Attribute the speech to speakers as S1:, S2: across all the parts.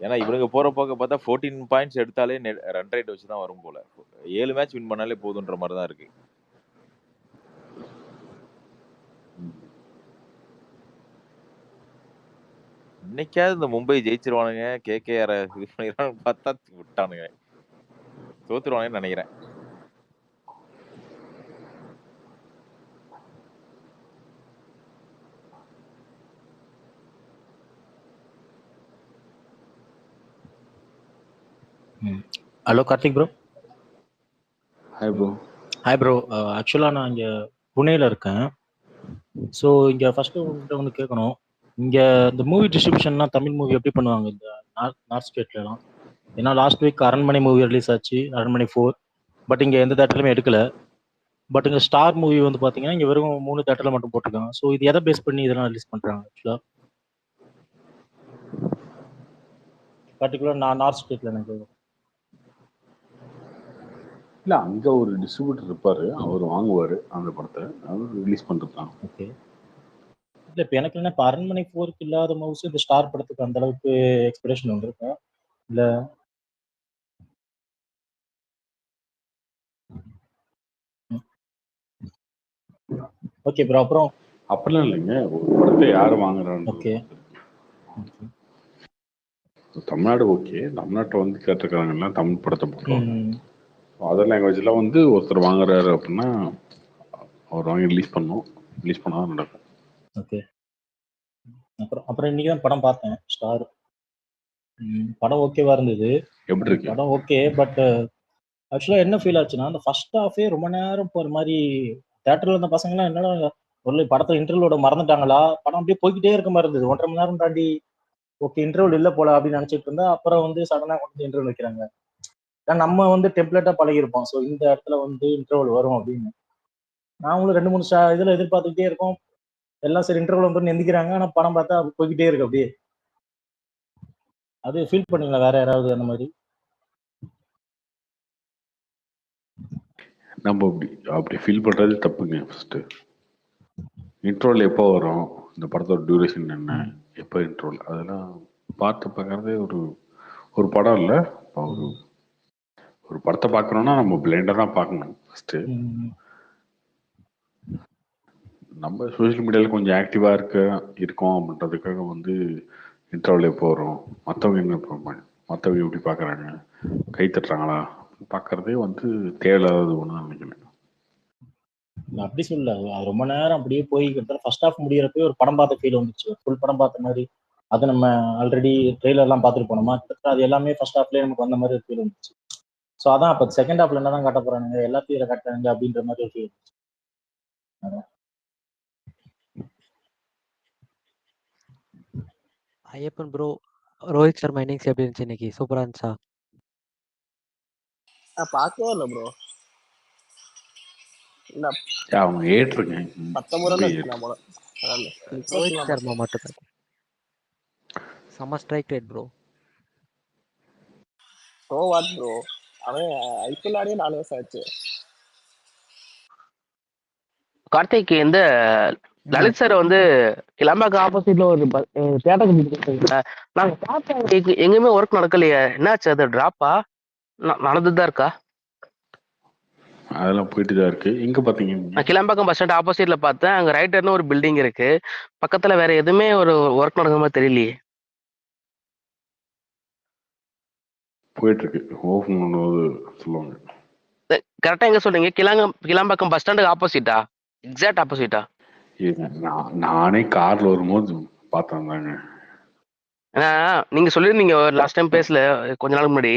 S1: ஏன்னா இவனுங்க போற போக்க பார்த்தா 14 பாயிண்ட்ஸ் எடுத்தாலே ரன் ரேட் வச்சு தான் வரும் போல. 7 மேட்ச் வின் பண்ணாலே போதுன்ற மாதிரி தான் இருக்கு. இன்னைக்காவது இந்த மும்பை ஜெயிச்சிருவானுங்க, கேகேஆர் இது பண்ணிடுவானு பார்த்தா விட்டானுங்க. தோத்துருவானுங்கன்னு நினைக்கிறேன்.
S2: Hello Karthik bro.
S3: Hi bro.
S2: Hi bro. ஆக்சுவலாக நான் இங்கே புனேயில் இருக்கேன். ஸோ இங்கே ஃபஸ்ட்டு உங்கள்கிட்ட வந்து கேட்கணும், இங்கே இந்த மூவி டிஸ்ட்ரிபியூஷன்லாம் தமிழ் மூவி எப்படி பண்ணுவாங்க இந்த நார்த் ஸ்டேட்லலாம்? ஏன்னா லாஸ்ட் வீக் அரண்மனை மூவி ரிலீஸ் ஆச்சு, அரண்மனை 4. பட் இங்கே எந்த தேட்டர்லையுமே எடுக்கல. பட் இங்கே ஸ்டார் மூவி வந்து பார்த்தீங்கன்னா இங்கே வெறும் 3 தேட்டரில் மட்டும் போட்டிருக்காங்க. ஸோ இது எதை பேஸ் பண்ணி இதெல்லாம் ரிலீஸ் பண்ணுறாங்க ஆக்சுவலாக? பர்டிகுலர் நான் நார்த் ஸ்டேட்டில் எனக்கு
S3: இல்லை, அங்கே ஒரு டிஸ்ட்ரிபியூட்டர் இருப்பார், அவர் வாங்குவார் அந்த படத்தை, அவர் ரிலீஸ் பண்ணுறது.
S2: ஓகே. இல்லை இப்போ எனக்கு என்ன, இப்போ அரண்மனை 4க்கு இல்லாத மவுஸ் இந்த ஸ்டார் படத்துக்கு அந்த அளவுக்கு எக்ஸ்பெக்டேஷன் வந்திருக்கா இல்லை? Okay bro. அப்புறம்
S3: அப்படிலாம் இல்லைங்க, ஒரு படத்தை யார் வாங்குறாங்க.
S2: ஓகே,
S3: தமிழ்நாடு ஓகே, தமிழ்நாட்டில் வந்து கேட்டிருக்காங்கன்னா தமிழ் படத்தை போடுறோம். அதர் லாங்குவேஜ்லாம் வந்து ஒருத்தர் வாங்குறாரு அப்படின்னா அவர் வாங்கி ரிலீஸ் பண்ணால் நடக்கும்.
S2: ஓகே. அப்புறம் இன்னைக்கு தான் படம் பார்த்தேன், ஸ்டார். படம் ஓகேவா இருந்தது.
S3: எப்படி இருக்கு
S2: படம்? ஓகே. பட் ஆக்சுவலாக என்ன ஃபீல் ஆச்சுன்னா, அந்த ஃபர்ஸ்ட் ஹாஃபே ரொம்ப நேரம் போகிற மாதிரி தேட்டரில் இருந்த பசங்களாம் என்னடா ஒரு படத்தை இன்டர்வலோட மறந்துட்டாங்களா, படம் அப்படியே போய்கிட்டே இருக்க மாதிரி இருந்தது. 1.5 மணி நேரம் தாண்டி ஓகே இன்டர்வல் இல்லை போல அப்படின்னு நினச்சிட்டு இருந்தா, அப்புறம் வந்து சடனாக கொண்டு இன்டர்வல் வைக்கிறாங்க. நம்ம வந்து டெம்ப்ளேட்டாக பழகிருப்போம், ஸோ இந்த இடத்துல வந்து இன்டர்வல் வரும் அப்படின்னு. நாங்களும் 2-3 இதில் எதிர்பார்த்துக்கிட்டே இருக்கோம். எல்லாம் சரி இன்டர்வல் வந்து எந்திக்கிறாங்க, ஆனால் படம் பார்த்தா போய்கிட்டே இருக்கு அப்படியே. அது ஃபீல் பண்ணீங்களா வேற யாராவது அந்த மாதிரி?
S3: நம்ம அப்படி ஃபீல் பண்ணுறது தப்புங்க. ஃபஸ்ட்டு இன்ட்ரோல் எப்போ வரும், இந்த படத்தோட டியூரேஷன் என்ன, எப்போ இன்ட்ரோல், அதெல்லாம் பார்த்து பார்க்கறதே ஒரு படம் இல்லை. ஒரு படத்தை பார்க்கணுன்னா நம்ம பிளைண்டாக தான் பார்க்கணும். ஃபஸ்ட்டு நம்ம சோஷியல் மீடியாவில் கொஞ்சம் ஆக்டிவாக இருக்கோம் அப்படின்றதுக்காக வந்து இன்டர்வல் எப்போ வரும், மற்றவங்க என்ன மற்றவங்க எப்படி பார்க்குறாங்க, கை தட்டுறாங்களா பார்க்கறதே வந்து தேவையில்லாதது ஒன்று தான் நினைக்கிறேன்.
S2: அப்படி சொல்ல, அது ரொம்ப நேரம் அப்படியே போய் ஃபர்ஸ்ட் ஹாஃப் முடிகிறப்ப ஒரு படம் பார்த்த ஃபீல் வந்துச்சு, ஃபுல் படம் பார்த்த மாதிரி. அது நம்ம ஆல்ரெடி ட்ரெய்லர்லாம் பார்த்துட்டு போனோமா, அது எல்லாமே ஃபர்ஸ்ட் ஹாஃப்லேயே நமக்கு வந்த மாதிரி ஒரு ஃபீல் வந்துச்சு. ஸோ அதான் அப்போ செகண்ட் ஹாஃப்ல என்ன தான் காட்ட போறானுங்க, எல்லாத்தையும் இதில் காட்டுறாங்க அப்படின்ற மாதிரி ஒரு ஃபீல் வந்துச்சு.
S4: ஐயப்பன் ப்ரோ, ரோஹித் சர்மா இன்னிங்ஸ் எப்படி இருந்துச்சு இன்னைக்கு? சூப்பரா இருந்துச்சா?
S5: பார்க்கவே இல்லை ப்ரோ.
S3: அவங்க ஏற்றிருக்கேன்
S5: 19 போல.
S4: ரோஹித் சர்மா மட்டும் தான் செம்ம strike rate bro.
S5: So what bro, அவன் ஐபிஎல் ஆடியே 4 வருஷம் ஆச்சு.
S6: கார்த்திக், இந்த லலித் சார் வந்து கிளம்பாக்கு ஆப்போசிட்ல ஒரு தியேட்டர் நாங்க பார்த்தோம், எங்கேயுமே ஒர்க் நடக்கலையே, என்னாச்சு? அது டிராப்பா நடந்துதான் இருக்கா?
S3: அதெல்லாம் போயிட்டு தான் இருக்கு. எங்க பாத்தீங்க?
S6: நான் கிளம்பாக்கம் பஸ் ஸ்டாண்ட் ஆப்போசிட்ல பார்த்தேன். அங்க ரைட்டர்னு ஒரு பில்டிங் இருக்கு, பக்கத்துல வேற எதுவுமே ஒரு ஒர்க் நடக்கிற மாதிரி தெரியலையே.
S3: போயிட்டு இருக்கு, ஓபன் பண்ணுவது சொல்லுவாங்க.
S6: கரெக்டா எங்க சொல்றீங்க? கிளம்பாக்கம் பஸ் ஸ்டாண்டுக்கு ஆப்போசிட்டா? எக்ஸாக்ட் ஆப்போசிட்டா?
S3: நானே கார்ல வரும்போது பார்த்தேன்.
S6: ஏன்னா நீங்க சொல்லியிருந்தீங்க லாஸ்ட் டைம் பேசல கொஞ்ச நாளுக்கு முன்னாடி,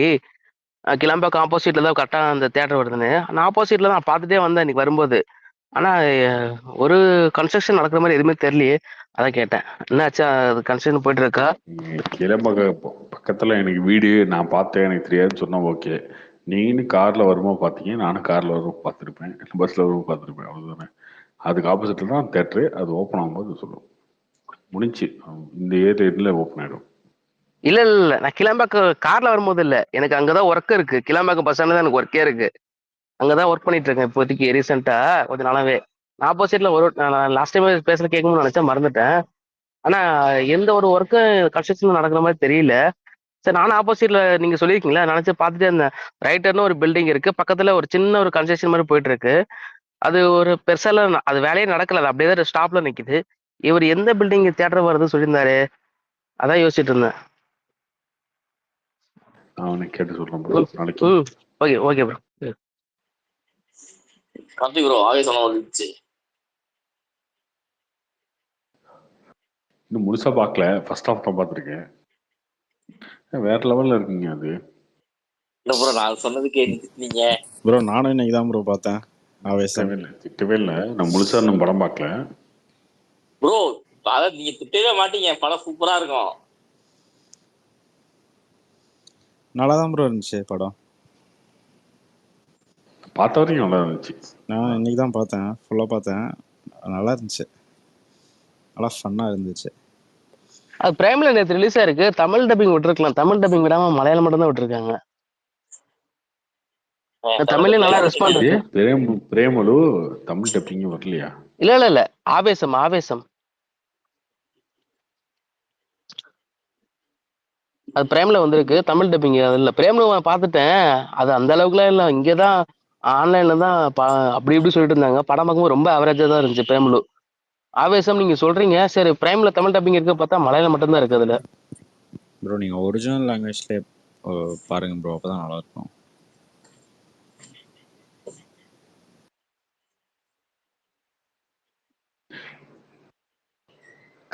S6: கிளம்பாக்கம் ஆப்போசிட்ல தான் கரெக்டா அந்த தியேட்டர் வருதுன்னு. நான் ஆப்போசிட்ல தான் பார்த்துட்டே வந்தேன் இன்னைக்கு வரும்போது. ஆனா ஒரு கன்ஸ்ட்ரக்ஷன் நடக்கிற மாதிரி எதுவுமே தெரியலையே, அதான் கேட்டேன். என்னாச்சா, அது கன்ஸ்ட்ரக்ஷன் போயிட்டு இருக்கா?
S3: கிளம்பாக்கம் பக்கத்துல எனக்கு வீடு நான் பார்த்தேன், எனக்கு தெரியாதுன்னு சொன்னா ஓகே. நீங்க கார்ல வரும்போது பார்த்தீங்க, நானும் கார்ல வரும்போது பார்த்துருப்பேன், பஸ்ல வரும்போது பார்த்துருப்பேன், அவ்வளவுதானே. அதுக்கு ஆப்போசிட்ல தான் தேட்டரு. அது ஓப்பன் ஆகும்போது சொல்லுவோம், முடிஞ்சு இந்த ஏரியால ஓப்பன் ஆயிடும்.
S6: இல்ல நான் கிளம்பாக்கம் கார்ல வரும்போது இல்ல, எனக்கு அங்கதான் ஒர்க் இருக்கு. கிளம்பாக்கம் பஸ் ஸ்டாண்ட்ல தான் எனக்கு ஒர்க்கே இருக்கு. அங்கதான் ஒர்க் பண்ணிட்டு இருக்கேன் இப்போதைக்கு, ரீசெண்டா கொஞ்ச நாளாவே. நான் ஆப்போசிட்ல லாஸ்ட் டைம் பேசுற கேட்கணும்னு நினைச்சா மறந்துட்டேன். ஆனா எந்த ஒரு ஒர்க்கும் கன்ஸ்ட்ரக்ஷன் நடக்கிற மாதிரி தெரியல. சரி நானும் ஆப்போசிட்ல நீங்க சொல்லியிருக்கீங்களா நினைச்சு பார்த்துட்டே இருந்தேன். ரைட்டர்னு ஒரு பில்டிங் இருக்கு, பக்கத்துல ஒரு சின்ன ஒரு கன்ஸ்ட்ரக்ஷன் மாதிரி போயிட்டு இருக்கு. அது ஒரு பெருசால அது வேலையே நடக்கல, அது அப்படியே தான் ஸ்டாப்ல நிக்குது. இவர் எந்த பில்டிங் தியேட்டர் வருது சொல்லியிருந்தாரு, அதான் யோசிச்சுட்டு இருந்தேன்.
S3: நான் அவனை கேட்டு சொல்றேன் ப்ரோ நாளைக்கு.
S6: Okay okay bro.
S7: Karthik bro ஆவேசமா வந்துச்சு.
S3: இன்னும் முழுசா பார்க்கல, ஃபர்ஸ்ட் ஹாஃப் தான் பார்த்துருக்கேன். வேற லெவல்ல இருக்குங்க அது.
S7: இல்ல ப்ரோ நான் சொன்னது கேட்டுட்டீங்க
S8: ப்ரோ. நானும் இன்னைக்கு தான் ப்ரோ பார்த்தேன் ஆவேசம்.
S3: திட்டவே இல்லை, நான் முழுசா இன்னும் படம் பார்க்கல
S7: ப்ரோ. அதான் நீங்க திட்டவே மாட்டீங்க, படம் சூப்பரா இருக்கும்.
S8: நல்லா தான் ப்ரோ இருந்துச்சு படம்.
S3: பார்த்த வரைக்கும் நல்லா இருந்துச்சு.
S8: நான் இன்னைக்கு தான் பார்த்தேன், ஃபுல்லாக பார்த்தேன். நல்லா இருந்துச்சு, நல்லா ஃபன்னாக இருந்துச்சு.
S6: அது பிரைம்ல நேற்று ரிலீஸ் ஆயிருக்கு, தமிழ் டப்பிங் விட்டுருக்கலாம். தமிழ் டப்பிங் விடாம மலையாளம் மட்டும் தான் விட்டுருக்காங்க. தமிழ்லயும் நல்லா ரெஸ்பாண்ட் இருக்கு.
S3: பிரேமலு தமிழ் டப்பிங் வரலையா?
S6: இல்ல ஆவேசம் அது பிரைம்ல வந்திருக்கு, தமிழ் டப்பிங் அது இல்ல. பிரேம்ல பார்த்துட்டேன், அது அந்த அளவுக்குலாம் இல்ல. இங்கதான் ஆன்லைன்ல தான் அப்படி இப்படி சொல்லிட்டு இருந்தாங்க. படம் பார்க்கும்போது ரொம்ப அவரேஜா தான் இருந்துச்சு பிரேம்லு. ஆவேசம் நீங்க சொல்றீங்க, சரி பிரைம்ல தமிழ் டப்பிங் இருக்க பார்த்தா மலையாளம் மட்டும்தான் இருக்கு அதுல.
S8: ப்ரோ நீங்கள் ஒரிஜினல் லாங்குவேஜ்லேயே பாருங்க ப்ரோ, அப்போ தான் நல்லாயிருக்கும்.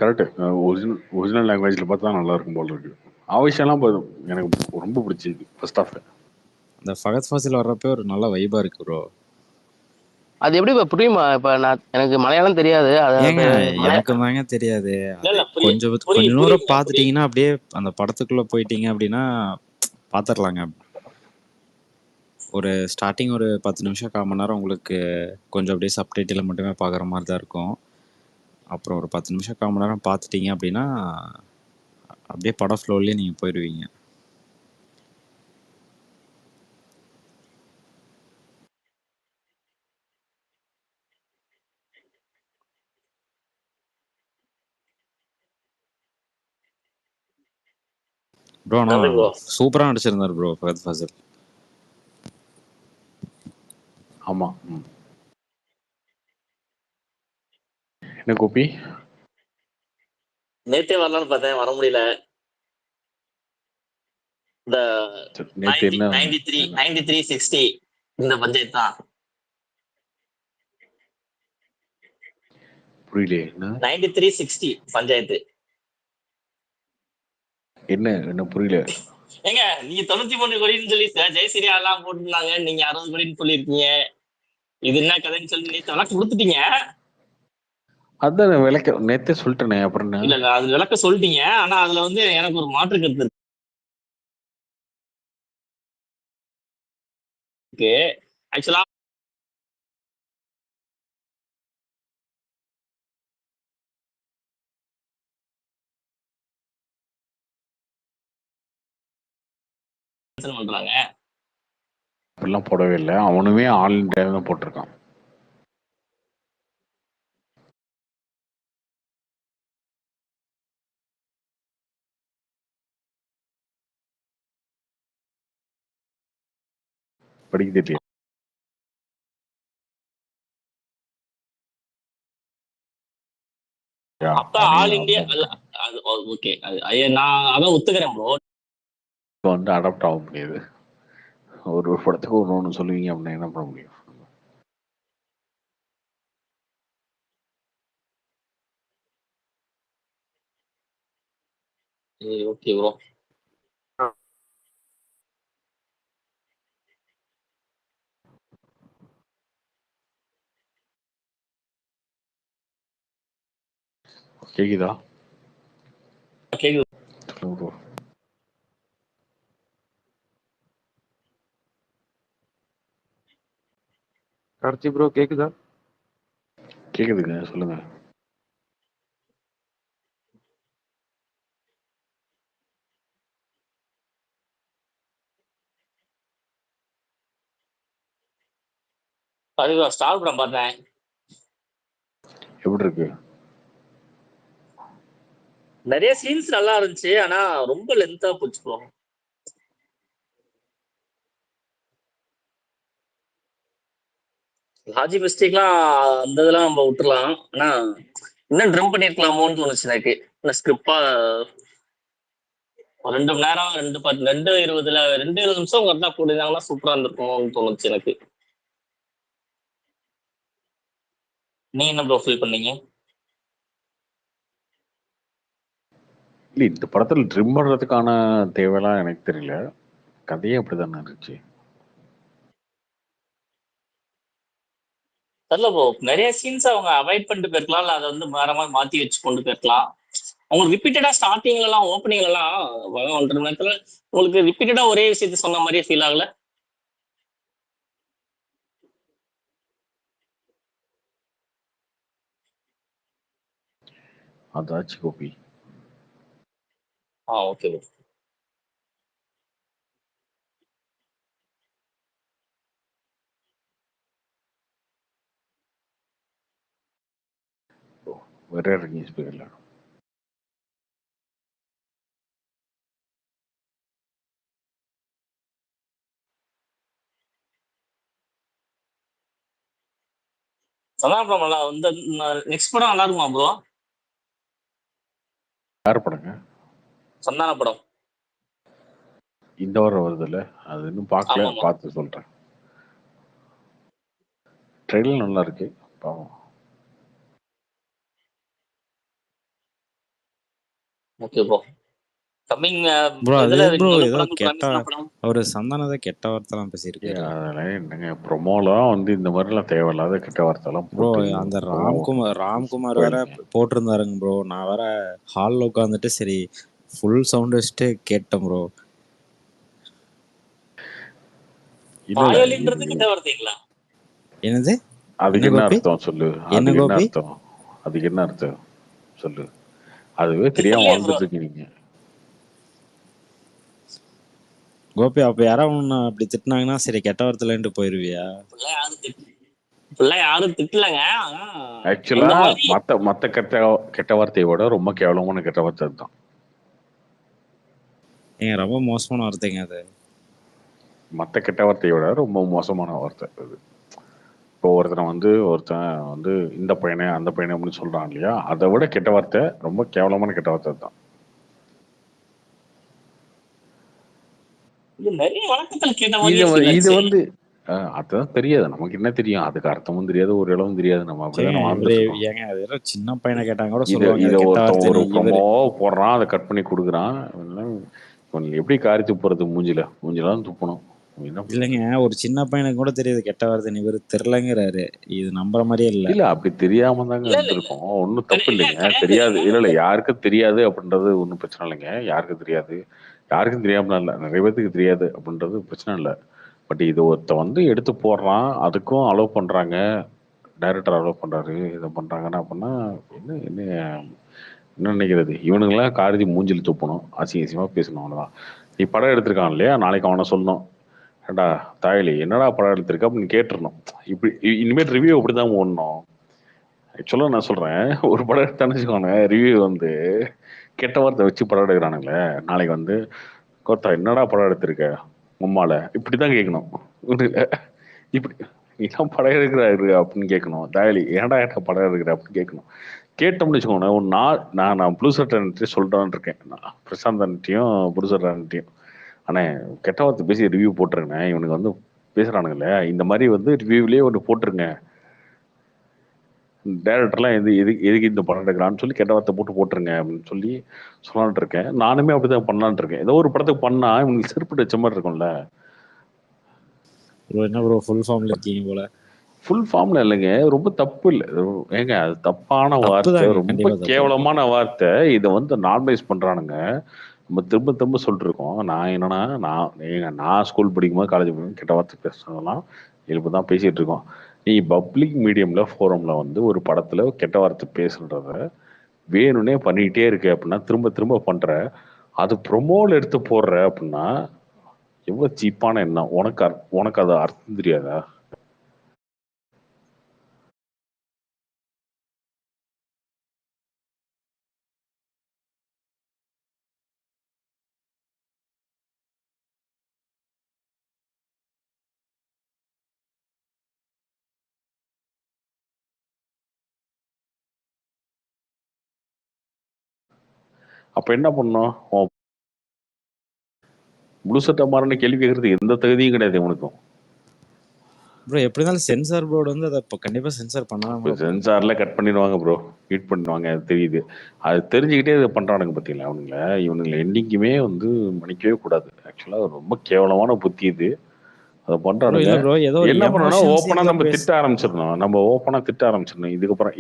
S3: கரெக்டு, ஒரிஜினல் லாங்குவேஜில் பார்த்தா நல்லா இருக்கும் போல இருக்கு. ஆவேசம்லாம் எனக்கு ரொம்ப பிடிச்சிருக்கு ஃபர்ஸ்ட் ஹாஃப்.
S8: அந்த ஃபகத் ஃபாசில் வர்றப்போ ஒரு நல்ல வைபாக இருக்கு ப்ரோ.
S6: அது எப்படி இப்ப புரியுமா? இப்ப எனக்கு மலையாளம் தெரியாது.
S8: ஏங்க எனக்கு தாங்க தெரியாது. கொஞ்சம் தூரம் பார்த்துட்டீங்கன்னா அப்படியே அந்த படத்துக்குள்ள போயிட்டீங்க அப்படின்னா பார்த்துடலாங்க. ஒரு ஸ்டார்டிங் ஒரு 10 நிமிஷம் 1/4 மணி நேரம் உங்களுக்கு கொஞ்சம் அப்படியே சப்டைட்டில் மட்டுமே பார்க்குற மாதிரி தான் இருக்கும். அப்புறம் ஒரு 10 நிமிஷம் 1/4 மணி நேரம் பார்த்துட்டீங்க அப்படின்னா அப்படியே படம் ஃப்ளோர்லேயே நீங்கள் போயிடுவீங்க. ப்ரோ ஆனால் சூப்பராக நடிச்சிருந்தார் ப்ரோ ஃபகத் ஃபாசில்.
S3: ஆமாம். என்ன கோபி?
S7: நேத்தே வரலாம்னு பார்த்தேன், வர முடியல. இந்த 93-60 இந்த பட்ஜெட் தான்.
S3: புரியலையே.
S7: 93-60 பஞ்சாயத்து
S3: என்ன புரியல.
S7: ஏங்க நீங்க 93 கோடின்னு சொல்லி ஜெயசூர்யா எல்லாம் போட்டுருந்தாங்க, நீங்க 60 கோடின்னு சொல்லியிருக்கீங்க. இது என்ன கதைன்னு சொல்லி நேற்று விளக்க கொடுத்துட்டீங்க.
S3: அதான் விளக்க நேத்தே சொல்லிட்டேனே. அப்புறம்
S7: இல்ல அது விளக்க சொல்லிட்டீங்க, ஆனா அதுல வந்து எனக்கு ஒரு மாற்று கருத்து இருக்கு. ஆக்சுவலா பண்றாங்க
S3: அப்படிலாம் போடவே இல்லை, அவனுமே ஆல் இண்டியா தான் போட்டிருக்கான். படிக்க தெரியல.
S7: அப்ப ஆல் இந்தியா ஓகே. நான் அதான் ஒத்துக்கிறேன் ப்ரோ.
S3: வந்து அடாப்ட் ஆக முடியாது. ஒரு படத்துக்கு ஒன்று சொல்லுவீங்க அப்படின்னா என்ன பண்ண முடியும்?
S7: Okay bro.
S3: கேக்குதா?
S7: கேக்குது
S3: ப்ரோ.
S1: கார்த்தி ப்ரோ கேக்குதா?
S3: கேக்குதுங்க, சொல்லுங்க.
S7: ஸ்டார் படம் பார்த்தேன்.
S3: எப்படி இருக்கு?
S7: நிறைய சீன்ஸ் நல்லா இருந்துச்சு, ஆனா ரொம்ப லென்த்தா போச்சு ப்ரோ. லாஜிக் மிஸ்டேக்லாம் அந்த இதெல்லாம் நம்ம விட்டுறலாம். ஆனா இன்னும் ட்ரம் பண்ணிருக்கலாமோன்னு தோணுச்சு எனக்கு. இந்த ஸ்கிரிப்டா 2 மணி நேரம் 2:20 2:20 நிமிஷம் கரெக்டா போட்டுருந்தாங்கன்னா சூப்பரா இருந்திருக்குமோன்னு தோணுச்சு எனக்கு. நீ என்ன ப்ரோ ஃபீல் பண்ணீங்க?
S3: இல்ல இந்த படத்துல ட்ரிம் பண்றதுக்கான தேவையெல்லாம் எனக்கு தெரியல. கதையே அப்படிதானே இருந்துச்சு.
S7: தெரியல ப்ரோ, நிறைய சீன்ஸ் அவங்க அவாய்ட் பண்ணிட்டு போயிருக்கலாம், இல்ல அதை வந்து வேற மாதிரி மாத்தி வச்சு கொண்டு போயிருக்கலாம். உங்களுக்கு ரிப்பீட்டடா ஸ்டார்டிங்ல எல்லாம் ஓப்பனிங்ல எல்லாம் 1.5 மணி நேரத்துல உங்களுக்கு ரிப்பீட்டடா ஒரே விஷயத்த சொன்ன மாதிரியே ஃபீல் ஆகல?
S3: அதாச்சு கோபி.
S7: Okay bro.
S3: வேற இறங்கி ஸ்பீக்கர்ல.
S7: சந்தான படம் நல்லா இந்த நெக்ஸ்ட் படம் நல்லா இருக்குமா ப்ரோ?
S3: யார் படங்க?
S7: சந்தான படம்
S3: இந்த வாரம் வருது இல்ல, அது இன்னும் பார்க்கல,
S7: ஆமாமா.
S3: பார்த்து சொல்றேன். ட்ரெயிலர் நல்லா இருக்கு, பாவம்.
S7: Okay bro. கம்மிங்
S8: ப்ரோ அது
S7: இதுல
S8: ப்ரோ
S7: இன்னொரு
S8: ஏதோ
S7: படம்
S8: கெட்ட
S7: ப்ராமிஸான படம்.
S8: ஒரு சந்தானதை கெட்ட வார்த்தைலாம் பேசியிருக்காரு
S3: அதெல்லாம் என்னங்க ப்ரொமோலாம் வந்து இந்த மாதிரிலாம் தேவையில்லாத கெட்ட வார்த்தைலாம்
S8: ப்ரோ.
S3: போட்டு
S8: அந்த
S3: promo
S8: ராம்குமார் வேற
S3: போயிடுங்க.
S8: போட்டிருந்தாருங்க ப்ரோ. நான் வேற ஹாலில் உட்காந்துட்டு சரி ஃபுல் சவுண்ட் வச்சுட்டு கேட்டேன் ப்ரோ.
S3: இல்ல இல்ல
S7: பாயலின்றது கிட்ட வருதுங்களா?
S8: என்னது?
S3: அதுக்கு
S8: என்ன
S3: என்ன
S8: கோபி?
S3: அர்த்தம் சொல்லு?
S8: என்ன
S3: அதுக்கு என்ன
S8: கோபி?
S3: அர்த்தம்? அதுக்கு என்ன அர்த்தம் சொல்லு? அதுவே தெரியாம
S7: தெரியலையே ப்ரோ.
S3: வாழ்ந்துட்டு இருக்கீங்க.
S8: கோபி அப்ப யாராவது ஒன்று அப்படி திட்டினாங்கன்னா சரி கெட்ட வார்த்தையிலன்ட்டு போயிருவியா?
S7: யாரும் திட்டலங்க.
S3: ஆக்சுவலா
S7: இந்த மாதிரி
S3: மத்த கெட்ட வார்த்தையை விட ரொம்ப கேவலமான கெட்ட வார்த்தை தான்.
S8: ஏங்க ரொம்ப மோசமான வார்த்தைங்க அது.
S3: மத்த கெட்ட வார்த்தையை விட ரொம்ப மோசமான வார்த்தை அது. இப்போ ஒருத்தன் வந்து இந்த பையனே அந்த பையனே அப்படின்னு சொல்றான் இல்லையா, அதை விட கெட்ட வார்த்தை ரொம்ப கேவலமான கெட்ட வார்த்தை தான்.
S7: இது நிறைய வழக்கத்துல கேட்ட
S3: இது
S7: மாதிரியே ஃபீல்
S3: இது
S7: ஆச்சு.
S3: வந்து அதுதான் தெரியாது, நமக்கு என்ன தெரியும், அதுக்கு அர்த்தமும் தெரியாது, ஒரு இளவும் தெரியாது, நம்ம அப்படிதானே
S8: ஏங்க
S3: வாழ்ந்துட்டு இருக்கோம்.
S8: ஏங்க அது ஏதோ சின்ன பையனை கேட்டாங்க கூட
S3: இதை
S8: சொல்லுவாங்க
S3: இதை
S8: அது கெட்ட
S3: ஒருத்தன் ஒரு
S8: வார்த்தைன்னு.
S3: ப்ரொமோ போடுறான், அதை கட் பண்ணி கொடுக்குறான். எப்படி காரி துப்புறது? மூஞ்சிலாம் துப்பணும். என்ன
S8: இல்லைங்க, ஒரு சின்ன பையனுக்கு கூட தெரியுது கெட்ட வார்த்தை, இவர் தெரிலங்கிறாரு. இது நம்புற மாதிரியே இல்ல.
S3: இல்ல அப்படி தெரியாம தாங்க
S7: இல்ல இல்ல இல்ல
S3: இருந்திருக்கோம், ஒன்றும் தப்பு இல்லைங்க.
S7: கிடையாது.
S3: தெரியாது, இல்ல இல்ல
S7: எல்லாரும்
S3: யாருக்கும் தெரியாது அப்படின்றது ஒன்றும் பிரச்சனை இல்லைங்க. யாருக்கும் தெரியாது, யாருக்கும் தெரியாமலாம் இல்லை, நிறைய பேத்துக்கு தெரியாது அப்படின்றது பிரச்சனை இல்லை. பட் இது ஒருத்த வந்து எடுத்து போடுறான், அதுக்கும் அலோவ் பண்றாங்க, டைரக்டர் அலோவ் பண்றாரு, இதை பண்றாங்கன்னா அப்படின்னா என்ன என்ன என்ன நினைக்கிறது? இவனுங்களாம் காரதி மூஞ்சில் துப்பணும், அசிங்கமா பேசணும், அவ்வளவுதான். நீ படம் எடுத்திருக்கான் இல்லையா, நாளைக்கு அவனை சொல்லணும், ஏண்டா தாயலி என்னடா படம் எடுத்திருக்க அப்படின்னு கேட்டுருணும். இப்படி இனிமேல் ரிவ்யூ அப்படிதான் ஓடணும். ஆக்சுவலாக நான் சொல்றேன், ஒரு படம் எடுத்தான்னு வச்சுக்கோங்க, ரிவ்யூ வந்து கெட்ட வார்த்தை வச்சு படம் எடுக்கிறானுங்களே, நாளைக்கு வந்து கோத்தா என்னடா படம் எடுத்திருக்க உம்மால இப்படிதான் கேட்கணும். இப்படி நீதான் படம் எடுக்கிறாரு அப்படின்னு கேட்கணும். தாயலி ஏன்டா ஏன்டா படம் எடுக்கிற அப்படின்னு கேட்கணும். கேட்டோம்னு வச்சுக்கோங்க, ஒரு நான் ப்ளூ சட்டை சொல்றான்னு இருக்கேன், நான் பிரசாந்த் அன்ட்டையும் ப்ளூ சட்டை அன்ட்டையும், அண்ணே கெட்ட வார்த்தை பேசி ரிவ்யூ போட்டுருங்க, இவனுக்கு வந்து பேசுறானுங்கல்ல, இந்த மாதிரி வந்து ரிவ்யூலயே ஒன்று போட்டுருங்க, டேரக்டர்லாம் எதுக்கு இந்த படம் எடுக்கிறான்னு சொல்லி கெட்ட வார்த்தை போட்டுருங்க அப்படின்னு சொல்லி சொல்லலான்ட்டு இருக்கேன். நானுமே அப்படிதான் பண்ணலான்ட்டு இருக்கேன். ஏதோ ஒரு படத்துக்கு பண்ணா இவனுக்கு செருப்பு வச்ச மாதிரி இருக்கும்ல.
S8: ப்ரோ என்ன ப்ரோ ஃபுல் ஃபார்ம்ல இருக்கீங்க போல.
S3: ஃபுல் ஃபார்ம்ல இல்லைங்க, ரொம்ப தப்பு இல்லை ஏங்க, அது தப்பான
S8: தப்பு
S3: வார்த்தை,
S8: தாங்க,
S3: ரொம்ப
S8: கண்டிப்பா தப்பு.
S3: கேவலமான வார்த்தை. இதை வந்து நார்மலைஸ் பண்றானுங்க. நம்ம திரும்ப திரும்ப சொல்லிட்டு இருக்கோம். நான் என்னன்னா, நான் ஸ்கூல் படிக்கும்போது காலேஜ் படிக்கும்போது கெட்ட வார்த்தை பேசுறதெல்லாம் இயல்பு தான் பேசிட்டு இருக்கோம். நீ பப்ளிக் மீடியம்ல ஃபோரம்ல வந்து ஒரு படத்துல கெட்ட வார்த்தை பேசுன்றத வேணும்னே பண்ணிக்கிட்டே இருக்கு அப்படின்னா, திரும்ப திரும்ப பண்ற, அது ப்ரொமோல எடுத்து போடுற அப்படின்னா எவ்வளவு சீப்பான எண்ணம் உனக்கு. உனக்கு அது அர்த்தம் தெரியாதா? அப்ப என்ன பண்ணணும்? முழு சட்டை மாறன்னு கேள்வி கேட்கறதுக்கு எந்த தகுதியும் கிடையாது இவனுக்கும்.
S8: ப்ரோ எப்படி இருந்தாலும் சென்சார் போர்டு வந்து அதை இப்போ கண்டிப்பா சென்சார் பண்ணாம
S3: இப்போ சென்சார்ல கட் பண்ணிடுவாங்க ப்ரோ, ஹீட் பண்ணுவாங்க, அது தெரியுது. அது தெரிஞ்சுக்கிட்டே இதை பண்றானுங்க பார்த்தீங்களா இவனுங்களை என்னைக்குமே வந்து மன்னிக்கவே கூடாது. ஆக்சுவலா ரொம்ப கேவலமான புத்தி இது. அதை பண்றானுங்க. என்ன பண்ணணும்னா ஓப்பனா நம்ம திட்ட ஆரம்பிச்சிடணும். இதுக்கப்புறம்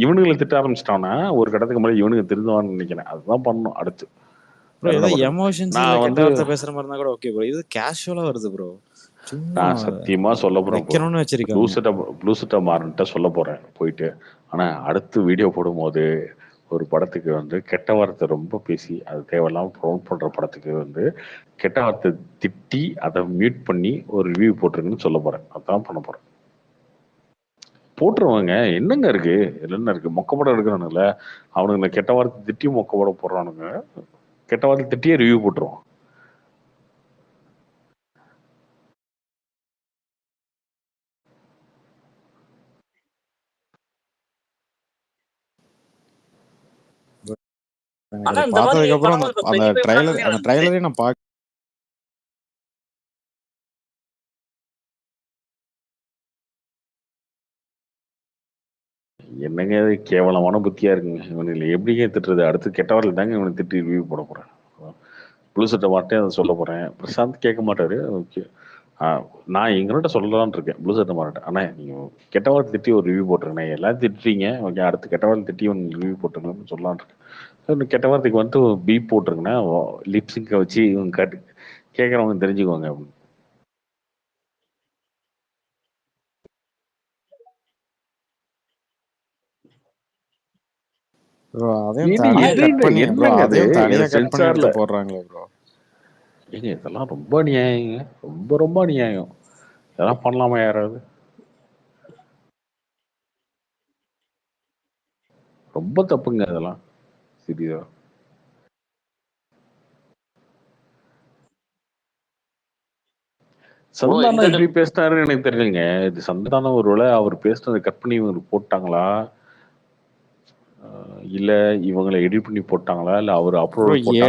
S3: இவனுங்களை திட்ட ஆரம்பிச்சிட்டான்னா ஒரு கடத்துக்கு முன்னாடி இவனுங்க திருந்துவான்னு நினைக்கிறேன். அதுதான் பண்ணணும் அடுத்து.
S8: நான் வந்து பேசுற மாதிரி இருந்தா கூட ஓகே ப்ரோ. இது கேஷுவலா வருது ப்ரோ.
S3: நான் சத்தியமா சொல்ல போறேன் ப்ளூ சட்டை மாறன்ட்ட சொல்ல போறேன் போயிட்டு. ஆனா அடுத்து வீடியோ போடும்போது ஒரு படத்துக்கு வந்து கெட்ட வார்த்தை ரொம்ப பேசி அது தேவையில்லாம ப்ரொமோட் பண்ற படத்துக்கு வந்து கெட்ட வார்த்தை திட்டி அதை மியூட் பண்ணி ஒரு ரிவ்யூ போட்டுருங்கன்னு சொல்ல போறேன். அதான் பண்ண போறேன். போட்டுருவாங்க. என்னங்க இருக்கு, என்ன இருக்கு? மொக்க படம் எடுக்கிறானுங்கள அவனுங்க கெட்ட வார்த்தை திட்டி மொக்க படம் போடுறானுங்க. கெட்ட வார்த்தை திட்டியே ரிவ்யூ போட்டுருவான்.
S8: பார்த்ததுக்கு அப்புறம் அந்த ட்ரைலரே நான் பார்க்க
S3: என்னங்க கேவலமான புத்தியா இருக்குங்க இவனுங்களை. எப்படிங்க திட்டுறது? அடுத்து கெட்டவர்கள் தாங்க இவனை திட்டி ரிவ்யூ போட போறேன். புளு சட்டை மாட்டேன் அதை சொல்ல போறேன். பிரசாந்த் கேட்க மாட்டாரு. ஓகே, நான் எங்கள்கிட்ட சொல்லலான்னு இருக்கேன் ப்ளூ சட்டை மாட்டேன். ஆனா நீங்க கெட்டவாள் திட்டி ஒரு ரிவ்யூ போட்டுருங்க. எல்லாரும் திட்டுறீங்க, ஓகே அடுத்து கெட்டவாள் திட்டி ஒன்று ரிவ்யூ போட்டுருங்கன்னு சொல்லலான் இருக்கேன். கெட்ட வார்த்தைக்கு வந்து பீப் போட்டுருங்கன்னா லிப்ஸிங்கை வச்சு இவங்க கேட்குறவங்க தெரிஞ்சுக்குவாங்க அப்படின்னு. இதெல்லாம் ரொம்ப அநியாயங்க, ரொம்ப ரொம்ப அநியாயம். இதெல்லாம் பண்ணலாமா யாராவது? ரொம்ப தப்புங்க அதெல்லாம். சீரியஸா சந்தானம் எப்படி பேசினாருன்னு எனக்கு தெரியலங்க. இது சந்தானம் ஒருவேளை அவர் பேசுனதை கட் பண்ணி இவங்க போட்டாங்களா, இல்ல இவங்களை எடிட் பண்ணி போட்டாங்களா, இல்ல அவர் அப்லோட் போட்டாங்களா?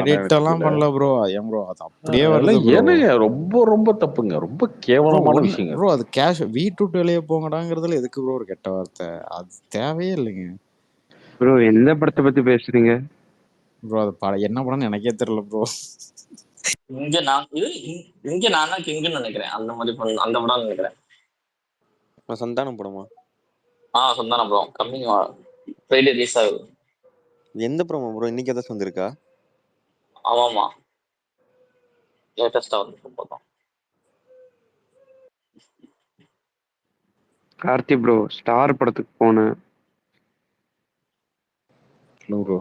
S3: ஏனுங்க ரொம்ப ரொம்ப தப்புங்க, ரொம்ப கேவலமான விஷயங்க
S8: ப்ரோ. அது கேஷ் வீட்டு விட்டு வெளியே போங்கடாங்கிறதுல எதுக்கு ப்ரோ ஒரு கெட்ட வார்த்தை? அது தேவையே இல்லைங்க
S6: ப்ரோ. எந்த படத்தை பத்தி பேசுறீங்க
S8: ப்ரோ? அது என்ன படம்னு எனக்கே தெரியல ப்ரோ.
S7: இங்க நான் தான் கிங்குன்னு நினைக்கிறேன். அந்த மாதிரி அந்த படம் நினைக்கிறேன்.
S9: சந்தானம் படமா?
S7: சந்தானம் படம் கம்மிங் ஃப்ரைடே ரிலீஸ் ஆகுது.
S9: எந்த படம் ப்ரோ? இன்னைக்கு ஏதாச்சும் வந்திருக்கா?
S7: ஆமாமா, லேட்டஸ்டா வந்து பார்த்தோம்.
S6: கார்த்தி ப்ரோ ஸ்டார் படத்துக்கு போனேன் ப்ரோ.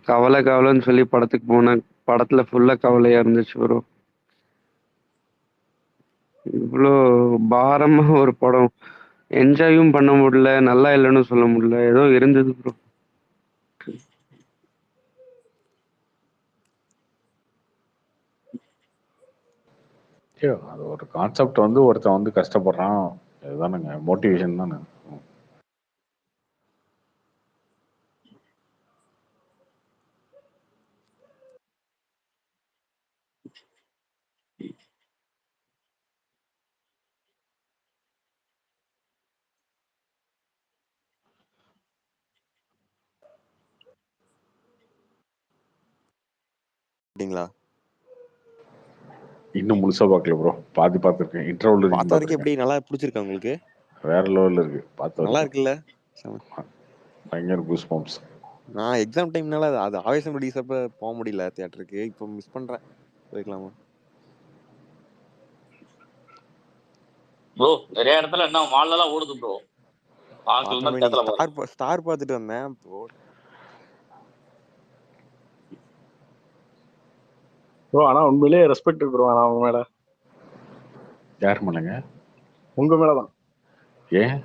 S6: கவலைன்னு சொல்லி படத்துக்கு போனேன். படத்துல ஃபுல்லா கவலையா இருந்துச்சு ப்ரோ. இவ்வளோ பாரமா ஒரு படம் என்ஜாயும் பண்ண முடியல, நல்லா இல்லைன்னு சொல்ல முடியல, ஏதோ இருந்தது ப்ரோ.
S3: அது ஒரு கான்செப்ட் வந்து ஒருத்தன் வந்து கஷ்டப்படுறான், அதுதானுங்க மோட்டிவேஷன் தானே. இன்னும் முழுசா பார்க்கல ப்ரோ, பாதி பார்த்துருக்கேன். இன்டர்வல்
S9: பார்த்தா எப்படி நல்லா பிடிச்சிருக்கா உங்களுக்கு?
S3: வேற லெவல்ல இருக்கு. பார்த்து
S9: நல்லா இருக்குல்ல,
S3: பயங்கர கூஸ் பம்ப்ஸ்.
S9: நான் எக்ஸாம் டைம்னால அது ஆவேசம் ரிலீஸ் அப்ப போக முடியல தியேட்டருக்கு. இப்போ மிஸ் பண்றேன், போய்க்கலாமா?
S7: ப்ரோ நிறைய இடத்துல என்ன மால்ல எல்லாம் ஓடுது ப்ரோ.
S9: ஸ்டார் பார்த்துட்டு வந்தேன் ப்ரோ.
S2: ஆனா உண்மையிலேயே ரெஸ்பெக்ட் ப்ரோ. ஆனா அவங்க மேல.
S3: யார் மேலங்க?
S2: உங்க மேலதான்.
S3: ஏன்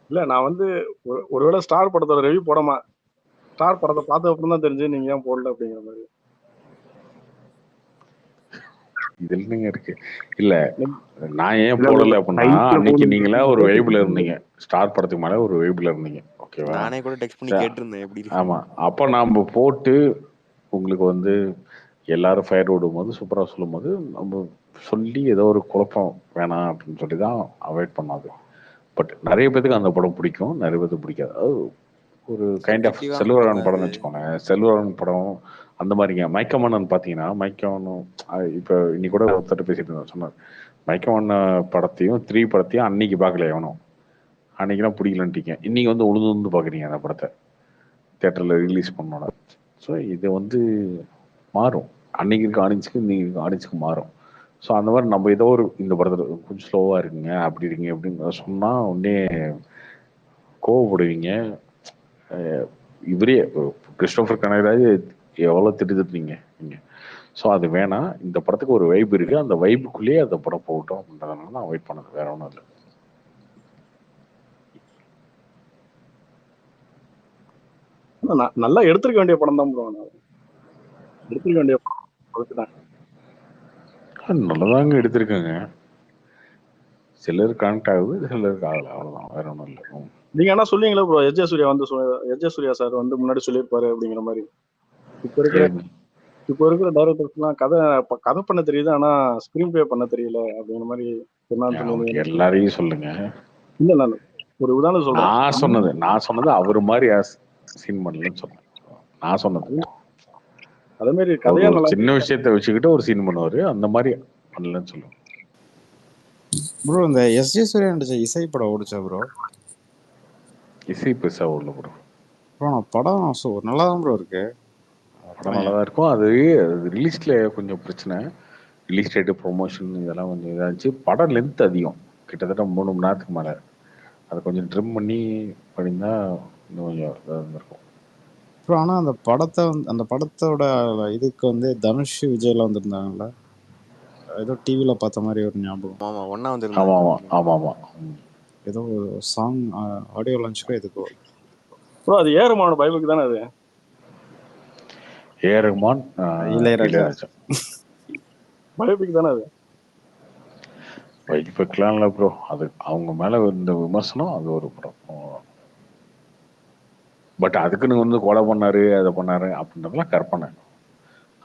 S2: இல்ல, நான் வந்து ஒருவேளை ஸ்டார் படத்தோட ரிவ்யூ போடாம ஸ்டார் படத்தை பார்த்த அப்புறம் தான் தெரிஞ்சு நீங்க ஏன் போடல அப்படிங்கிற மாதிரி.
S3: இது என்னங்க இருக்கு? இல்ல நான் ஏன் போடல அப்படின்னா, அன்னைக்கு நீங்களா ஒரு வைப்ல இருந்தீங்க, ஸ்டார் படத்துக்கு மேல ஒரு வைப்ல இருந்தீங்க. ஓகே, ஓகேவா?
S9: நானே கூட டெக்ஸ்ட் பண்ணி கேட்டிருந்தேன் எப்படி இருக்கு.
S3: ஆமா. அப்ப நாம போட்டு உங்களுக்கு வந்து எல்லாரும் ஃபயர் விடும்போது சூப்பரா சொல்லும்போது நம்ம சொல்லி ஏதோ ஒரு குழப்பம் வேணாம் அப்படின்னு சொல்லி தான் அவாய்ட் பண்ணாது. பட் நிறைய பேத்துக்கு அந்த படம் பிடிக்கும், நிறைய பேத்துக்கு பிடிக்காது. அது ஒரு கைண்ட் ஆஃப்
S9: சப்ஜெக்டிவான படம்
S3: செல்வராகவன்
S9: தான்
S3: படம்னு
S9: அது.
S3: வச்சுக்கோங்க. செல்வராகவன் படம் அந்த மாதிரிங்க. மைக்கமன்னன் பார்த்தீங்கன்னா மைக்கமன்னன் இப்போ இன்னைக்கு கூட ஒருத்தர் பேசிட்டு இருந்தார், சொன்னார் மைக்கமன்ன படத்தையும் 3 படத்தையும் அன்னைக்கு பார்க்கல எவனும், அன்னைக்குலாம் பிடிக்கலன்ட்டீங்க, இன்னைக்கு வந்து உழுந்து பார்க்குறீங்க அந்த படத்தை தியேட்டரில் ரிலீஸ் பண்ணோட. ஸோ இது வந்து மாறும், அன்னைக்கு இருக்க ஆடியன்ஸுக்கு இன்னைக்கு இருக்க ஆடியன்ஸுக்கு மாறும். ஸோ அந்த மாதிரி நம்ம ஏதோ ஒரு இந்த படத்தில் கொஞ்சம் ஸ்லோவாக இருக்குங்க அப்படி இருக்கீங்க அப்படின்னு சொன்னால் உடனே கோவப்படுவீங்க. இவரே கிறிஸ்டோபர் கனகராஜ் எவ்வளோ திட்டுறீங்க நீங்கள். ஸோ அது வேணாம், இந்த படத்துக்கு ஒரு வைப் இருக்குது, அந்த வைப்புக்குள்ளேயே அந்த படம் போகட்டும் அப்படின்றதுனால தான் வெயிட் பண்ணது, வேற ஒன்றும் இல்லை.
S10: நல்லா எடுத்திருக்க வேண்டிய படம் தான் ப்ரோ. எடுத்திருக்க வேண்டிய படம்
S3: நல்லதாங்க எடுத்திருக்காங்க. சிலருக்கு கனெக்ட் ஆகுது, சிலருக்கு ஆகல, அவ்வளோதான், வேற ஒன்றும் இல்லை.
S10: நீங்க என்ன சொல்லுவீங்களா ப்ரோ? எஸ்.ஜே. சூர்யா வந்து எஸ்.ஜே. சார் வந்து முன்னாடி சொல்லியிருப்பாரு அப்படிங்கிற மாதிரி. இப்போ இருக்கிற டைரக்டர்ஸ்லாம் கதை பண்ண தெரியுது, ஆனா ஸ்கிரீன் பிளே பண்ண தெரியல அப்படிங்கிற மாதிரி
S3: எல்லாரையும் சொல்லுங்க.
S10: இல்ல நான் ஒரு உதாரணம் சொல்றேன்.
S3: நான் சொன்னது அவர் மாதிரி சீன் பண்ணலன்னு சொன்னேன். நான் சொன்னது
S10: அதே மாதிரி கதையா
S3: சின்ன விஷயத்த வச்சுக்கிட்டு ஒரு சீன் பண்ணுவாரு, அந்த மாதிரி பண்ணலன்னு சொல்லுவேன்.
S8: ப்ரோ இந்த எஸ்.ஜே. சூர்யா நடிச்ச இசை படம் ஓடிச்சா ப்ரோ?
S3: இசை பெருசா ஓடல ப்ரோ.
S8: படம் நல்லா தான் ப்ரோ இருக்கு.
S3: படம் நல்லா தான் இருக்கும். அது ரிலீஸ்ல கொஞ்சம் பிரச்சனை, ரிலீஸ் டேட்டு ப்ரொமோஷன் இதெல்லாம் கொஞ்சம் இதாச்சு. படம் லென்த் அதிகம், கிட்டத்தட்ட 3 மணி நேரத்துக்கு மேலே. அதை கொஞ்சம் ட்ரிம் பண்ணி பண்ணியிருந்தா இன்னும் கொஞ்சம் இதாக இருந்திருக்கும்.
S8: ப்ரோ ஆனால் அந்த படத்தோட இதுக்கு வந்து தனுஷ் விஜய்லாம் வந்திருந்தாங்கல்ல, ஏதோ டிவியில் பார்த்த மாதிரி ஒரு ஞாபகம்.
S9: ஆமாம், ஒன்றா வந்துருந்தாங்க.
S3: ஆமாம்
S8: ஏதோ ஒரு சாங் ஆடியோ லான்ச்சுக்கோ எதுக்கோ.
S10: ப்ரோ அது ஏ ரஹ்மானோட பைபிளுக்கு தானே அது?
S3: ஏ ரஹ்மான் இளையராஜா
S10: பயோபிக் தானே அது?
S3: பயோபிக்லாம் இல்லை ப்ரோ, அது அவங்க மேலே இந்த விமர்சனம், அது ஒரு படம். பட் அதுக்குன்னு வந்து கொலை பண்ணாரு அதை பண்ணாரு அப்படின்றதுலாம் கற்பனை.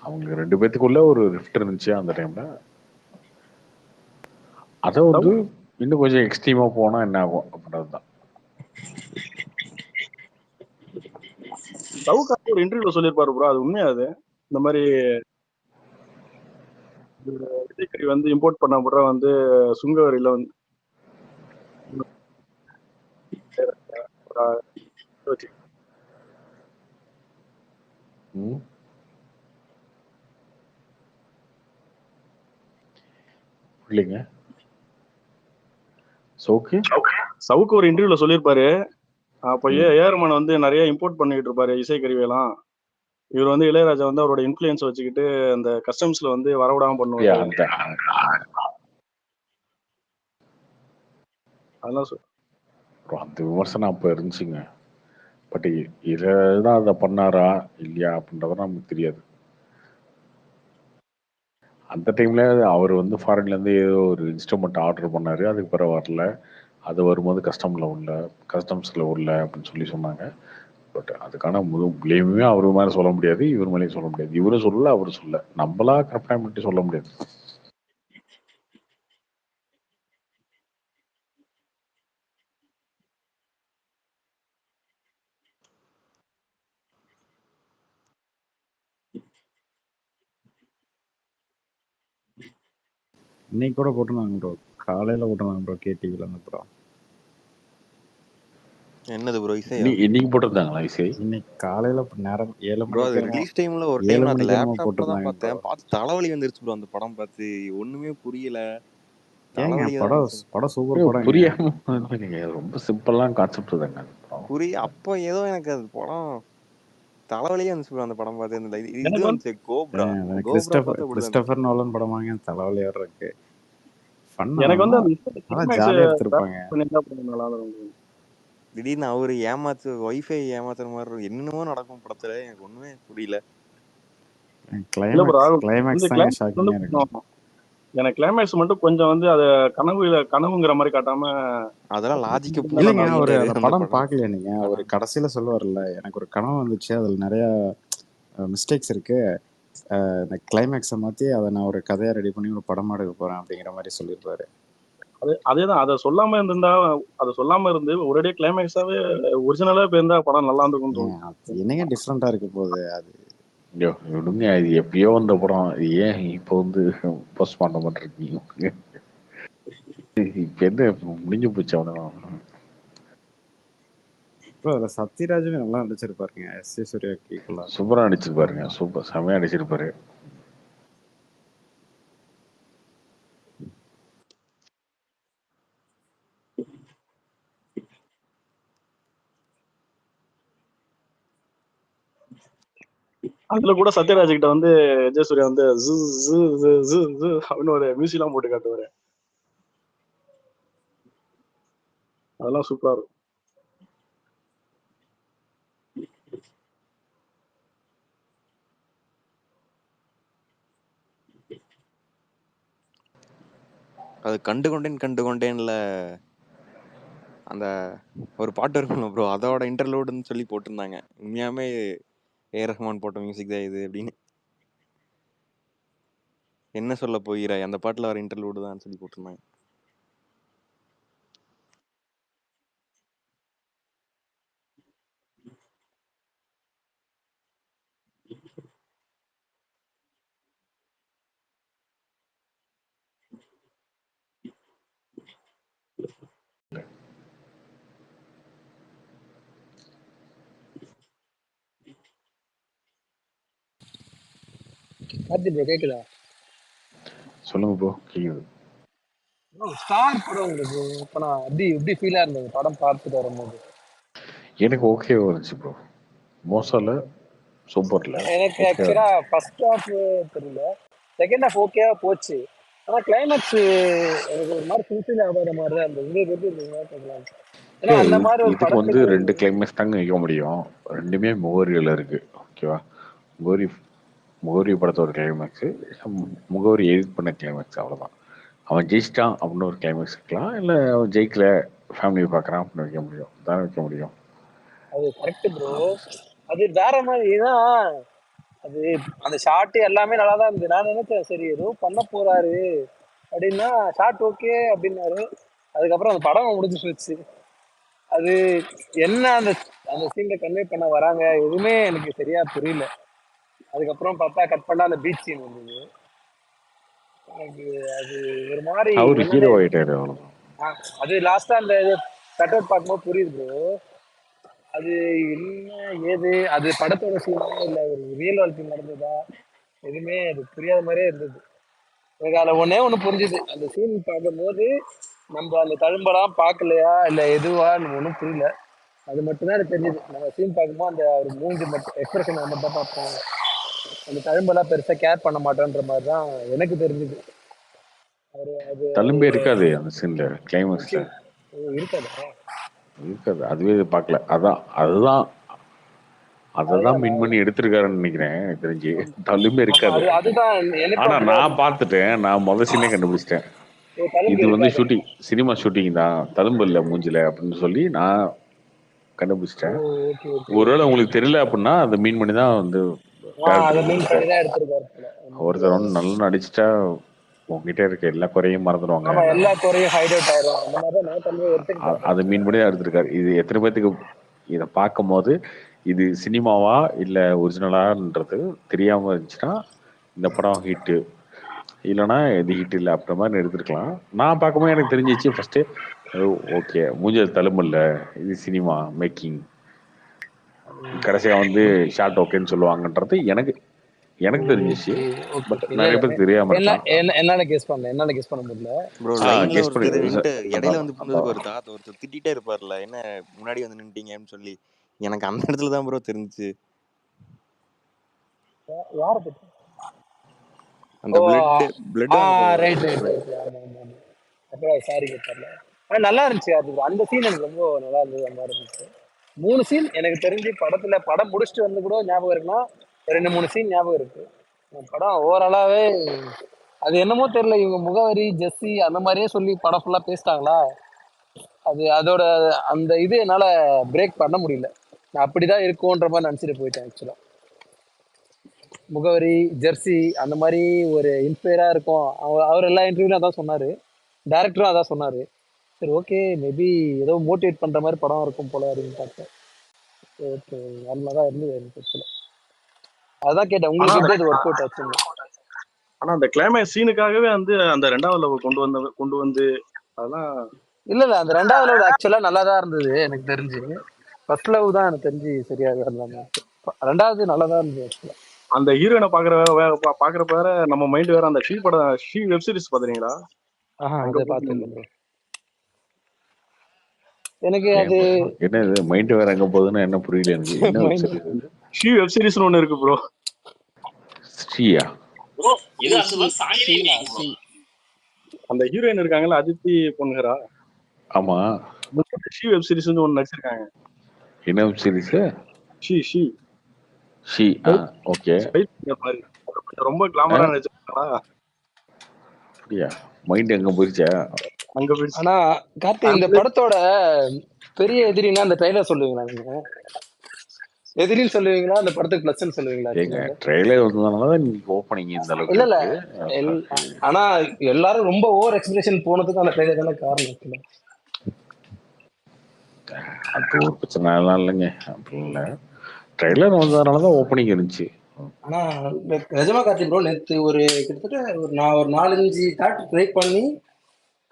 S3: அவங்க 2 பேத்துக்குள்ள ஒரு ரிஃப்ட் இருந்துச்சு அந்த டைம்ல. அதை வந்து இன்னும் கொஞ்சம் எக்ஸ்ட்ரீமா போனா என்ன ஆகும் அப்படின்றதுதான்.
S10: ஒரு இன்டர்வியூல சொல்லியிருப்பாரு ப்ரோ, அது உண்மையா? அது இந்த மாதிரி விஜய்கறி வந்து இம்போர்ட் பண்ண முறை வந்து சுங்க வரியில வந்து
S3: இல்லைங்க.
S10: சவுக்கு ஒரு இன்டர்வியூல சொல்லியிருப்பாரு, அப்போ ஏ ரஹ்மான் வந்து நிறைய இம்போர்ட் பண்ணிட்டு இருப்பாரு இசைக்கருவியெல்லாம். இவர் வந்து இளையராஜா வந்து அவரோட இன்ஃப்ளூயன்ஸ் வச்சுக்கிட்டு அந்த கஸ்டம்ஸ்ல வந்து வரவிடாம பண்ணுவாரு.
S3: அந்த விமர்சனம் அப்ப இருந்துச்சுங்க. பட் இதான் அதை பண்ணாரா இல்லையா அப்படின்றத நமக்கு தெரியாது. அந்த டைம்ல அவர் வந்து ஃபாரின்ல இருந்து ஏதோ ஒரு இன்ஸ்ட்ருமெண்ட் ஆர்டர் பண்ணாரு, அதுக்கு பிறகு வரல. அது வரும்போது கஸ்டம்ஸ்ல உள்ள அப்படின்னு சொல்லி சொன்னாங்க. பட் அதுக்கான முழு பிளேமுமே அவர் மேலே சொல்ல முடியாது, இவர் மேலேயும் சொல்ல முடியாது. இவரும் சொல்லல, அவரும் சொல்ல, நம்மளா கரெக்டாக மட்டும் சொல்ல முடியாது.
S8: இன்னைக்கு கூட போட்டிருந்தாங்க ப்ரோ, காலையில போட்டிருந்தாங்க ப்ரோ கேடிவில அந்த படம்.
S9: என்னது ப்ரோ? இசை
S3: இன்னைக்கு போட்டிருந்தாங்களா இசை?
S8: இன்னைக்கு காலையில நேரம் 7
S9: ப்ரோ. அது ரிலீஸ் டைம்ல ஒரு டைம் நான் லேப்டாப்ல தான் பார்த்தேன். பார்த்து தலைவலி வந்துருச்சு ப்ரோ. அந்த படம் பார்த்து ஒண்ணுமே புரியல.
S8: படம் சூப்பர் படம்.
S3: புரியாம ரொம்ப சிம்பிளான கான்செப்ட் தாங்க.
S9: அப்போ ஏதோ எனக்கு அது படம் தலைவலியே வந்துச்சு ப்ரோ. அந்த படம் பார்த்து இது வந்து கோப்ரா
S8: கிறிஸ்டோபர் நோலன் படம் வாங்க தலைவலி வர்றதுக்கு
S10: எனக்கு வந்து
S8: ஜாலியா எடுத்திருப்பாங்க.
S9: திடீர்னு அவரு ஒய்ஃபை ஏமாத்துற மாதிரி என்னென்னமோ நடக்கும் படத்துல. எனக்கு ஒண்ணுமே புரியல.
S8: கிளைமேக்ஸ் தான் ஷாக்கிங்கா இருக்கு.
S10: எனக்கு கிளைமேக்ஸ் மட்டும் கொஞ்சம் வந்து அத கனவுங்கிற மாதிரி காட்டாம
S9: அதெல்லாம் லாஜிக்க ப்ரூவ்
S8: இல்லைங்க
S10: நல்லா
S8: ஒரு
S9: பண்ணிட்டாரு
S8: அந்த
S9: அந்த
S8: படம்
S9: படம்.
S8: பார்க்கல நீங்க ஒரு கடைசியில சொல்லுவார்ல எனக்கு ஒரு கனவு வந்துச்சு அதில் நிறைய மிஸ்டேக்ஸ் இருக்கு இந்த கிளைமேக்ஸை மாற்றி அதை நான் ஒரு கதையை ரெடி பண்ணி ஒரு படமா எடுக்க போறேன் அப்படிங்கிற மாதிரி சொல்லியிருப்பாரு.
S10: அதேதான் அதை சொல்லாம இருந்து ஒரேடியே கிளைமேக்ஸாவே ஒரிஜினலா போயிருந்தா படம் நல்லா இருந்துக்கும் தோணும்.
S8: அது என்னங்க டிஃப்ரெண்டா இருக்க போகுது அது
S3: விடுங்க, இது எப்பயோ வந்த படம், இது ஏன் இப்போ வந்து போஸ்ட்மார்ட்டம் பண்ணிருக்கீங்க? இப்ப என்ன முடிஞ்சு போச்சு அவ்வளவுதான்.
S8: அதில் சத்யராஜுமே நல்லா நடிச்சிருப்பாருங்க. எஸ்.ஏ. சூர்யாக்கு ஈக்குவலா
S3: சூப்பரா நடிச்சிருப்பாருங்க, சூப்பர் செமையா நடிச்சிருப்பாரு.
S10: அதுல கூட சத்யராஜ் கிட்ட வந்து ஜெயசூர்யா வந்து அப்படின்னு ஒரு மியூசிக் எல்லாம் போட்டு காட்டுவாரு. அதெல்லாம் சூப்பரா இருக்கும்.
S9: அது கண்டு கொண்டேன்ல அந்த ஒரு பாட்டு இருக்கும்ல ப்ரோ, அதோட இன்டர்லூடுன்னு சொல்லி போட்டிருந்தாங்க. உண்மையாமே ஏ ரஹ்மான் போட்ட மியூசிக் தான் இது அப்படின்னு. என்ன சொல்ல போகிறாய் அந்த பாட்டுல வர இன்டர்லூடு தான் சொல்லி போட்டிருந்தாங்க.
S5: கார்த்தி ப்ரோ கேக்குதா?
S3: சொல்லுங்க ப்ரோ, கேக்குது.
S5: ஸ்டார் படம் உங்களுக்கு இப்ப நான் எப்படி ஃபீலா இருந்தது படம் பார்த்துட்டு வரும்போது?
S3: எனக்கு ஓகே இருந்துச்சு ப்ரோ, மோசம் இல்ல, சூப்பர் இல்ல,
S5: எனக்கு
S3: ஓகே.
S5: ஆக்சுவலா ஃபர்ஸ்ட் ஹாஃப் தெரியல, செகண்ட் ஹாஃப் ஓகேவா போச்சு. ஆனா கிளைமேக்ஸ் எனக்கு ஒரு மாதிரி ஃபுல்ஃபில் ஆகாத மாதிரி தான் இருந்தது. உங்களுக்கு எப்படி இருந்தது? ஏன்னா அந்த மாதிரி ஒரு
S3: இதுக்கு வந்து
S5: படத்துக்கு
S3: 2 கிளைமேக்ஸ் தாங்க வைக்க முடியும். ரெண்டுமே முகவரிகள் இருக்கு. ஓகேவா, முகவரி படத்தோட கிளைமேக்ஸ், முகவரி எடிட் பண்ண கிளைமேக்ஸ், அவ்வளவுதான். அவன் ஜெயிச்சிட்டான் அப்படின்னு ஒரு கிளைமேக்ஸ் இருக்கலாம், இல்ல அவன் ஜெயிக்கல ஃபேமிலி பாக்குறான் அப்படின்னு வைக்க முடியும், தான் வைக்க முடியும்.
S5: அது கரெக்ட் ப்ரோ. அது வேற மாதிரி. ஏன்னா அது அந்த ஷாட் எல்லாமே நல்லா தான் இருந்தது. நான் நினைச்சேன் சரி ஏதோ பண்ண போறாரு அப்படின்னா, ஷாட் ஓகே அப்படின்னாரு. அதுக்கப்புறம் அந்த படம் முடிஞ்சு போச்சு. அது என்ன அந்த அந்த சீன்ல கன்வே பண்ண வராங்க எதுவுமே எனக்கு சரியா புரியல. அதுக்கப்புறம் பார்த்தா கட் பண்ணா அந்த பீச் சீன் வந்தது. எனக்கு அது ஒரு மாதிரி
S3: அவரு
S5: என்னன்னு
S3: ஹீரோ ஆயிட்டாரு, அவ்வளவுதான்.
S5: அது லாஸ்டா அந்த கட் அவுட் பார்க்கும்போது புரியுது ப்ரோ. அது என்ன ஏது அது படத்தோட சீனா இல்ல ஒரு ரியல் வாழ்க்கையில் நடந்ததா எதுவுமே அது புரியாத மாதிரியே இருந்தது. எனக்கு அதில் ஒண்ணு புரிஞ்சுது, அந்த சீன் பார்க்கும்போது நம்ம அந்த தழும்பெல்லாம் பார்க்கலையா இல்லை எதுவா நம்ம ஒன்றும் புரியல. அது மட்டும்தான் எனக்கு தெரிஞ்சுது. நம்ம சீன் பார்க்கும்போது அந்த ஒரு மூஞ்சி மட்டும் எக்ஸ்பிரஷன் மட்டும் தான் பார்ப்போம், அந்த தழும்பெல்லாம் பெருசாக கேர் பண்ண மாட்டோன்ற மாதிரி தான் எனக்கு தெரிஞ்சுது. அது
S3: தழும்பே இருக்காது அந்த சீன்ல, கிளைமேக்ஸ்ல
S5: இருக்காதா?
S3: இருக்காது, அதுவே பார்க்கல. அதுதான் அததான் மீன் பண்ணி எடுத்திருக்காருன்னு நினைக்கிறேன் எனக்கு தெரிஞ்சு. தழும்பே இருக்காது.
S5: அதுதான்
S3: ஆனா
S5: எனக்கு
S3: நான் பார்த்துட்டேன், நான் முதல் சீனே கண்டுபிடிச்சிட்டேன். இது வந்து ஷூட்டிங், சினிமா ஷூட்டிங் தான், தழும்பு இல்லை மூஞ்சில அப்படின்னு சொல்லி நான் கண்டுபிடிச்சிட்டேன். ஒருவேளை உங்களுக்கு தெரியல அப்படின்னா அதை மீன் பண்ணி தான் வந்து ஒருத்தர் வந்து நல்லா நடிச்சுட்டா உங்ககிட்ட இருக்க எல்லா குறையும் மறந்துடுவாங்க,
S5: எல்லா குறையும் ஹைட் அவுட் ஆயிரும். அந்த மாதிரி நான்
S3: அதை மீன் பண்ணி தான் எடுத்திருக்காரு. இது எத்தனை பேத்துக்கு இதை பார்க்கும் போது இது சினிமாவா இல்ல ஒரிஜினலான்றது தெரியாம இருந்துச்சுன்னா இந்த படம் ஹிட்டு, இல்லைன்னா இது ஹிட் இல்லை அப்படின்ற மாதிரி எடுத்துருக்கலாம். நான் பார்க்கும்போது எனக்கு தெரிஞ்சிச்சு ஃபர்ஸ்ட், ஓகே மூஞ்சல் தழும்பு இல்லை, இது சினிமா மேக்கிங், கடைசியா வந்து ஷார்ட் ஓகேன்னு சொல்லுவாங்கன்றது எனக்கு தெரிஞ்சிச்சு. பட் நிறைய பேருக்கு தெரியாம இருக்கலாம்.
S5: என்னால கெஸ் பண்ண முடியல
S9: ப்ரோ. லைன்ல ஒருத்தர் இடையில வந்து புரிஞ்சதுக்கு ஒருத்தர் திட்டிட்டே இருப்பார்ல, என்ன முன்னாடி வந்து நின்னுட்டீங்கன்னு சொல்லி. எனக்கு அந்த இடத்துல தான் ப்ரோ தெரிஞ்சுச்சு.
S5: யார பத்தி?
S9: அந்த பிளட்
S5: ரைட். அப்புறம் சாரி கேட்கல. ஆனா நல்லா இருந்துச்சு. அது அந்த சீன் எனக்கு ரொம்ப நல்லா இருந்தது. அந்த மாதிரி இருந்துச்சு. 3 சீன் எனக்கு தெரிஞ்சு படத்துல படம் முடிச்சுட்டு வந்து கூட ஞாபகம் இருக்குன்னா 2-3 சீன் ஞாபகம் இருக்கு. படம் ஓவராலாவே அது என்னமோ தெரியல, இவங்க முகவரி ஜெஸ்ஸி அந்த மாதிரியே சொல்லி படம் ஃபுல்லா பேசிட்டாங்களா, அது அதோட அந்த இது என்னால பிரேக் பண்ண முடியல. நான் அப்படிதான் இருக்கும்ன்ற மாதிரி நினைச்சிட்டு போயிட்டேன் ஆக்சுவலா. முகவரி ஜெர்சி அந்த மாதிரி ஒரு இன்ஸ்பயரா இருக்கும். அவர் எல்லா இன்டர்வியூலும் அதான் சொன்னாரு, டேரக்டரும் அதான் சொன்னாரு. சரி ஓகே, மேபி ஏதோ மோட்டிவேட் பண்ற மாதிரி படம் இருக்கும் போல அப்படின்னு பார்த்தேன். ஓகே, அதுமாதிரிதான் இருந்தது எனக்கு ஆக்சுவலா. அதான் கேட்டேன்
S10: ஆனா
S5: உங்களுக்கு
S10: அந்த
S5: எப்படி அது ஒர்க் அவுட் ஆச்சுன்னு.
S10: ஆனா அந்த கிளைமேக்ஸ் சீனுக்காகவே வந்து அந்த 2வது லவ் கொண்டு வந்து அதெல்லாம்
S5: இல்ல இல்ல, அந்த 2வது லவ் ஆக்சுவலா நல்லா தான் இருந்தது எனக்கு தெரிஞ்சு. ஃபர்ஸ்ட் லவ் தான் எனக்கு தெரிஞ்சு சரியாக இருந்தாங்க. 2வது நல்லா தான் இருந்தது ஆக்சுவலா.
S10: அந்த ஹீரோயினை பாக்குறப்ப வேற நம்ம மைண்ட் வேற அந்த ஷீ வெப் சீரிஸ் பாத்துறீங்களா? அங்க
S5: அதை பார்த்துருக்கேன் ப்ரோ. எனக்கு அது
S3: என்ன இது மைண்ட் வேற எங்க போகுதுன்னு என்ன புரியல எனக்கு. என்ன
S5: மைண்ட்
S10: ஷீ வெப் சீரிஸ்னு ஒண்ணு இருக்கு ப்ரோ.
S3: ஸ்ரீயா?
S7: ப்ரோ இது அந்த மாதிரி சாயலே
S5: ஷீலா
S7: இல்லைங்க ப்ரோ.
S5: ஷீ
S10: அந்த ஹீரோயின் இருக்காங்கல்ல, அதித்தி பொன்ஹரா,
S3: ஆமா.
S10: ஷீ வெப் சீரிஸ் ஒண்ணு நடிச்சிருக்காங்க.
S3: என்ன web series?
S10: She
S3: she. Okay.
S10: மாதிரி ரொம்ப கிளாமரா நடிச்சிருக்காங்களா?
S3: அப்படியா? மைண்ட் எங்க போயிருச்சா?
S10: அங்க போயிடுச்சு.
S5: ஆனா கார்த்தி, இந்த படத்தோட பெரிய எதிரின்னா அந்த ட்ரைலர் சொல்லுவீங்களா நீங்க? எதிரின்னு சொல்லுவீங்களா அந்த படத்துக்கு பிளஸ்ன்னு சொல்லுவீங்களா?
S3: ஏங்க ட்ரெய்லர் வந்ததுனாலதான் நீங்க ஓப்பனிங் இந்த அளவுக்கு
S5: இல்ல இல்ல,
S3: இருக்கு.
S5: ஆனா எல்லாரும் ரொம்ப ஓவர் எக்ஸ்பிரஷன் போனதுக்கு அந்த ட்ரைலர் தானே காரணம்.
S3: அது ஒரு பிரச்சனை எல்லாம் இல்லைங்க, அப்படி இல்லை. ட்ரெய்லர் வந்ததுனாலதான் ஓப்பனிங் இருந்துச்சு.
S2: ஆனா நிஜமா கார்த்தி ப்ரோ, நேற்று ஒரு கிட்டத்தட்ட நான் ஒரு 4-5 தேட்டர் ட்ரை பண்ணி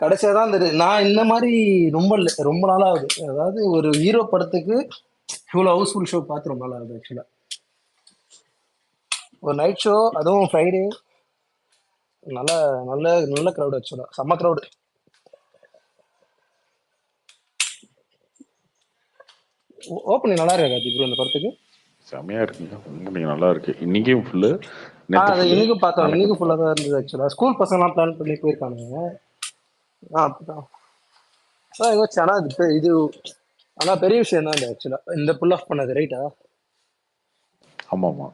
S2: கடைசியா தான் நான் இந்த மாதிரி ரொம்ப நாளா ஆகுது. அதாவது ஒரு ஹீரோ படத்துக்கு இவ்வளவு ஹவுஸ்ஃபுல் ஷோ பார்த்து ரொம்ப நாள் ஆகுது ஆக்சுவலா. ஒரு நைட் ஷோ, அதுவும் ஃப்ரைடே, நல்ல நல்ல நல்ல க்ரௌட் ஆக்சுவலா, செம்ம க்ரௌட். ஓப்பனிங் நல்லா இருக்கா கார்த்தி ப்ரோ இந்த படத்துக்கு?
S3: செமையா இருக்குங்க, ஓப்பனிங் நல்லா இருக்கு. இன்னைக்கும் ஃபுல்லு,
S5: அதை இன்னைக்கும் பார்த்தோம், இன்னைக்கும் ஃபுல்லாக தான் இருந்தது ஆக்சுவலா. ஸ்கூல் பசங்கலாம் பிளான் பண்ணி போயிருக்கானுங்க. அப்படிதான் யோசிச்சு. ஆனா இது ஆனா பெரிய விஷயம் தான் இந்த ஆக்சுவலா இந்த புல் ஆஃப் பண்ணது, ரைட்டா?
S3: ஆமாமா.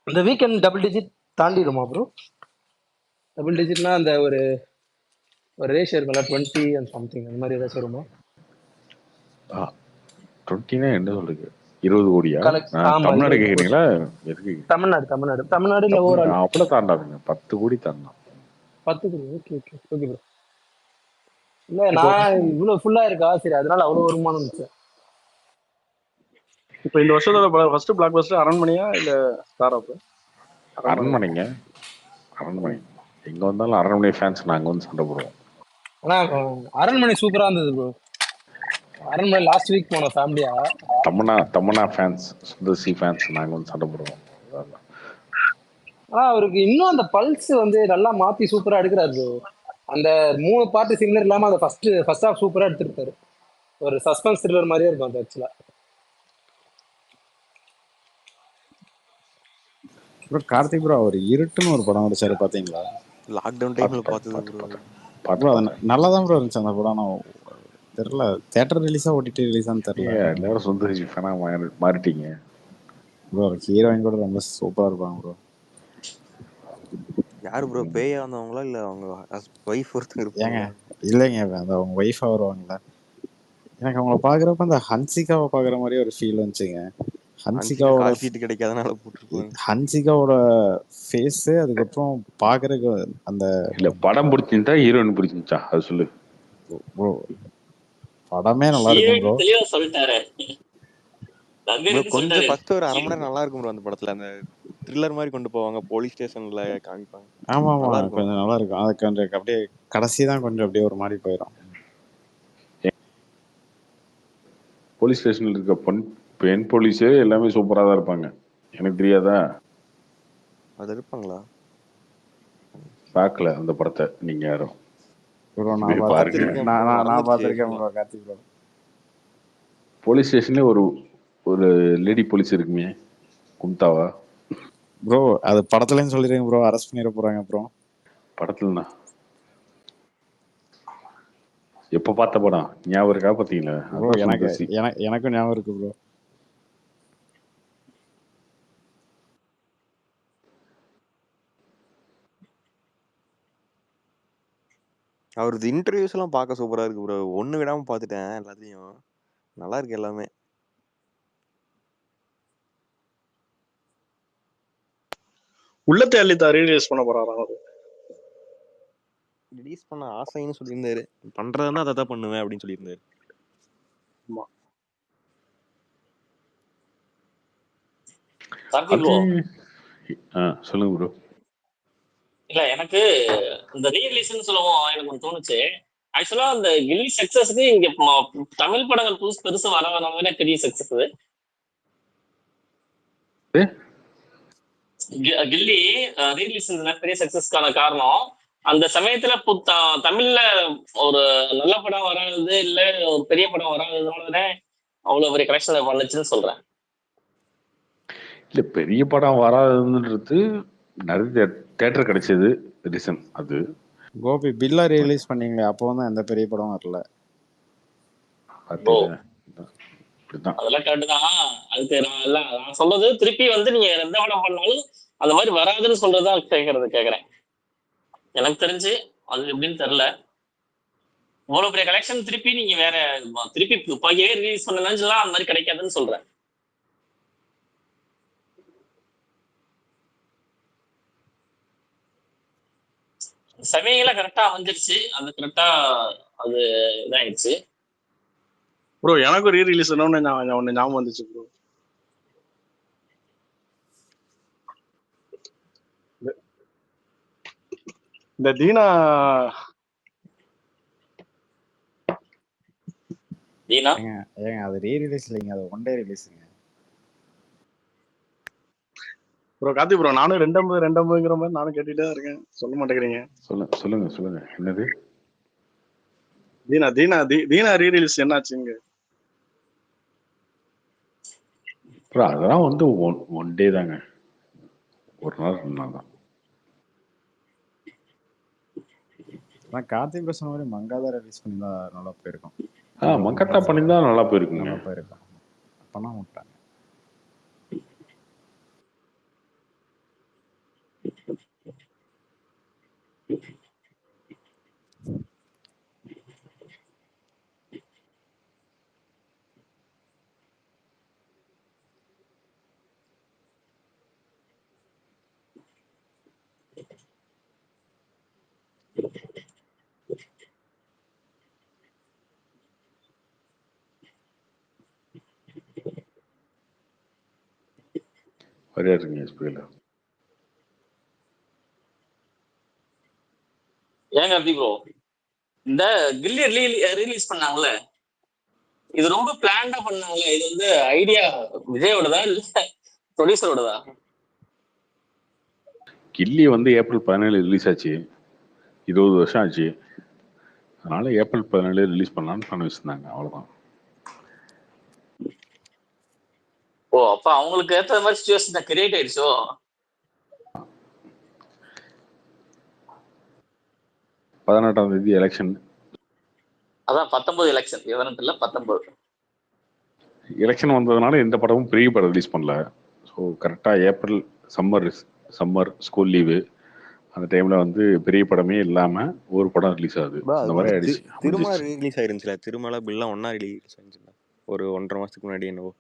S5: இந்த வீக்கெண்ட் டபுள் டிஜிட் தாண்டிடுமா ப்ரோ? டபுள் டிஜிட்னா அந்த ஒரு ரேஷியோ இருக்கும்ல, 20 அண்ட் சம்திங், அந்த மாதிரி ஏதாச்சும் வருமா?
S3: 20னா என்ன சொல்லுங்க, 20 கோடியா?
S5: ஆமா,
S3: தமிழ்நாடு கேக்குறீங்களா?
S5: தமிழ்நாடு இல்ல ஓவரால்?
S3: அவ்வளோ தாண்டாதுங்க, 10 கோடி தாண்டலாம்.
S5: 10 கோடி, ஓகே ஓகே ஓகே ப்ரோ. இல்ல நான் இவ்வளவு ஃபுல்லா இருக்கா, சரி அதனால அவ்வளவு வருமானம் இருந்துச்சு.
S10: இப்ப இந்த வருஷத்தோட ஃபர்ஸ்ட் பிளாக் பஸ்டர் அரண்மனையா இல்ல ஸ்டார் ஆஃப்?
S3: அரண்மனைங்க, அரண்மனை. எங்க வந்தாலும் அரண்மனை ஃபேன்ஸ் நாங்க வந்து சண்டை போடுவோம்.
S5: ஆனா அரண்மனை சூப்பரா இருந்தது ப்ரோ. அரண்மனை லாஸ்ட் வீக் போனோம் ஃபேமிலியா.
S3: தமன்னா ஃபேன்ஸ், சுந்தர்சி ஃபேன்ஸ் நாங்க வந்து சண்டை போடுவோம்.
S5: ஆனா அவருக்கு இன்னும் அந்த பல்ஸ் வந்து நல்லா மாத்தி சூப்பரா எடுக்கிறாரு ப்ரோ. அந்த 3 பார்ட் சிமிலர் இல்லாம அந்த ஃபர்ஸ்ட் ஹாஃப் சூப்பரா எடுத்துருக்காரு. ஒரு சஸ்பென்ஸ் த்ரில்லர் மாதிரியே இருக்கும் அது ஆக்சுவலா.
S8: ப்ரோ கார்த்திக் ப்ரோ, அவர் இருட்டுன்னு ஒரு படம் நடிச்சாரு, பாத்தீங்களா?
S9: லாக்டவுன் டைம்ல பார்த்தது
S8: ப்ரோ. நல்லா தான் ப்ரோ இருந்துச்சு அந்த படம். நான் தெரியல தியேட்டர் ரிலீஸா ஓடிடி ரிலீஸான்னு தெரியல.
S3: எல்லாரும் சுந்தர்சி ஃபேனா மாறிட்டீங்க
S8: ப்ரோ. ஹீரோயின் கூட ரொம்ப சூப்பரா இருப்பாங்க ப்ரோ.
S9: யாரு ப்ரோ, பேயா வந்தவங்களா இல்ல அவங்க வைஃப் ஒருத்தங்க இருப்பாங்க?
S8: இல்லைங்க, அந்த அவங்க ஒய்ஃபா வருவாங்களா, எனக்கு அவங்கள பாக்குறப்ப அந்த ஹன்சிகாவை பாக்குற மாதிரி ஒரு ஃபீல் வந்துச்சுங்க. ஹன்சிகாவோட
S9: சீட் கிடைக்காதனால போட்டுருப்பாங்க.
S8: ஹன்சிகாவோட ஃபேஸ், அதுக்கப்புறம் பாக்குறதுக்கு அந்த
S3: இல்ல படம் பிடிச்சிருந்தா ஹீரோயின் பிடிச்சிருந்துச்சா அது சொல்லு
S8: ப்ரோ. படமே நல்லா இருக்கும் ப்ரோ.
S7: தெளிவா சொல்லிட்டாரு.
S9: கொஞ்சம் ஃபர்ஸ்ட் ஒரு 1/2 மணி நேரம் நல்லா இருக்கும் ப்ரோ அந்த படத்துல. அந்த த்ரில்லர் மாதிரி கொண்டு போவாங்க, போலீஸ் ஸ்டேஷன்ல காமிப்பாங்க.
S8: ஆமா கொஞ்சம் நல்லா இருக்கும். அது கொஞ்சம் அப்படியே கடைசி தான் கொஞ்சம் அப்படியே ஒரு மாதிரி போயிடும்.
S3: போலீஸ் ஸ்டேஷன்ல இருக்க பெண் போலீஸே எல்லாமே சூப்பரா தான் இருப்பாங்க. எனக்கு தெரியாதா?
S9: அது இருப்பாங்களா?
S3: பார்க்கல அந்த படத்தை நீங்க யாரும்?
S8: நான் பார்த்திருக்கேன் ப்ரோ கார்த்திக் ப்ரோ.
S3: போலீஸ் ஸ்டேஷன்ல ஒரு லேடி போலீஸ் இருக்குமே, கும்தாவா
S8: ப்ரோ? அது படத்துலன்னு சொல்லிடுங்க ப்ரோ, அரெஸ்ட் பண்ணிட போறாங்க ப்ரோ.
S3: படத்துலனா எப்ப பார்த்த படம் ஞாபகம் இருக்கா? பாத்தீங்களா?
S8: எனக்கும் ஞாபகம் இருக்கு ப்ரோ.
S9: அவரது இன்டர்வியூஸ் எல்லாம் பார்க்க சூப்பரா இருக்கு ப்ரோ. ஒண்ணு விடாம பார்த்துட்டேன் எல்லாத்தையும். நல்லா இருக்கு எல்லாமே.
S10: உள்ளத்தை அள்ளித்தா ரீலீஸ் பண்ண போறாராம் அவரு.
S9: ரிலீஸ் பண்ண ஆசைன்னு சொல்லியிருந்தாரு. பண்றதுன்னா அதை தான் பண்ணுவேன் அப்படின்னு சொல்லியிருந்தாரு.
S10: ஆமா.
S7: கார்த்தி
S3: அது
S7: ப்ரோ
S3: சொல்லுங்க ப்ரோ.
S7: இல்ல எனக்கு இந்த ரீரிலீஸ்னு சொல்லவும் எனக்கு ஒன்று தோணுச்சு. ஆக்சுவலா இந்த கில்லி சக்சஸ்க்கு இங்க தமிழ் படங்கள் புதுசு பெருசு வர பெரிய சக்சஸ். கில்லி ரீரிலீஸ் பெரிய சக்சஸ்க்கான காரணம் அந்த சமயத்துல தமிழ்ல ஒரு நல்ல படம் வராது இல்ல ஒரு பெரிய படம் வராததுனாலதானே அவ்வளவு பெரிய கலெக்ஷன் பண்ணுச்சுன்னு சொல்றேன்.
S3: இல்ல பெரிய படம் வராதுன்றது நிறைய தியேட்டர் கிடைச்சது ரீசன். அது
S8: கோபி பில்லா ரிலீஸ் பண்ணீங்களே, அப்போ வந்து எந்த பெரிய படம் வரல.
S7: அதெல்லாம் கரெக்ட் தான். அதுக்கு நான் சொல்றது திருப்பி வந்து நீங்க எந்த படம் பண்ணாலும் அந்த மாதிரி வராதுன்னு சொல்றதுதான் கேக்குறேன். எனக்கு தெரிஞ்சு அது எப்படின்னு தெரியல. இவ்வளவு பெரிய கலெக்ஷன் திருப்பி நீங்க வேற திருப்பி துப்பாக்கியே ரிலீஸ் பண்ணலாம் அந்த மாதிரி கிடைக்காதுன்னு சொல்றேன். சமயங்கள கரெக்டா அமைஞ்சிருச்சு. அது கரெக்டா அது இதாயிடுச்சு.
S10: ப்ரோ எனக்கும் ரீ ரிலீஸ் ஒன்று ஞாபகம் வந்துச்சு ப்ரோ. இந்த தீனா
S8: ஏங்க அது ரீ ரிலீஸ் இல்லைங்க, அது ஒன் டே ரிலீஸ்ங்க.
S10: ப்ரோ கார்த்தி ப்ரோ நானும் 250 மாதிரி நானும் கேட்டுட்டே தான் இருக்கேன், சொல்ல மாட்டேங்கிறீங்க.
S3: சொல்லுங்க என்னது
S10: தீனா ரீ ரிலீஸ் என்னாச்சுங்க?
S3: அதெல்லாம் வந்து ஒன் டே தாங்க, ஒரு நாள் 2 நாள் தான்.
S8: கார்த்திக் ப்ரோ சொன்ன மாதிரி மங்காதா ரிலீஸ் பண்ணியிருந்தா நல்லா போயிருக்கும்.
S3: மங்காத்தா பண்ணியிருந்தா நல்லா போயிருக்குங்க.
S8: அப்பனா விட்டாங்க.
S3: வரையாருங்க ஸ்பீல.
S7: ஏங்க கார்த்தி ப்ரோ இந்த கில்லி ரிலீஸ் பண்ணாங்கல்ல, இது ரொம்ப பிளான்டா பண்ணாங்கல்ல, இது வந்து ஐடியா விஜயோடதா இல்ல ப்ரொடியூசரோடதா?
S3: கில்லி வந்து ஏப்ரல் 17 ரிலீஸ் ஆச்சு, 20 வருஷம் ஆச்சு. அதனால ஏப்ரல் 17 ரிலீஸ் பண்ணலான்னு பண்ண வச்சிருந்தாங்க, அவ்வளவுதான்.
S7: ஓ அப்ப அவங்களுக்கு ஏற்ற மாதிரி சிச்சுவேஷன் கிரியேட் ஆயிடுச்சோ.
S3: 18ஆம் தேதி எலெக்ஷன்.
S7: அதான் 19 எலெக்ஷன், 18 இல்ல 19
S3: எலெக்ஷன் வந்ததுனால எந்த படமும் பெரிய படம் ரிலீஸ் பண்ணல. ஸோ கரெக்டாக ஏப்ரல் சம்மர் ஸ்கூல் லீவு அந்த டைம்ல வந்து பெரிய படமே இல்லாம ஒரு படம் ரிலீஸ் ஆகுது. அந்த மாதிரி ஆயிடுச்சு.
S9: திருமலை ரிலீஸ் ஆயிருந்துச்சுல, திருமலை பில்லா ஒன்னா ரிலீஸ் ஆயிருந்துச்சுல ஒரு 1.5 மாசத்துக்கு முன்னாடி என்னவோ.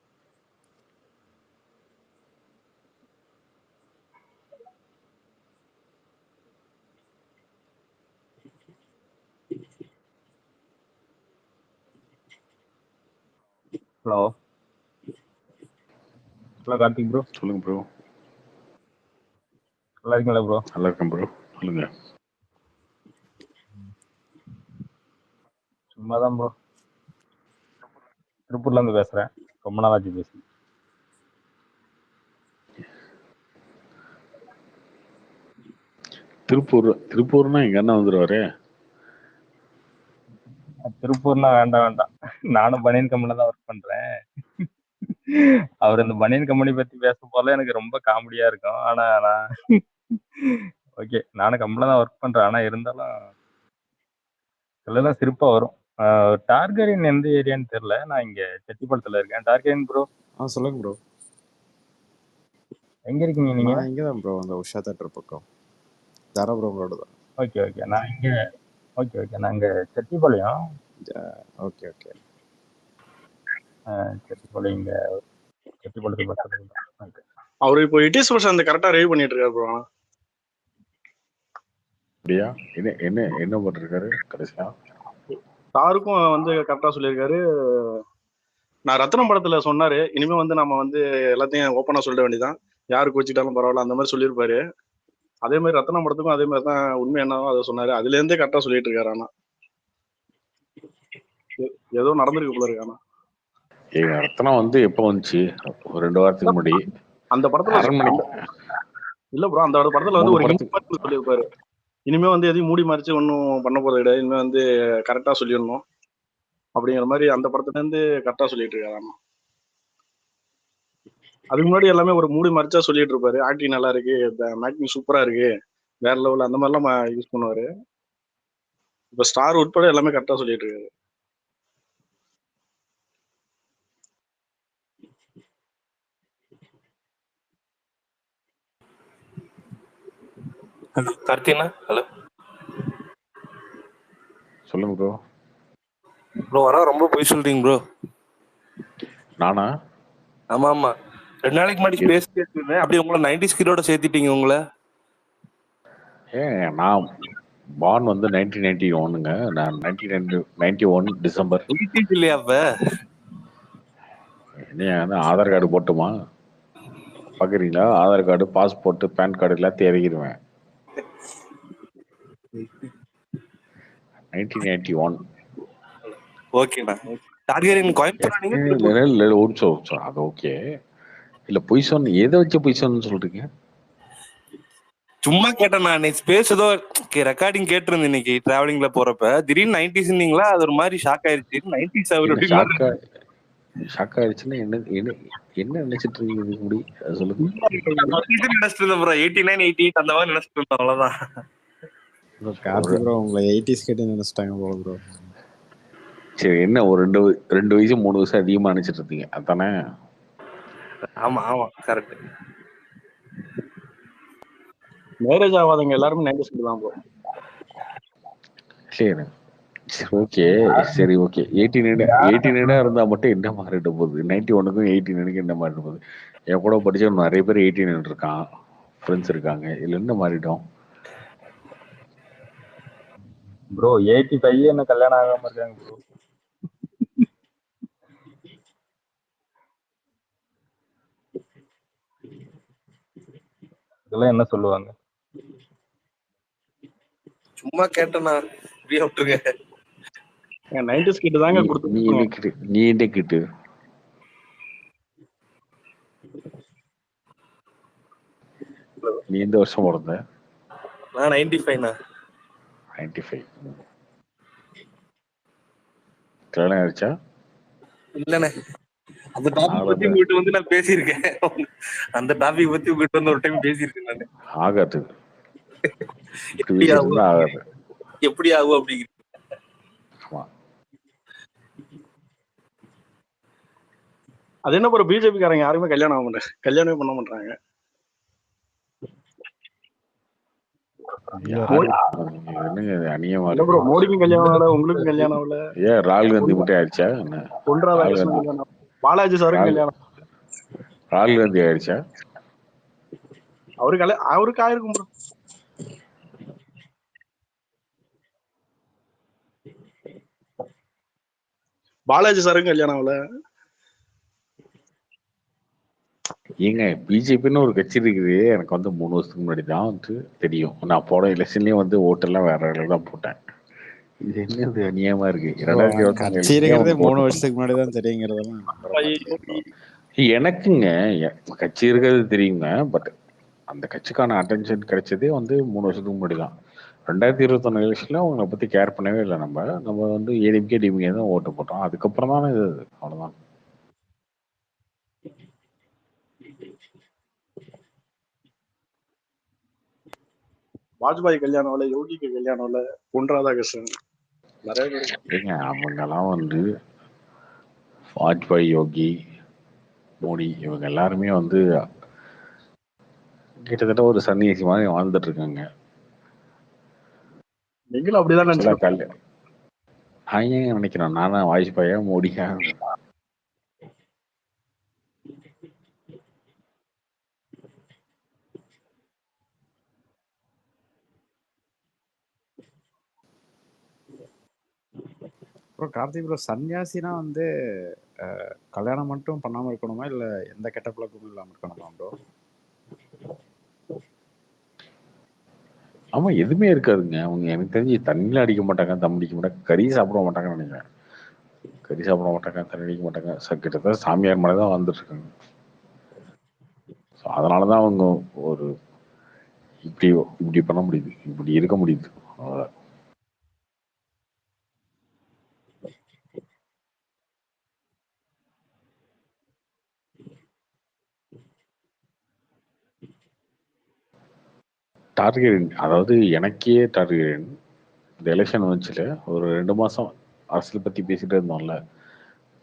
S11: Hello Karthik bro.
S3: சொல்லுங்க ப்ரோ.
S11: நல்லா இருக்கீங்களா ப்ரோ?
S3: நல்லா இருக்கேன் ப்ரோ, சொல்லுங்க.
S11: சும்மாதான் ப்ரோ, திருப்பூர்ல இருந்து பேசுறேன். ரொம்ப நாளாச்சு பேசி.
S3: திருப்பூர்னா எங்க அண்ணா வந்துருவாரு.
S11: திருப்பூர்னா வேண்டாம், நானும் பனியன் கம்பெனில தான் ஒர்க் பண்றேன். அவர் இந்த பனியன் கம்பெனி பத்தி பேச போல எனக்கு ரொம்ப காமெடியா இருக்கும். ஆனா நான் ஓகே, நானும் கம்பெனில தான் ஒர்க் பண்றேன். ஆனா இருந்தாலும் இதெல்லாம் சிரிப்பா வரும். டார்கெரியன் எந்த ஏரியான்னு தெரியல. நான் இங்க செட்டிப்பாளத்துல இருக்கேன். Targaryen bro.
S8: சொல்லுங்க ப்ரோ.
S11: எங்க இருக்கீங்க நீங்க?
S8: இங்கதான் ப்ரோ, அந்த உஷா தேட்டர் பக்கம் தரபுரம் ரோடு தான்.
S11: ஓகே நான் இங்க ஓகே ஓகே. நாங்க செட்டிப்பாளையம்.
S8: Okay okay.
S11: செட்டிப்பாளையம் இங்க செட்டிப்பாளையத்துக்கு பக்கத்துல தான். ஓகே.
S10: அவரு இப்போ இட்டிஸ் வருஷம் அந்த கரெக்டா ரைவ் பண்ணிட்டு இருக்காரு ப்ரோ.
S3: அப்படியா? என்ன என்ன என்ன பண்ணிருக்காரு கடைசியா?
S10: சாருக்கும் வந்து கரெக்டா சொல்லியிருக்காரு. நான் ரத்னம் படத்துல சொன்னாரு, இனிமே வந்து நம்ம வந்து எல்லாத்தையும் ஓப்பனா சொல்லிட வேண்டியதான், யாரு கோச்சிட்டாலும் பரவாயில்ல அந்த மாதிரி சொல்லியிருப்பாரு. அதே மாதிரி ரத்னம் படத்துக்கும் அதே மாதிரி தான் உண்மை என்னவோ அதை சொன்னாரு. அதுல இருந்தே கரெக்டா சொல்லிட்டு இருக்காரு. ஆனா ஏதோ நடந்திருக்கு போல இருக்கு. ஆனா
S3: ஏங்க ரத்னம் வந்து எப்போ வந்துச்சு? ஒரு 2 வாரத்துக்கு முன்னாடி
S10: அந்த படத்துல
S3: அரண்மனை
S10: இல்ல ப்ரோ, அந்த படத்துல வந்து
S3: 3
S10: ஒரு
S3: படத்துக்கு
S10: சொல்லியிருப்பாரு, இனிமே வந்து எதையும் மூடி மறைச்சு ஒன்றும் பண்ண போறது கிடையாது, இனிமே வந்து கரெக்டா சொல்லிடணும் அப்படிங்கிற மாதிரி அந்த படத்துல இருந்து கரெக்டா சொல்லிட்டு இருக்காரு. ஆமா அதுக்கு முன்னாடி எல்லாமே ஒரு மூடி மறைச்சா சொல்லிட்டு இருப்பாரு, ஆக்டிங் நல்லா இருக்கு, மேக்கிங் சூப்பரா இருக்கு, வேற லெவல் அந்த மாதிரிலாம் யூஸ் பண்ணுவாரு. இப்ப ஸ்டார் உட்பட எல்லாமே கரெக்டா சொல்லிட்டு இருக்காரு.
S12: ஹலோ கார்த்தினா. ஹலோ
S3: சொல்லுங்க ப்ரோ.
S12: ப்ரோ வர ரொம்ப பொய் சொல்றீங்க ப்ரோ.
S3: நானா?
S12: ஆமா ஆமா, 2 நாளைக்கு முன்னாடி பேசிட்டு அப்படியே உங்களை 90s கிட்டோட சேர்த்திட்டீங்க உங்களை.
S3: ஏன் நான் பார்ன் வந்து 1991ங்க. நான் 1991 டிசம்பர்.
S12: இல்லையா அப்ப?
S3: என்ன ஆதார் கார்டு போட்டுமா பாக்குறீங்களா? Aadhaar card, passport, PAN card எல்லாத்தையும் இறக்கிடுவேன். 1991.
S12: ஓகேண்ணா. டார்கெட் கோயம்புத்தூர் நீங்க?
S3: இல்ல அது ஓகே. இல்ல பொய் சொன்ன எதை வச்சு பொய் சொன்னு சொல்றீங்க?
S12: சும்மா கேட்டேன் நான். ஸ்பேஸ் ஏதோ ரெக்கார்டிங் கேட்டிருந்தேன் இன்னைக்கு டிராவலிங்ல போறப்ப, திடீர்னு 90s அது ஒரு மாதிரி ஷாக் ஆயிருச்சு. 90s
S3: ஷாக் ஆயிடுச்சுன்னா என்ன என்ன என்ன நினைச்சிட்டு இருக்கீங்க? இதுக்கு முடி அது சொல்லுங்க.
S12: நினைச்சிட்டு இருந்தேன் ப்ரோ. 89 88 அந்த மாதிரி நினைச்சிட்டு இருந்தேன், அவ்வளவுதான்.
S8: கார்த்தி ப்ரோ உங்களை 80s கிட்ட நினைச்சிட்டாங்க போல ப்ரோ.
S3: சரி, என்ன ஒரு 2 வயசு 3 வயசு அதிகமா நினைச்சிட்டு இருந்தீங்க அதானே?
S12: ஆமா ஆமா கரெக்ட்.
S10: மேரேஜ் ஆகாதவங்க எல்லாருமே 90s தான் ப்ரோ.
S3: சரி ஓகே சரி ஓகே. 89 இருந்தா மட்டும் என்ன மாறிட்டு போகுது? 91க்கும் 89க்கும் என்ன மாறிட்டு போகுது? என் கூட படிச்ச நிறைய பேர் 89 இருக்கான், ஃப்ரெண்ட்ஸ் இருக்காங்க. இதுல என்ன மாறிட்டோம்
S11: ப்ரோ? 85 என்ன கல்யாணம் ஆகாம இருக்காங்க ப்ரோ. இதெல்லாம் என்ன சொல்லுவாங்க?
S12: சும்மா கேட்டேன்னா ஃப்ரீயா விட்டுருங்க.
S10: 90s கிட்ட தாங்க கொடுத்து.
S3: நீ என்ன கிட்டு? நீ எந்த வருஷம் பிறந்த?
S12: நான் 95ண்ணா.
S3: 95. கல்யாணம் ஆயிடுச்சா?
S12: இல்லண்ணே, அந்த டாபிக் பத்தி உங்ககிட்ட வந்து நான் பேசியிருக்கேன். அந்த டாபிக் பத்தி உங்ககிட்ட வந்து ஒரு டைம் பேசியிருக்கேன் நானு.
S3: ஆகாது.
S12: எப்படி ஆகும் அப்படிங்கிறது.
S10: அது என்ன ப்ரோ, பிஜேபி காரங்க யாருமே கல்யாணம் ஆக மாட்டாங்க, கல்யாணமே பண்ண மாட்டாங்க. மோடிக்கும் கல்யாணம் ஆகல, உங்களுக்கும் கல்யாணம் ஆகல.
S3: ஏன் ராகுல் காந்தி மட்டும் ஆயிடுச்சா?
S10: பாலாஜி சாருக்கும் கல்யாணம்.
S3: ராகுல் காந்தி ஆயிடுச்சா?
S10: அவருக்கு ஆயிருக்கும் ப்ரோ. பாலாஜி சாருக்கும் கல்யாணம் ஆகல.
S3: ஏங்க பிஜேபின்னு ஒரு கட்சி இருக்குது. எனக்கு வந்து 3 வருஷத்துக்கு முன்னாடி தான் வந்து தெரியும். நான் போன எலெக்ஷன்லயும் வந்து ஓட்டெல்லாம் வேற தான் போட்டேன். இது என்னது அநியாயமா இருக்கு.
S8: 2024 3 வருஷத்துக்கு முன்னாடி தான் தெரியுங்கிறதெல்லாம்
S3: எனக்குங்க கட்சி இருக்கிறது தெரியுங்க. பட் அந்த கட்சிக்கான அட்டென்ஷன் கிடைச்சதே வந்து 3 வருஷத்துக்கு முன்னாடி தான். 2021 எலெக்ஷன்ல அவங்களை பத்தி கேர் பண்ணவே இல்லை. நம்ம வந்து ஏடிஎம்கே டிஎம்கே தான் ஓட்டு போட்டோம். அதுக்கப்புறம் தானே இது. அவ்வளவுதான்.
S10: வாஜ்பாய் கல்யாணம் இல்ல, யோகிக்கு கல்யாணம் இல்ல, பொன் ராதாகிருஷ்ணன் நிறைய பேர்.
S3: அவங்கெல்லாம் வந்து வாஜ்பாய், யோகி, மோடி இவங்க எல்லாருமே வந்து கிட்டத்தட்ட ஒரு சன்னியாசி மாதிரி வாழ்ந்துட்டு இருக்காங்க.
S10: நீங்களும் அப்படிதான் நினைச்சு
S3: நான் ஏன் நினைக்கிறேன், நானா வாய்ஸ் பையன் மோடியா?
S8: அப்புறம் கார்த்திக் ப்ரோ, சன்னியாசினா வந்து கல்யாணம் மட்டும் பண்ணாம இருக்கணுமா இல்ல எந்த கெட்ட பழக்கமும் இல்லாம இருக்கணுமா ப்ரோ?
S3: ஆமா, எதுவுமே இருக்காதுங்க. அவங்க எனக்கு தெரிஞ்சு தண்ணியில அடிக்க மாட்டாங்க, தம் அடிக்க மாட்டாங்க, கறி சாப்பிட மாட்டாங்கன்னு நினைக்கிறேன். கறி சாப்பிட மாட்டாங்க, தண்ணி அடிக்க மாட்டாங்க. கிட்டத்தட்ட சாமியார் மேலே தான் வந்துட்டு இருக்காங்க. அதனாலதான் அவங்க ஒரு இப்படி இப்படி பண்ண முடியுது, இப்படி இருக்க முடியுது. அவ்வளவுதான். டார்கெட், அதாவது எனக்கே டார்கெட். இந்த எலெக்ஷன் வந்துச்சுல, ஒரு 2 மாசம் அரசியல் பத்தி பேசிட்டே இருந்தோம்ல,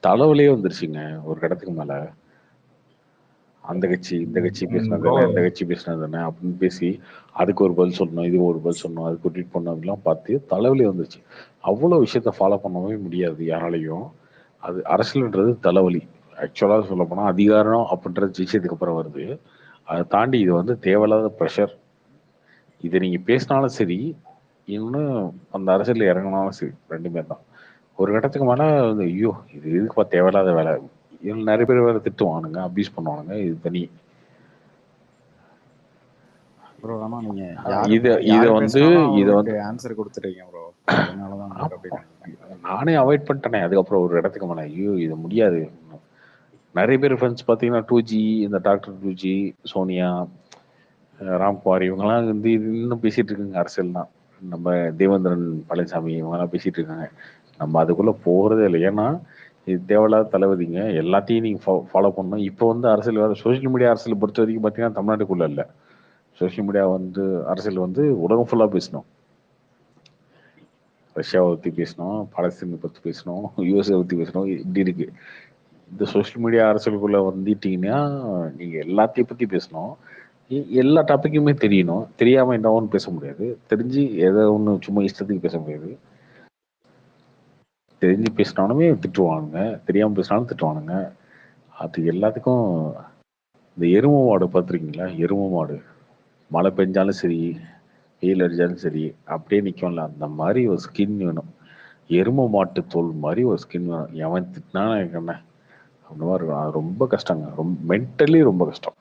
S3: தலைவலியே வந்துருச்சுங்க ஒரு இடத்துக்கு மேல. அந்த கட்சி இந்த கட்சி பேசினது இந்த கட்சி பேசினது அப்படின்னு பேசி அதுக்கு ஒரு பதில் சொல்லணும், இது ஒரு பதில் சொல்லணும், அதுக்கு ஒரு ட்வீட் பண்ணணும், அப்படிலாம் பார்த்து தலைவலி வந்துருச்சு. அவ்வளோ விஷயத்த ஃபாலோ பண்ணவே முடியாது யாராலையும். அது அரசியல்ன்றது தலைவலி. ஆக்சுவலாக சொல்ல போனால் அதிகாரம் அப்படின்றது ஜெயிச்சதுக்கு அப்புறம் வருது. அதை தாண்டி இது வந்து தேவையில்லாத ப்ரெஷர். இதை நீங்க பேசினாலும் சரி, இன்னும் அந்த அரசியல் இறங்கினாலும் சரி, ரெண்டுமே தான். ஒரு இடத்துக்கு மேல வந்து ஐயோ இது எதுக்குப்பா தேவையில்லாத வேலை. இதில் நிறைய பேர் வேற திட்டுவானுங்க, அபியூஸ் பண்ணுவானுங்க, இது தனி.
S8: ப்ரோ ஆனா நீங்க
S3: இத வந்து
S8: ஆன்சர் கொடுத்துட்டீங்க ப்ரோ, அதனாலதான் உங்களுக்கு அப்படி நினைக்கிறேன்.
S3: நானே அவாய்ட் பண்ணிட்டேனே. அதுக்கப்புறம் ஒரு இடத்துக்கு மேல ஐயோ இது முடியாது. நிறைய பேர் ஃப்ரெண்ட்ஸ் பார்த்தீங்கன்னா 2G, இந்த டாக்டர் 2G, சோனியா, ராம்குமார் இவங்கெல்லாம் வந்து இன்னும் பேசிட்டு இருக்காங்க அரசியல் தான். நம்ம தேவேந்திரன் பழனிசாமி இவங்கெல்லாம் பேசிட்டு இருக்காங்க. நம்ம அதுக்குள்ள போறதே இல்லை. ஏன்னா இது தேவையில்லாத தலைவதிங்க. எல்லாத்தையும் நீங்க ஃபாலோ பண்ணணும். இப்போ வந்து அரசியல் வேற, சோசியல் மீடியா அரசியல் பொறுத்த வரைக்கும் பார்த்தீங்கன்னா தமிழ்நாட்டுக்குள்ள இல்லை. சோசியல் மீடியா வந்து அரசியல் வந்து உலகம் ஃபுல்லாக பேசணும். ரஷ்யாவை பற்றி பேசணும், பாலஸ்தீனை பற்றி பேசணும், யூஎஸ்ஏ பற்றி பேசணும், இப்படி இருக்கு. இந்த சோசியல் மீடியா அரசியலுக்குள்ள வந்துட்டீங்கன்னா நீங்க எல்லாத்தையும் பத்தி பேசணும். எல்லா டாபிக்குமே தெரியணும். தெரியாம என்ன ஒன்று பேச முடியாது. தெரிஞ்சு எதை ஒன்று சும்மா இஷ்டத்துக்கு பேச முடியாது. தெரிஞ்சு பேசினாலுமே திட்டுவானுங்க, தெரியாம பேசினாலும் திட்டுவானுங்க. அது எல்லாத்துக்கும் இந்த எருமை மாடு பார்த்துருக்கீங்களா? எருமை மாடு மழை பெஞ்சாலும் சரி, வெயில் அடிச்சாலும் சரி, அப்படியே நிற்கும்ல, அந்த மாதிரி ஒரு ஸ்கின் வேணும். எருமை மாட்டு தோல் மாதிரி ஒரு ஸ்கின் வேணும். எவன் திட்டினா எனக்கு என்ன அந்த மாதிரி இருக்கும். அது ரொம்ப கஷ்டங்க. ரொம்ப மென்டலி ரொம்ப கஷ்டம்.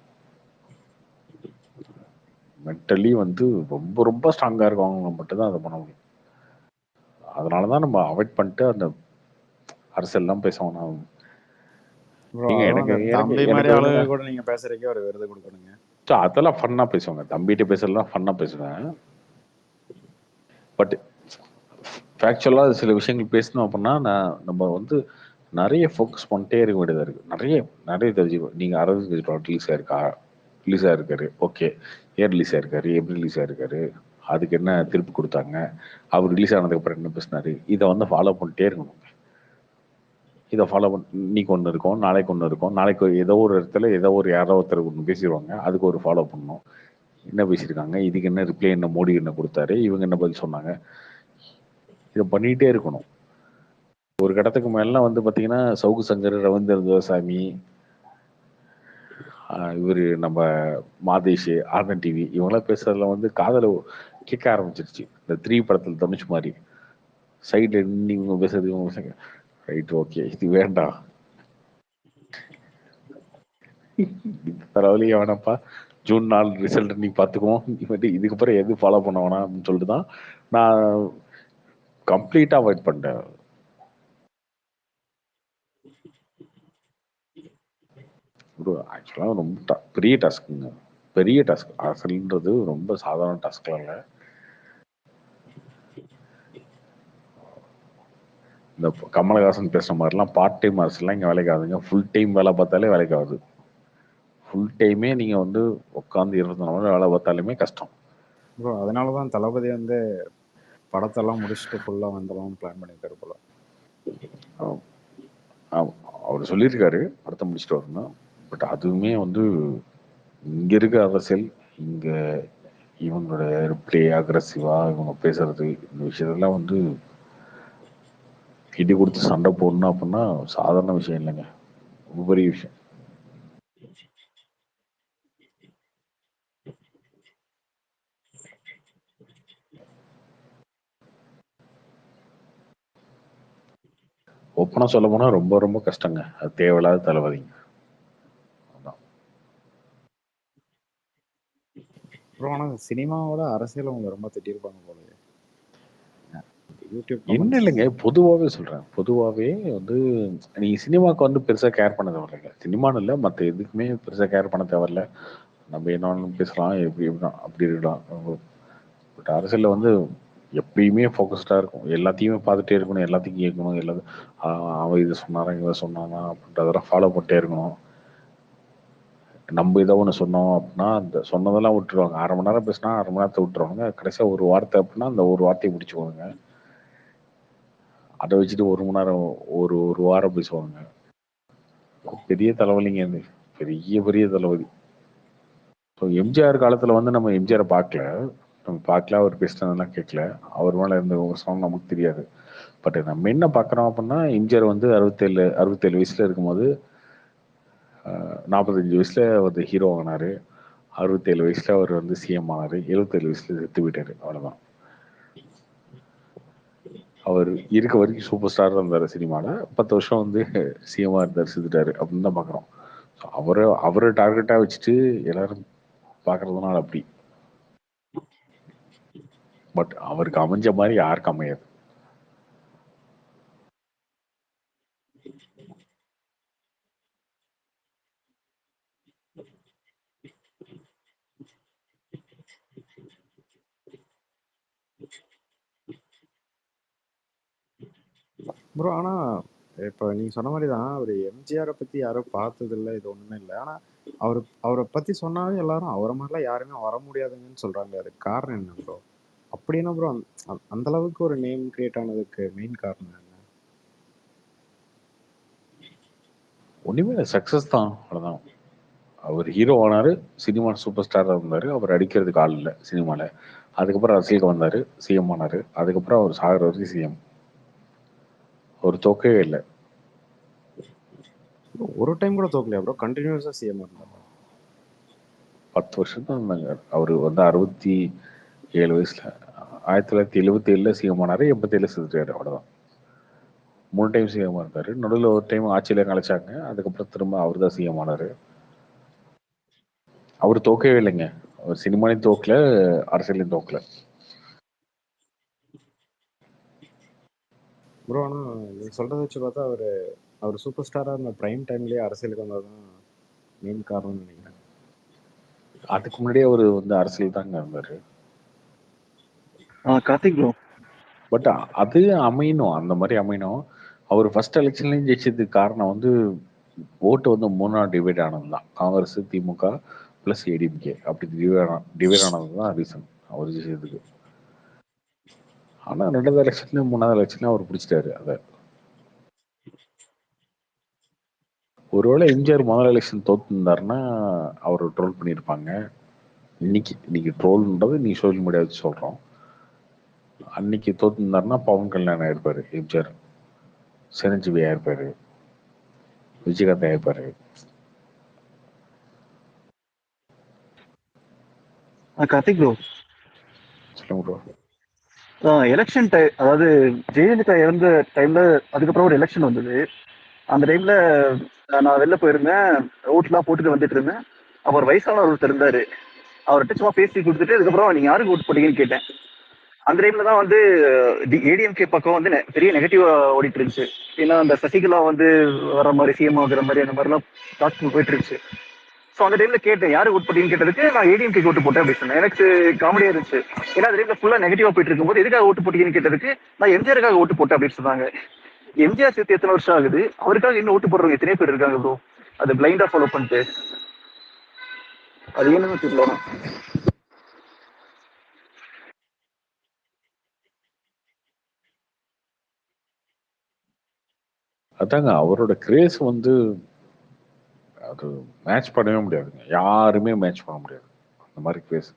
S3: மென்டலி வந்து ரொம்ப ரொம்ப ஸ்ட்ராங்கா இருக்கவங்க மட்டும்தான் அதை பண்ண முடியும். அதனாலதான் நம்ம அவாய்ட் பண்ணிட்டு அந்த அரசியல்லாம் பேசணும்.
S8: கூட நீங்க பேசுறதுக்கே ஒரு விருது கொடுக்கணுங்க.
S3: அதெல்லாம் ஃபன்னா பேசுவாங்க. தம்பிகிட்ட பேசலாம் ஃபன்னா பேசுவேன். பட் ஃபேக்சுவலா சில விஷயங்கள் பேசணும் அப்படின்னா நம்ம வந்து நிறைய ஃபோக்கஸ் பண்ணிட்டே இருக்க வேண்டியதா இருக்கு. நிறைய தெரிஞ்சுக்கணும். நீங்க அரவிந்த் கெஜ்ரிவால் ரிலீஸ் ஆயிருக்காரு, ஓகே. ஏன் ரிலீஸ் ஆயிருக்காரு, எப்படி ரிலீஸ் ஆயிருக்காரு, அதுக்கு என்ன திருப்பி கொடுத்தாங்க, அவர் ரிலீஸ் ஆனதுக்கு அப்புறம் என்ன பேசினாரு, இதை வந்து ஃபாலோ பண்ணிட்டே இருக்கணும். இதை ஃபாலோ பண்ண இன்னைக்கு ஒன்று இருக்கும், நாளைக்கு ஒன்று இருக்கும், நாளைக்கு ஏதோ ஒரு இடத்துல ஏதோ ஒரு யாரோ ஒருத்தர் ஒன்று பேசிடுவாங்க, அதுக்கு ஒரு ஃபாலோ பண்ணணும். என்ன பேசியிருக்காங்க, இதுக்கு என்ன ரிப்ளை, என்ன மோடி என்ன கொடுத்தாரு, இவங்க என்ன பதில் சொன்னாங்க, இதை பண்ணிகிட்டே இருக்கணும். ஒரு கடத்துக்கு மேலாம் வந்து பார்த்தீங்கன்னா சவுக்கு சங்கர், ரவீந்திர துரைசாமி, இவர் நம்ம மாதேஷ், ஆர்என் டிவி இவங்களாம் பேசுறதுல வந்து காதல கேட்க ஆரம்பிச்சிருச்சு. இந்த 3 படத்தில் தனுஷ் மாதிரி சைட்ல இவங்க பேசுறது இவங்க பேசுங்க, ரைட் ஓகே இது வேண்டாம், தரவழியே வேணாப்பா, ஜூன் 4 ரிசல்ட் நீ பார்த்துக்குவோம், இதுக்கப்புறம் எது ஃபாலோ பண்ண வேணாம் அப்படின்னு சொல்லிட்டு தான் நான் கம்ப்ளீட்டாக அவாய்ட் பண்ணிட்டேன். ஆக்சுவலாக ரொம்ப பெரிய டாஸ்க்குங்க, பெரிய டாஸ்க். அரசியல்ன்றது ரொம்ப சாதாரண டாஸ்க்லாம் இல்லை. இந்த கமலஹாசன் பேசுற மாதிரிலாம் பார்ட் டைம் அரசியல்லாம் இங்கே வேலைக்கு ஆகுதுங்க. ஃபுல் டைம் வேலை பார்த்தாலே வேலைக்கு ஆகுது. ஃபுல் டைமே நீங்கள் வந்து உட்காந்து 24 மணி நேரம் வேலை பார்த்தாலுமே கஷ்டம்.
S8: ப்ரோ அதனால தான் தளபதி வந்து படத்தெல்லாம் முடிச்சுட்டு ஃபுல்லாக வந்துடலாம் பிளான் பண்ணியிருக்காரு போல.
S3: அவர் சொல்லியிருக்காரு படத்தை முடிச்சுட்டு வரணும். பட் அதுவுமே வந்து இங்கே இருக்க அரசியல், இங்கே இவங்களோட ரிப்ளே அக்ரஸிவா இவங்க பேசுறது இந்த விஷயத்தெல்லாம் வந்து இடி கொடுத்து சண்டை போடணும் அப்படின்னா சாதாரண விஷயம் இல்லைங்க, ரொம்ப பெரிய விஷயம். ஓப்பனா சொல்ல போனா ரொம்ப ரொம்ப கஷ்டங்க, அது தேவையில்லாத தலைவலிங்க.
S8: ப்ரோ ஆனா சினிமாவோட அரசியல் அவங்க ரொம்ப திட்டிருப்பாங்க போலயே. யூடியூப்
S3: என்ன
S8: கமெண்ட்ஸ்.
S3: இல்லைங்க, பொதுவாகவே சொல்றேன், பொதுவாகவே வந்து நீங்க சினிமாவுக்கு வந்து பெருசா கேர் பண்ண தேவையில்லைங்க. சினிமான்னு இல்லை, மற்ற எதுக்குமே பெருசா கேர் பண்ண தேவையில்ல. நம்ம என்ன பேசலாம், எப்படி இருக்கலாம், அப்படி இருக்கலாம். பட் அரசியல்ல வந்து எப்பயுமே ஃபோக்கஸ்டா இருக்கும், எல்லாத்தையுமே பார்த்துட்டே இருக்கணும், எல்லாத்தையும் கேட்கணும், எல்லாத்தையும் அவன் இது சொன்னாரா இதை சொன்னானா அப்படின்றதெல்லாம் ஃபாலோ பண்ணிட்டே இருக்கணும். நம்ம இதை ஒன்று சொன்னோம் அப்படின்னா அந்த சொன்னதெல்லாம் விட்டுருவாங்க. 1/2 மணி நேரம் பேசினா 1/2 மணி நேரத்தை விட்டுருவாங்க. கடைசியாக ஒரு வார்த்தை அப்படின்னா அந்த ஒரு வார்த்தையை பிடிச்சிக்குவாங்க. அதை வச்சுட்டு 1 மணி நேரம் ஒரு ஒரு வாரம் பேசுவாங்க. பெரிய தலைவலிங்க, அது பெரிய பெரிய தலைவலி. ஸோ எம்ஜிஆர் காலத்தில் வந்து நம்ம எம்ஜிஆரை பார்க்கல, அவர் பேசினதெல்லாம் கேட்கல, அவர் மேலே இருந்த விமர்சனம் நமக்கு தெரியாது. பட் நம்ம என்ன பார்க்குறோம் அப்படின்னா எம்ஜிஆர் வந்து 67 வயசுல இருக்கும்போது 45 வயசுல வந்து ஹீரோ ஆனாரு, 67 வயசுல அவர் வந்து சிஎம் ஆனாரு, 77 வயசுல செத்து போயிட்டாரு, அவ்வளவுதான். அவர் இருக்க வரைக்கும் சூப்பர் ஸ்டார் இருந்தாரு சினிமால, 10 வருஷம் வந்து சிஎம்ஆ இருந்தார், செத்துட்டாரு அப்படின்னு தான் பாக்குறோம். அவரை டார்கெட்டா வச்சுட்டு எல்லாரும் பாக்குறதுனால அப்படி. பட் அவருக்கு அமைஞ்ச மாதிரி யாருக்கு அமையாது.
S8: ப்ரோ ஆனா இப்போ நீங்க சொன்ன மாதிரி தான், அவர் எம்ஜிஆரை பத்தி யாரும் பார்த்தது இல்லை, இது ஒண்ணுமே இல்லை. ஆனா அவரை பத்தி சொன்னாவே எல்லாரும் அவரை மாதிரிலாம் யாருமே வர முடியாதுங்கன்னு சொல்றாங்க. அதுக்கு காரணம் என்ன ப்ரோ? அப்படின்னா ப்ரோ அந்த அளவுக்கு ஒரு நேம் கிரியேட் ஆனதுக்கு மெயின் காரணம் என்ன?
S3: ஒண்ணுமே இல்லை, சக்சஸ் தான், அவ்வளவுதான். அவர் ஹீரோ ஆனாரு, சினிமா சூப்பர் ஸ்டாரா இருந்தாரு, அவர் அடிக்கிறதுக்கு ஆள் இல்லை சினிமால. அதுக்கப்புறம் அரசியலுக்கு வந்தாரு, சிஎம் ஆனாரு, அதுக்கப்புறம் அவர் சாகிற வரைக்கும் சிஎம், ஒரு தோக்கவே இல்லை.
S8: ஒரு டைம் கூட தோக்கலையா ப்ரோ? கண்டினியூஸா சிஎம் இருந்தாரு.
S3: 10 வருஷம் தான் இருந்தாங்க. அவரு வந்து 67 வயசுல 1977 சிஎம் ஆனாரு, 87 செத்துட்டாரு, அவ்வளவுதான். 3 டைம் சிஎம் இருந்தாரு, நடுவில் ஒரு டைம் ஆட்சியில கலைச்சாங்க, அதுக்கப்புறம் திரும்ப அவர் தான் சிஎம் ஆனாரு. அவர் தோக்கவே இல்லைங்க, அவர் சினிமாலையும் தோக்கல, அரசியலையும் தோக்கல.
S8: ப்ரோ ஆனா நீங்க சொல்றத வச்சு பார்த்தா அவர் சூப்பர் ஸ்டாரா இருந்த பிரைம் டைம்லயே அரசியலுக்கு வந்ததுதான் மெயின் காரணம்னு நினைக்கிறேன்.
S3: அதுக்கு முன்னாடியே அவர் வந்து அரசியல் தாங்க இருந்தாரு.
S2: கார்த்திக் ப்ரோ,
S3: பட் அது அமையணும், அந்த மாதிரி அமையணும். அவர் ஃபர்ஸ்ட் எலெக்ஷன்லயும் ஜெயிச்சதுக்கு காரணம் வந்து ஓட்டு வந்து 3 டிவைட் ஆனது தான், காங்கிரஸ், திமுக பிளஸ் ஏடிஎம்கே, அப்படி டிவைட் ஆனது தான் ரீசன் அவர் ஜெயிச்சதுக்கு. ஆனா 2வது எலெக்ஷன்லயும் 3வது எலெக்ஷன்லயும் அவர் பிடிச்சிட்டாரு அதை. ஒருவேளை எம்ஜிஆர் முதல் எலெக்ஷன் தோத்துருந்தாருன்னா அவர் ட்ரோல் பண்ணியிருப்பாங்க. இன்னைக்கு ட்ரோல்ன்றது நீ சோசியல் மீடியா வச்சு சொல்றோம். அன்னைக்கு தோத்துருந்தாருன்னா பவன் கல்யாணம் ஆயிருப்பாரு, எம்ஜிஆர் சிரஞ்சீவி ஆயிருப்பாரு, விஜயகாந்த் ஆயிருப்பாரு.
S2: கார்த்திக் ப்ரோ,
S3: சொல்லுங்க ப்ரோ.
S2: எலெக்ஷன் டைம், அதாவது ஜெயலலிதா இறந்த டைம்ல அதுக்கப்புறம் ஒரு எலெக்ஷன் வந்தது. அந்த டைம்ல நான் வெளில போயிருந்தேன், ஓட்டுலாம் போட்டுட்டு வந்துட்டு இருந்தேன். அவர் வயசானவர் ஒருத்தர் இருந்தாரு, அவர்கிட்ட சும்மா பேசி கொடுத்துட்டு அதுக்கப்புறம் நீங்க யாருக்கு ஓட்டு போட்டீங்கன்னு கேட்டேன். அந்த டைம்ல தான் வந்து ஏடிஎம்கே பக்கம் வந்து பெரிய நெகட்டிவா ஓடிட்டு இருந்துச்சு. ஏன்னா அந்த சசிகலா வந்து வர மாதிரி சிஎம் ஆகுற மாதிரி அந்த மாதிரிலாம் டாக்டர் போயிட்டு இருந்துச்சு. ஸோ அந்த டைம்ல கேட்டேன் யாருக்கு ஓட் போட்டீங்கன்னு கேட்டதுக்கு நான் ஏடிஎம்கே ஓட்டு போட்டேன் அப்படின்னு சொன்னேன். எனக்கு காமெடியா இருந்துச்சு. ஏன்னா அந்த டைம்ல ஃபுல்லா நெகட்டிவா போயிட்டு இருக்கும்போது எதுக்காக ஓட்டு போட்டீங்கன்னு கேட்டதுக்கு நான் எம்ஜிஆருக்காக ஓட்டு போட்டேன் அப்படின்னு சொன்னாங்க. எம்ஜிஆர் சேர்த்து எத்தனை வருஷம் ஆகுது, அவருக்காக இன்னும் ஓட்டு போடுறவங்க எத்தனை பேர் இருக்காங்க ப்ரோ, அது பிளைண்டா ஃபாலோ பண்ணிட்டு, அது என்னன்னு தெரியல.
S3: அதாங்க அவரோட கிரேஸ் வந்து அது மேட்ச் பண்ணவே முடியாதுங்க, யாருமே மேட்ச் பண்ண முடியாது அந்த மாதிரி கிரேஸ்.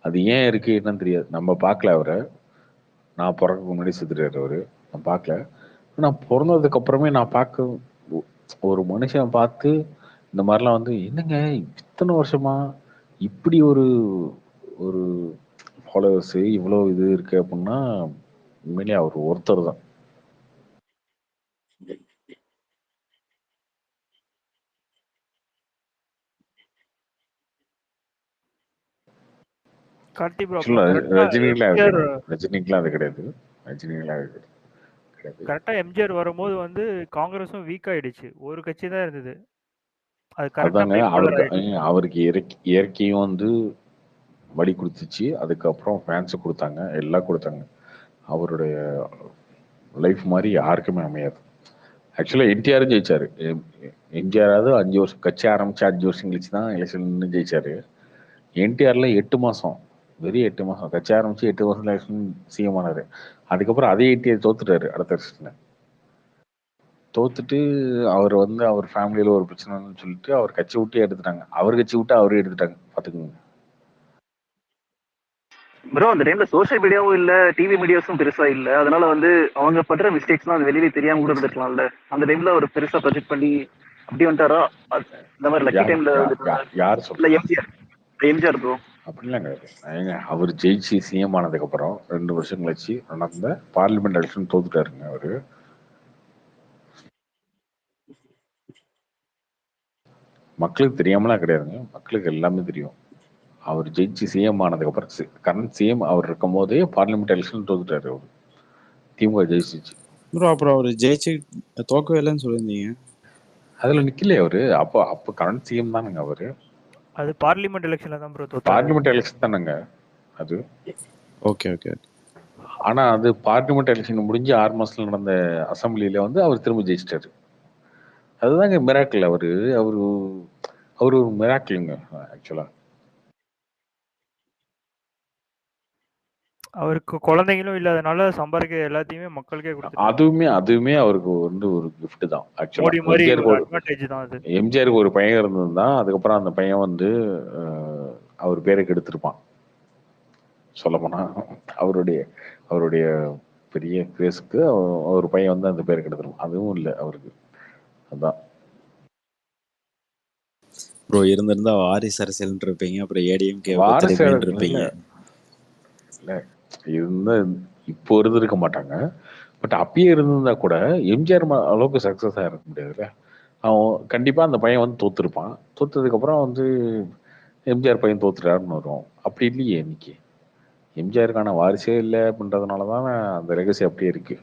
S3: அது ஏன் இருக்கு என்னன்னு தெரியாது. நம்ம பார்க்கல அவரை. நான் பிறக்க முன்னாடி செத்துட்டாரு அவரு. நான் பார்க்கல. நான் பிறந்ததுக்கு அப்புறமே நான் பார்க்க ஒரு மனுஷன் பார்த்து இந்த மாதிரிலாம் வந்து என்னங்க இத்தனை வருஷமா இப்படி ஒரு ஒரு ஃபாலோவர்ஸ் இவ்வளோ இது இருக்கு அப்படின்னா உண்மையிலேயே அவர் ஒருத்தர் தான்.
S13: கார்த்தி ப்ரோ
S3: ஆக்சுவலா
S13: அப்புறம் கரெக்டா
S3: ரஜினிக்கெல்லாம் அது
S13: எம்ஜிஆர்
S3: கிடையாது. ரஜினிக்கெல்லாம் அது கிடையாது. ரஜினிக்கெல்லாம் அது கிடையாது.
S13: கரெக்டா எம்ஜிஆர் வரும்போது வந்து காங்கிரஸும் வீக் ஆயிடுச்சு. ஒரு கட்சி தான் இருந்தது. அது கரெக்டா
S3: அதாங்க
S13: பைப்போலர்
S3: அவருக்கு
S13: ஆயிடுச்சு.
S3: அவருக்கு இயற்கையும் வந்து வழி கொடுத்துச்சு. அதுக்கப்புறம் ஃபேன்ஸு கொடுத்தாங்க, எல்லாம் கொடுத்தாங்க. அவருடைய லைஃப் மாதிரி யாருக்குமே அமையாது. ஆக்சுவலாக என்டிஆரும் ஜெயிச்சாரு. எம்ஜிஆராவது 5 வருஷம் கட்சி ஆரம்பிச்சு 5 வருஷம் கழிச்சு தான் எலெக்ஷன் ஜெயிச்சாரு. என்டிஆர்ல 8 மாசம், வெறும் 8 மாசம் கட்சி ஆரம்பிச்சு 8 வருஷம் எலெக்ஷன் சிஎம் ஆனாரு. அதுக்கப்புறம் அதே என்டிஆர் தோத்துட்டாரு அடுத்த வருஷத்துல. தோத்துட்டு அவர் வந்து அவர் ஃபேமிலியில ஒரு பிரச்சனைன்னு சொல்லிட்டு அவர் கட்சி விட்டு எடுத்துட்டாங்க. அவர் கட்சி விட்டு அவரே எடுத்துட்டாங்க. பாத்துக்கோங்க
S14: ப்ரோ. அந்த டைம்ல சோஷியல் மீடியாவும் இல்ல, டிவி மீடியாஸும் பெருசா இல்ல. அதனால வந்து அவங்க பண்ற மிஸ்டேக்ஸ்லாம் அது வெளியில தெரியாம கூட இருந்திருக்கலாம்ல. அந்த டைம்ல ஒரு பெருசா ப்ரொஜெக்ட் பண்ணி அப்படி வந்துட்டாரா? இந்த மாதிரி லக்கி டைம்ல
S3: யார்
S14: இல்ல
S3: சொல்றேன்
S14: எம்ஜிஆர் ப்ரோ.
S3: அப்படிலாம் கிடையாது. அவர் ஜெயிச்சு சிஎம் ஆனதுக்கு அப்புறம் 2 வருஷம் கழிச்சு நடந்த பார்லிமெண்ட் எலெக்ஷன் தோத்துட்டாருங்க அவரு. மக்களுக்கு தெரியாமலாம் கிடையாதுங்க, மக்களுக்கு எல்லாமே தெரியும். அவர் ஜெயிச்சு சிஎம் ஆனதுக்கு அப்புறம் கரண்ட் சிஎம் அவர் இருக்கும் போதே பார்லிமெண்ட் எலெக்ஷன் தோத்துட்டாரு அவரு. திமுக ஜெயிச்சிச்சு.
S8: ப்ரோ அப்புறம் அவர் ஜெயிச்சு தோக்கவே இல்லைன்னு சொல்லியிருந்தீங்க.
S3: அதுல நிக்கலையே அவரு. அப்போ கரண்ட் சிஎம் தானுங்க அவரு.
S13: அது பார்லிமெண்ட் எலெக்ஷன்ல தான் ப்ரோ தோத்தாரு.
S3: பார்லிமெண்ட் எலெக்ஷன் தானுங்க அது.
S8: Okay okay.
S3: ஆனா அது பார்லிமெண்ட் எலெக்ஷன் முடிஞ்சு 6 மாசத்துல நடந்த அசம்பிளியில வந்து அவர் திரும்ப ஜெயிச்சிட்டாரு. அதுதாங்க மிராக்கிள். அவரு அவரு அவரு ஒரு மிராக்கிளுங்க ஆக்சுவலா.
S13: அவருக்கு குழந்தைங்களும் இல்லாதனால சம்பாதிக்க எல்லாத்தையுமே மக்களுக்கே கொடுத்துட்டாரு.
S3: அதுவுமே அவருக்கு வந்து ஒரு கிஃப்ட் தான் ஆக்சுவலா.
S13: மோடி மாதிரி ஒரு அட்வான்டேஜ் தான் அது.
S3: எம்ஜிஆருக்கு ஒரு பையன் இருந்ததுதான். அதுக்கப்புறம் அந்த பையன் வந்து அவர் பேரை கெடுத்திருப்பான் சொல்ல போனா. அவருடைய பெரிய பேஸுக்கு ஒரு பையன் வந்து அந்த பேரை கெடுத்துருப்பான். அதுவும் இல்லை அவருக்கு. அதான்
S8: ப்ரோ இருந்திருந்தா வாரிசு அரசியல் இருப்பீங்க, அப்புறம் ஏடிஎம்கே
S3: வாரிசு
S8: இருப்பீங்க.
S3: இல்ல இருந்தா இப்போ இருந்திருக்க மாட்டாங்க. பட் அப்பயே இருந்திருந்தா கூட எம்ஜிஆர் அளவுக்கு சக்சஸ் ஆக இருக்க முடியாதுல்ல. அவன் கண்டிப்பா அந்த பையன் வந்து தோத்துருப்பான். தோத்ததுக்கு அப்புறம் வந்து எம்ஜிஆர் பையன் தோத்துட்டாருன்னு வரும். அப்படி இல்லையே இன்னைக்கு. எம்ஜிஆருக்கான வாரிசே இல்லை அப்படின்றதுனாலதான் அந்த லெகசி அப்படியே இருக்கு.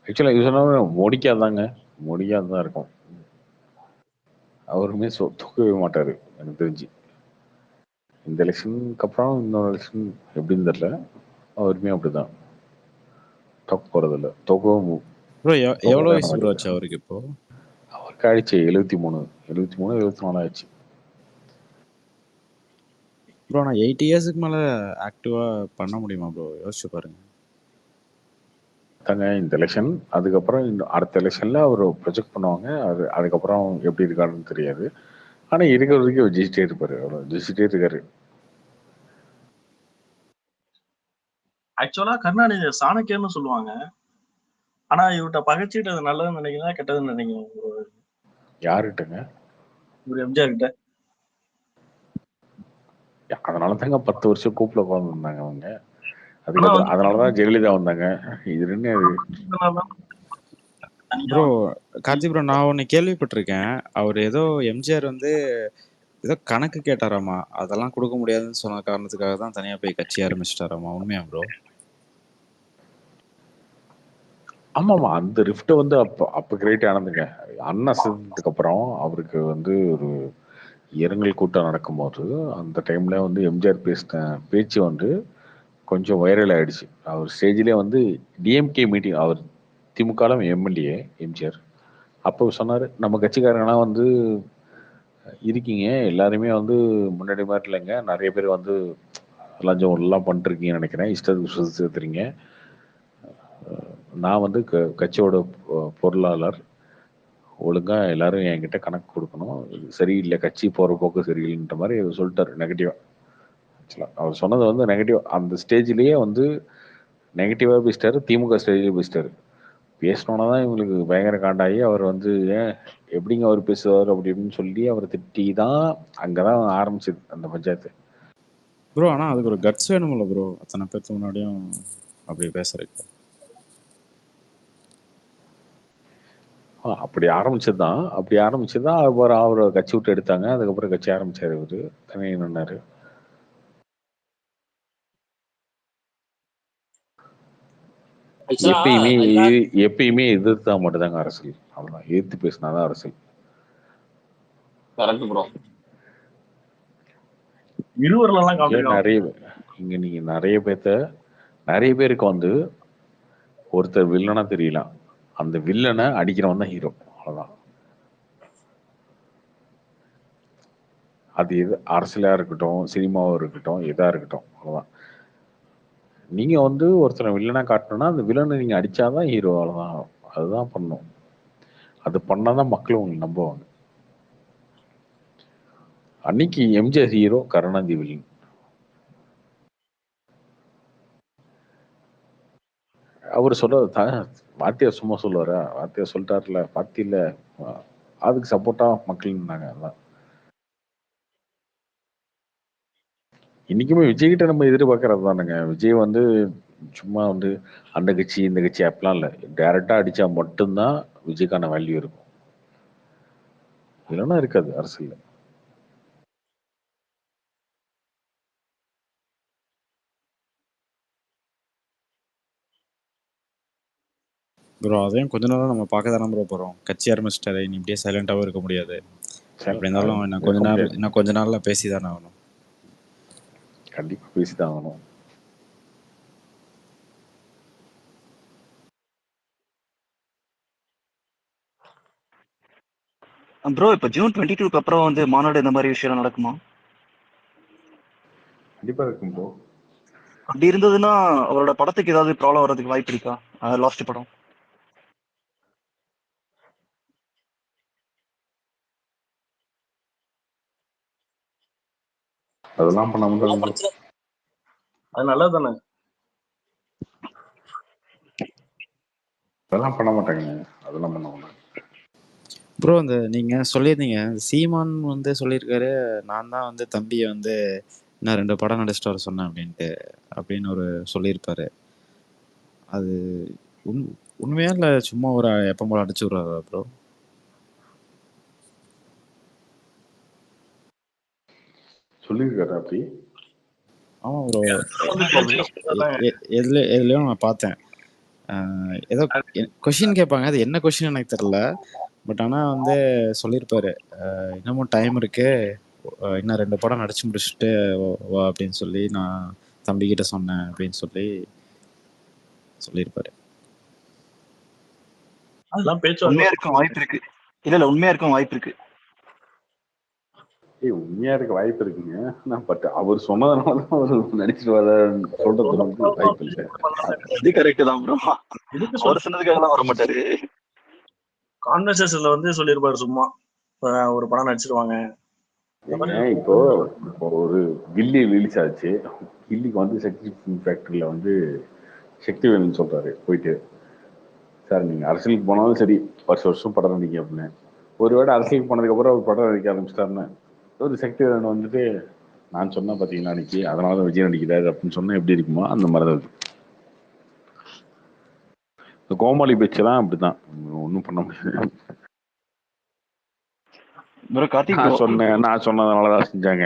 S3: ஆக்சுவலா இது சொன்ன மோடிக்காதாங்க. மோடிக்காதான் இருக்கும். அவருமே தூக்கவே மாட்டாரு எனக்கு தெரிஞ்சு. இந்த எலெக்ஷனுக்கு அப்புறம் இன்னொரு எலெக்ஷன் எப்படின்னு தெரியல. அவருமே அப்படிதான் தோக்க போறதில்ல. தோக்கவும்
S8: எவ்வளவு வயசு ப்ரோ ஆச்சு அவருக்கு இப்போ?
S3: அவருக்கு ஆயிடுச்சு 73 74 ஆயிடுச்சு
S8: ப்ரோ. நான் 8 இயர்ஸ்க்கு மேல ஆக்டிவா பண்ண முடியுமா ப்ரோ? யோசிச்சு பாருங்க.
S3: தாங்க இந்த எலெக்ஷன் அதுக்கப்புறம் அடுத்த எலெக்ஷன்ல அவர் ப்ரொஜெக்ட் பண்ணுவாங்க. அதுக்கப்புறம் எப்படி இருக்காருன்னு தெரியாது. ஆனா இருக்கிற வரைக்கும் அவர் ஜெயிச்சிட்டே இருப்பாரு. அவர் ஜெயிச்சிட்டே இருக்காரு.
S10: ஆக்சுவலா கருணாநிதி சாணக்கியன்னு சொல்லுவாங்க. ஆனா இவர்கிட்ட பகைச்சிட்டு அது நல்லதுன்னு நினைக்கிறீங்களா கெட்டதுன்னு நினைக்கிறீங்க?
S3: யாருகிட்டங்க?
S10: இவர் எம்ஜிஆர் கிட்ட.
S3: அதனால தாங்க 10 வருஷம் கூப்பில உட்காந்துருந்தாங்க அவங்க. அதுக்கப்புறம் அதனாலதான் ஜெயலலிதா வந்தாங்க. இது என்ன
S8: ப்ரோ கார்த்தி ப்ரோ, நான் ஒன்னு கேள்விப்பட்டிருக்கேன். அவர் ஏதோ எம்ஜிஆர் வந்து ஏதோ கணக்கு கேட்டாராமா, அதெல்லாம் கொடுக்க முடியாதுன்னு சொன்ன காரணத்துக்காக தான் தனியா போய் கட்சி ஆரம்பிச்சிட்டாராமா. உண்மையா ப்ரோ?
S3: ஆமாமா, அந்த ரிஃப்ட் வந்து அப்ப கிரியேட் ஆனதுங்க. அண்ணா சேர்ந்ததுக்கு அப்புறம் அவருக்கு வந்து ஒரு இரங்கல் கூட்டம் நடக்கும்போது அந்த டைம்ல வந்து எம்ஜிஆர் பேசின பேச்சு வந்து கொஞ்சம் வைரல் ஆயிடுச்சு. அவர் ஸ்டேஜ்லேயே வந்து டிஎம்கே மீட்டிங், அவர் திமுக எம்எல்ஏ எம்ஜிஆர் அப்போ சொன்னார், நம்ம கட்சிக்காரங்களாம் வந்து இருக்கீங்க, எல்லாருமே வந்து முன்னாடி மாதிரி இல்லைங்க, நிறைய பேர் வந்து லஞ்சம் எல்லாம் பண்ணிருக்கீங்கன்னு நினைக்கிறேன், இஷ்டத்துக்கு சேர்த்துறீங்க, நான் வந்து கட்சியோட பொருளாளர், ஒழுங்கா எல்லாரும் என்கிட்ட கணக்கு கொடுக்கணும், சரியில்லை கட்சி போற போக்கு சரியில்லைன்ற மாதிரி சொல்லிட்டாரு நெகட்டிவா. அவர் சொன்னது வந்து நெகட்டிவ், அந்த ஸ்டேஜ்லயே வந்து நெகட்டிவா பேசிட்டாரு. திமுக ஸ்டேஜ்லயே பேசிட்டாரு. பேசினோன்னா தான் இவங்களுக்கு பயங்கர காண்டாகி அவர் வந்து ஏன் எப்படிங்க அவர் பேசுவார் அப்படின்னு சொல்லி அவரை திட்டி தான் அங்கதான் ஆரம்பிச்சது அந்த பஞ்சாயத்து.
S8: ப்ரோ ஆனால் அதுக்கு ஒரு கட்ஸ் வேணுமில்ல ப்ரோ, அத்தனை பேர்த்து முன்னாடியும் அப்படி பேசுறதுக்கு.
S3: அப்படி ஆரம்பிச்சதுதான் அப்புறம் அவரை கட்சி விட்டு எடுத்தாங்க. அதுக்கப்புறம் கட்சி ஆரம்பிச்சாரு இவரு, தனியாக நின்னாரு. எப்பயுமே எதிர்த்தா மட்டும்தாங்க அரசியல், அவ்வளவுதான். எதிர்த்து பேசினாதான் அரசியல். இங்க நீங்க நிறைய பேருக்கு வந்து ஒருத்தர் வில்லனா தெரியலாம், அந்த வில்லனை அடிக்கிறவன் தான் ஹீரோ, அவ்வளவுதான். அது எது அரசியலா இருக்கட்டும், சினிமாவா இருக்கட்டும், எதா இருக்கட்டும், அவ்வளவுதான். நீங்க வந்து ஒருத்தரை வில்லனா காட்டணும்னா அந்த வில்லனை நீங்க அடிச்சாதான் ஹீரோ, அவ்வளவுதான். அதுதான் பண்ணும். அது பண்ணாதான் மக்கள் உங்களை நம்புவாங்க. அன்னைக்கு எம்ஜிஆர் ஹீரோ, கருணாநிதி வில்லன். அவர் சொல்றது வாத்தியார் சும்மா சொல்லுவாரா? வாத்தியார் சொல்லிட்டாருல, பாத்தியில அதுக்கு சப்போர்ட்டா மக்கள் இருந்தாங்க. அதான் இன்னைக்குமே விஜய் கிட்ட நம்ம எதிர்பார்க்கறது தானுங்க. விஜய் வந்து சும்மா வந்து அந்த கட்சி இந்த கட்சி அப்படிலாம் இல்லை, டைரக்டா அடிச்சா மட்டும்தான் விஜய்க்கான வேல்யூ இருக்கும், இல்லைன்னா இருக்காது அரசியல்.
S8: ப்ரோ அதையும் கொஞ்ச நேரம் நம்ம பார்க்க தானே ப்ரோ போகிறோம். கட்சி ஆரம்பிச்சிட்டாரு, நீ இப்படியே சைலண்டாகவும் இருக்க முடியாது. எப்படி இருந்தாலும் இன்னும் கொஞ்ச நாள்ல பேசி தானே ஆகணும்.
S3: கண்டிப்பா பேசிதான் ஆகணும்.
S14: ப்ரோ இப்போ ஜூன் 22 அப்புறம் வந்து மாநாடு இந்த மாதிரி விஷயம் நடக்குமா?
S3: கண்டிப்பா இருக்கும் ப்ரோ.
S14: அப்படி இருந்ததுன்னா அவரோட படத்துக்கு ஏதாவது ப்ராப்ளம் வர்றதுக்கு வாய்ப்பு இருக்கா? லாஸ்ட் படம்
S3: அதெல்லாம் பண்ண முடியாது.
S10: அது நல்லது தானே.
S3: அதெல்லாம் பண்ண மாட்டாங்க, அதெல்லாம் பண்ண மாட்டாங்க
S8: ப்ரோ. அந்த நீங்கள் சொல்லியிருந்தீங்க சீமான் வந்து சொல்லியிருக்காரு, நான் தான் வந்து தம்பியை வந்து நான் 2 படம் நடிச்சிட்டு வர சொன்னேன் அப்படின்ட்டு, அப்படின்னு ஒரு சொல்லியிருப்பாரு. அது உண்மையா இல்லை சும்மா ஒரு எப்போ போல அடிச்சு விடுறாரா ப்ரோ?
S3: சொல்லியிருக்காரு அப்படி?
S8: ஆமாம் ப்ரோ, எதுலேயும் நான் பார்த்தேன். ஏதோ கொஷின் கேட்பாங்க, அது என்ன கொஷின் எனக்கு தெரில. பட் ஆனால் வந்து சொல்லியிருப்பாரு, இன்னமும் டைம் இருக்கு, இன்னும் 2 படம் நடிச்சு முடிச்சுட்டு வா அப்படின்னு சொல்லி நான் தம்பிக்கிட்ட சொன்னேன் அப்படின்னு சொல்லியிருப்பாரு.
S10: அதெல்லாம்
S14: உண்மையா இருக்கும் வாய்ப்பு இருக்கு. இல்ல உண்மையா இருக்கும் வாய்ப்பு இருக்கு.
S3: உண்மையா இருக்க வாய்ப்பு இருக்குங்க. நான் பட் அவர் சொன்னதுனாலதான் அவர் நடிச்சிட்டு வர சொல்றது வந்து வாய்ப்பு இல்லை.
S14: இது கரெக்ட் தான் ப்ரோ. அவர் சொன்னதுக்காக எல்லாம் வர மாட்டாரு.
S10: கான்வர்சேஷன்ல வந்து சொல்லியிருப்பாரு சும்மா ஒரு படம் நடிச்சிருவாங்க.
S3: இப்போ ஒரு கில்லி ரிலீஸ் ஆச்சு, கில்லிக்கு வந்து சக்தி ஃபேக்டரியில வந்து சக்தி வேணும்னு சொல்றாரு போயிட்டு, சார் நீங்க அரசியலுக்கு போனாலும் சரி வருஷம் படம் நடிக்க அப்படின்னு. ஒருவேளை அரசியலுக்கு போனதுக்கு அப்புறம் ஒரு படம் நடிக்க ஆரம்பிச்சிட்டாருன்னு ஒரு சக்தி வேணும் வந்துட்டு நான் சொன்னேன் பாத்தீங்கன்னா அன்னைக்கு, அதனாலதான் விஜய் நடிக்கிறாரு அப்படின்னு சொன்னா எப்படி இருக்குமோ அந்த மாதிரிதான் இருக்கு. இந்த கோமாளி பேச்செல்லாம் அப்படிதான், ஒன்றும் பண்ண முடியாது. நான் சொன்னதுனாலதான் செஞ்சாங்க.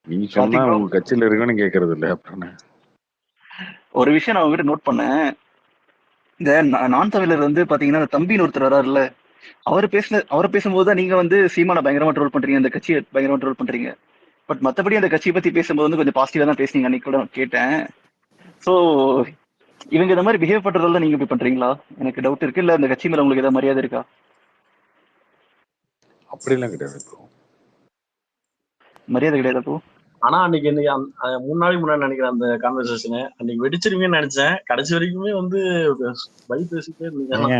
S3: நீங்க சொன்னா உங்க கட்சியில இருக்குன்னு கேக்குறது இல்ல அப்படின்னு.
S14: ஒரு விஷயம் நான் உங்ககிட்ட நோட் பண்ணேன். இந்த நான் தமிழர் வந்து பாத்தீங்கன்னா தம்பின்னு ஒருத்தர் வராருல்ல, அவர் பேசும்போது நீங்க வந்து சீமானை பயங்கரமா ட்ரோல் பண்றீங்க, இந்த கட்சியை பயங்கரமா ட்ரோல் பண்றீங்க. பட் மத்தபடி அந்த கட்சியை பத்தி பேசும்போது வந்து கொஞ்சம் பாசிட்டிவா தான் பேசுனீங்க, அன்னைக்கு கூட கேட்டேன். சோ இவங்க இந்த மாதிரி பிஹேவ் பண்றதால நீங்க இப்படி பண்றீங்களா? எனக்கு டவுட் இருக்கு. இல்ல இந்த கட்சி மேல உங்களுக்கு ஏதாவது மரியாதை இருக்கா?
S3: அப்படிலாம் கிடையாது ப்ரோ.
S14: மரியாதை கிடையாது ப்ரோ.
S10: ஆனா அன்னைக்கு என்ன 3 நாளைக்கு முன்னாடி நினைக்கிறேன் அந்த கான்வர்சேஷன் அன்னைக்கு வெடிச்சிருவீங்கன்னு நினைச்சேன். கடைசி வரைக்குமே வந்து பதில் பேசிட்டே இருந்தீங்க.
S8: ஏங்க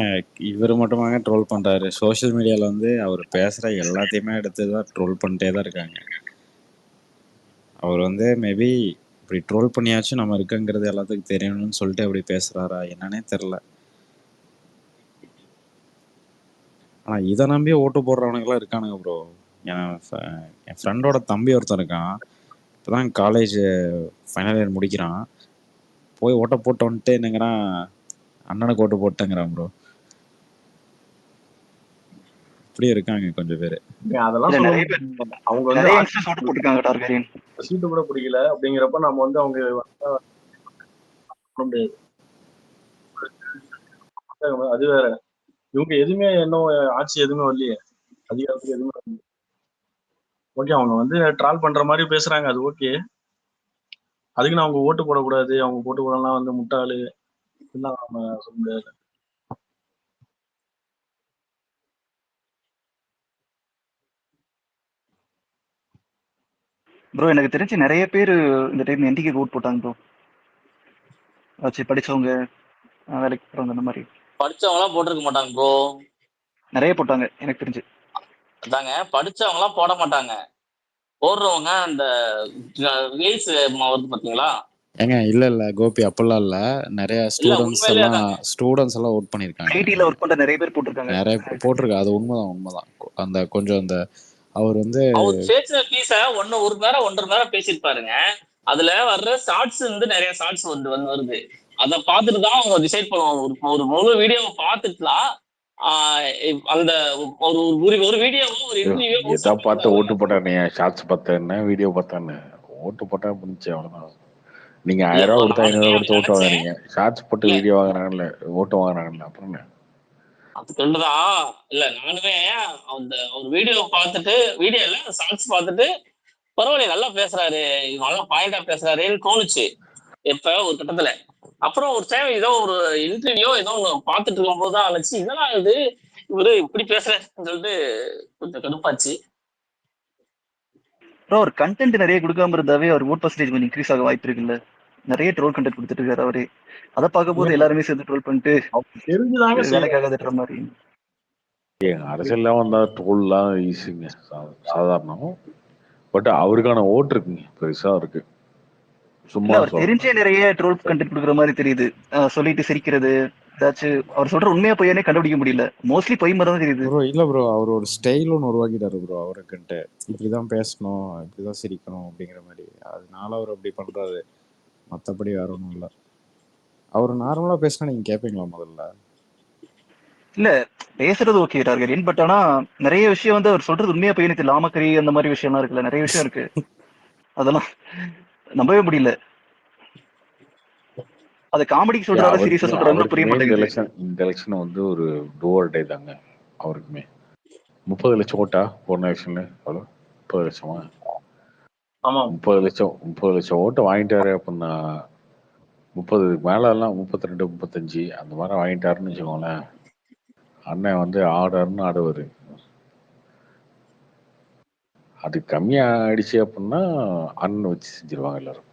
S8: இவர் மட்டுமாங்க ட்ரோல் பண்றாரு? சோஷியல் மீடியால வந்து அவர் பேசுற எல்லாத்தையுமே எடுத்து தான் ட்ரோல் பண்ணிட்டே தான் இருக்காங்க. அவர் வந்து மேபி இப்படி ட்ரோல் பண்ணியாச்சும் நம்ம இருக்குங்கிறது எல்லாத்துக்கும் தெரியணும்னு சொல்லிட்டு அப்படி பேசுறாரா என்னன்னே தெரில. ஆனா இதை நம்பி ஓட்டு போடுறவனுங்களாம் இருக்கானுங்க ப்ரோ. என் ஃப்ரெண்டோட தம்பி ஒருத்தன் இருக்கான். இப்போதான் காலேஜ் ஃபைனல் இயர் முடிக்கிறான். போய் ஓட்ட போட்டு வந்துட்டு என்னங்கிறான், அண்ணனுக்கு ஓட்டு போட்டேங்கிறான் ப்ரோ. இப்படி இருக்காங்க கொஞ்சம் பேர்.
S10: அதெல்லாம்
S14: இல்ல,
S10: சொல்ல
S14: நிறைய பேர்
S10: முடியாது. அவங்க வந்து
S14: நிறைய யங்ஸ்டர்ஸ் ஓட்டு போட்டிருக்காங்க டார்கெரியன்.
S10: சீட்டு கூட பிடிக்கல அப்படிங்கிறப்ப நம்ம வந்து அவங்க பண்ண முடியாது. அது வேற. இவங்க எதுவுமே இன்னும் ஆட்சி எதுவுமே வரலையே, அதிகாரத்துக்கு எதுவுமே வரலையே. ஓகே, அவங்க வந்து ட்ரால் பண்ற மாதிரி பேசுறாங்க, அது ஓகே. அதுக்கு நான் அவங்க ஓட்டு போடக்கூடாது, அவங்க போட்டு போடலாம் வந்து முட்டாளு இதெல்லாம் நம்ம சொல்ல முடியாது.
S14: ப்ரோ எனக்கு தெரிஞ்சு நிறைய பேர் இந்த டைம் என்டிக்கு ஓட் போட்டாங்க ப்ரோ. ஆச்சு படிச்சவங்க, வேலைக்கு போறவங்க, அந்த மாதிரி
S7: படிச்சவங்க எல்லாம் போட்டிருக்க மாட்டாங்க ப்ரோ.
S14: நிறைய போட்டாங்க எனக்கு தெரிஞ்சு.
S7: அதாங்க படிச்சவங்க எல்லாம் போட மாட்டாங்க. போடுறவங்க அந்த ரீல்ஸ் வருது பாத்தீங்களா?
S8: ஏங்க இல்ல கோபி அப்படிலாம் இல்ல. நிறைய ஸ்டூடெண்ட்ஸ் எல்லாம் ஓட் பண்ணிருக்காங்க.
S14: ஐடில ஒர்க் பண்ற நிறைய பேர் போட்டிருக்காங்க.
S8: நிறைய போட்டிருக்காங்க. அது உண்மைதான். அந்த கொஞ்சம் அந்த அவர் வந்து
S7: பேசுற பீஸ ஒரு மணி நேரம் 1.5 மணி நேரம் பேசியிருப்பாருங்க. அதுல வர்ற ஷார்ட்ஸ் வந்து நிறைய ஷார்ட்ஸ் வருது. அதை பார்த்துட்டு தான் அவங்க டிசைட் பண்ணுவாங்க. ஒரு முழு வீடியோவை பார்த்துட்டுலாம் அந்த ஒரு வீடியோவோ ஒரு இன்டர்வியூவோ
S3: எதா பார்த்து ஓட்டு போட்டானே, ஷார்ட்ஸ் பார்த்தேன்னு வீடியோ பார்த்தான்னு ஓட்டு போட்டா முடிஞ்சு அவ்வளவுதான். நீங்க 1000 ரூபா கொடுத்தா 500 ரூபா கொடுத்து ஓட்டு வாங்குறீங்க. ஷார்ட்ஸ் போட்டு வீடியோ வாங்குறாங்கல்ல, ஓட்டு வாங்குறாங்கல்ல, அப்புறம் என்ன?
S7: அதுக்குதான் இல்ல, நானுமே அந்த ஒரு வீடியோ பார்த்துட்டு, வீடியோ இல்ல ஷார்ட்ஸ் பார்த்துட்டு பரவாயில்ல நல்லா பேசுறாரு, நல்லா பாயிண்டா பேசுறாருன்னு தோணுச்சு எப்ப ஒரு கட்டத்துல. அப்புறம் ஒரு டைம் ஏதோ ஒரு இன்டர்வியூ ஏதோ ஒண்ணு பார்த்துட்டு இருக்கும் போதுதான் நினைச்சு, இதெல்லாம் இது இவரு இப்படி பேசுறேன்னு சொல்லிட்டு கொஞ்சம் கடுப்பாச்சு.
S14: ஒரு கண்டென்ட் நிறைய கொடுக்காம இருந்தாவே அவர் ஓட் பர்சன்டேஜ் கொஞ்சம் இன்க்ரீஸ் ஆக வாய்ப்பு இருக்குல்ல. நிறைய ட்ரோல் கண்டென்ட் கொடுத்துட்டு இருக்காரு அவரே. அதை பார்க்கும் போது எல்லாருமே சேர்ந்து ட்ரோல் பண்ணிட்டு வேலைக்காக தட்டுற மாதிரி.
S3: அரசியல்லாம் வந்தா ட்ரோல்லாம் ஈஸிங்க, சாதாரணம். பட் அவருக்கான ஓட்டு இருக்குங்க, பெருசா இருக்கு. சும்மா
S14: அவர் தெரிஞ்சே நிறைய ட்ரோல் கண்டென்ட் கொடுக்குற மாதிரி தெரியுது. சொல்லிட்டு சிரிக்கிறது, ஏதாச்சும் அவர் சொல்ற உண்மையா பொய்யானே கண்டுபிடிக்க முடியல. மோஸ்ட்லி பொய் மாதிரி தான் தெரியுது.
S8: ப்ரோ இல்ல ப்ரோ, அவர் ஒரு ஸ்டைல் ஒன்று உருவாக்கிட்டாரு ப்ரோ அவருக்குன்ட்டு. இப்படிதான் பேசணும், இப்படிதான் சிரிக்கணும் அப்படிங்கிற மாதிரி. அதனால அவர் அப்படி பண்றாரு, மற்றபடி வேற ஒன்றும் இல்லை. அவர் நார்மலா பேசினா நீங்க கேட்பீங்களா முதல்ல?
S14: இல்ல பேசுறது ஓகே டார்கெரியன், பட் ஆனா நிறைய விஷயம் வந்து அவர் சொல்றது உண்மையா பொய்யானே தெரியல. லாமக்கரி அந்த மாதிரி விஷயம்லாம் இருக்குல்ல, நிறைய விஷயம் இருக்கு. அதெல்லாம் நம்பவே முடியல. அது காமெடிக்கு சொல்றாரு, சீரியஸா சொல்றாரு, புரிய மாட்டேங்குது.
S3: இந்த எலெக்ஷன் வந்து ஒரு டோர் டே தாங்க அவருக்குமே. 30 லட்சம் ஓட்டா போன எலெக்ஷன்ல எவ்வளோ? 30 லட்சமா? 30 லட்சம் ஓட்டு வாங்கிட்டாரு அப்படின்னா 30 மேல எல்லாம் 32 35 அந்த மாதிரி வாங்கிட்டாருன்னு வச்சுக்கோங்களேன். அண்ணன் வந்து ஆடுறாருன்னு ஆடுவாரு. அது கம்மியா ஆயிடுச்சு அப்படின்னா அண்ணன் வச்சு செஞ்சிருவாங்க எல்லாரும்.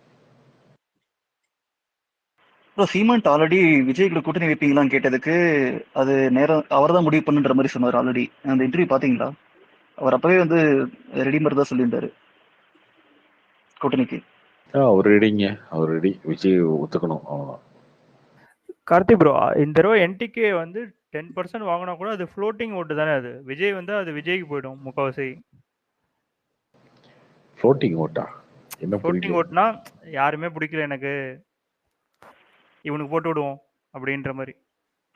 S14: சீமான் ஆல்ரெடி விஜய் கூட கூட்டணி வைப்பீங்களான்னு கேட்டதுக்கு அது நேரம் அவர் தான் முடிவு பண்ணுன்ற மாதிரி சொன்னார். ஆல்ரெடி அந்த இன்டர்வியூ பாத்தீங்களா? அவர் அப்பவே வந்து ரெடி மாதிரி தான் சொல்லியிருந்தாரு கூட்டணிக்கு.
S3: அவர் ரெடிங்க, அவர் ரெடி. விஜய் ஒத்துக்கணும் அவ்வளோதான்.
S13: கார்த்தி ப்ரோ, இந்த தடவை என்டிகே வந்து 10% வாங்கினா கூட அது ஃப்ளோட்டிங் ஓட்டு தானே. அது விஜய் வந்து அது விஜய்க்கு போயிடும் முக்கால்வாசி.
S3: ஃப்ளோட்டிங் ஓட்டா? என்ன
S13: ஃப்ளோட்டிங் ஓட்டுனா யாருமே பிடிக்கல எனக்கு, இவனுக்கு போட்டு விடுவோம் அப்படின்ற மாதிரி.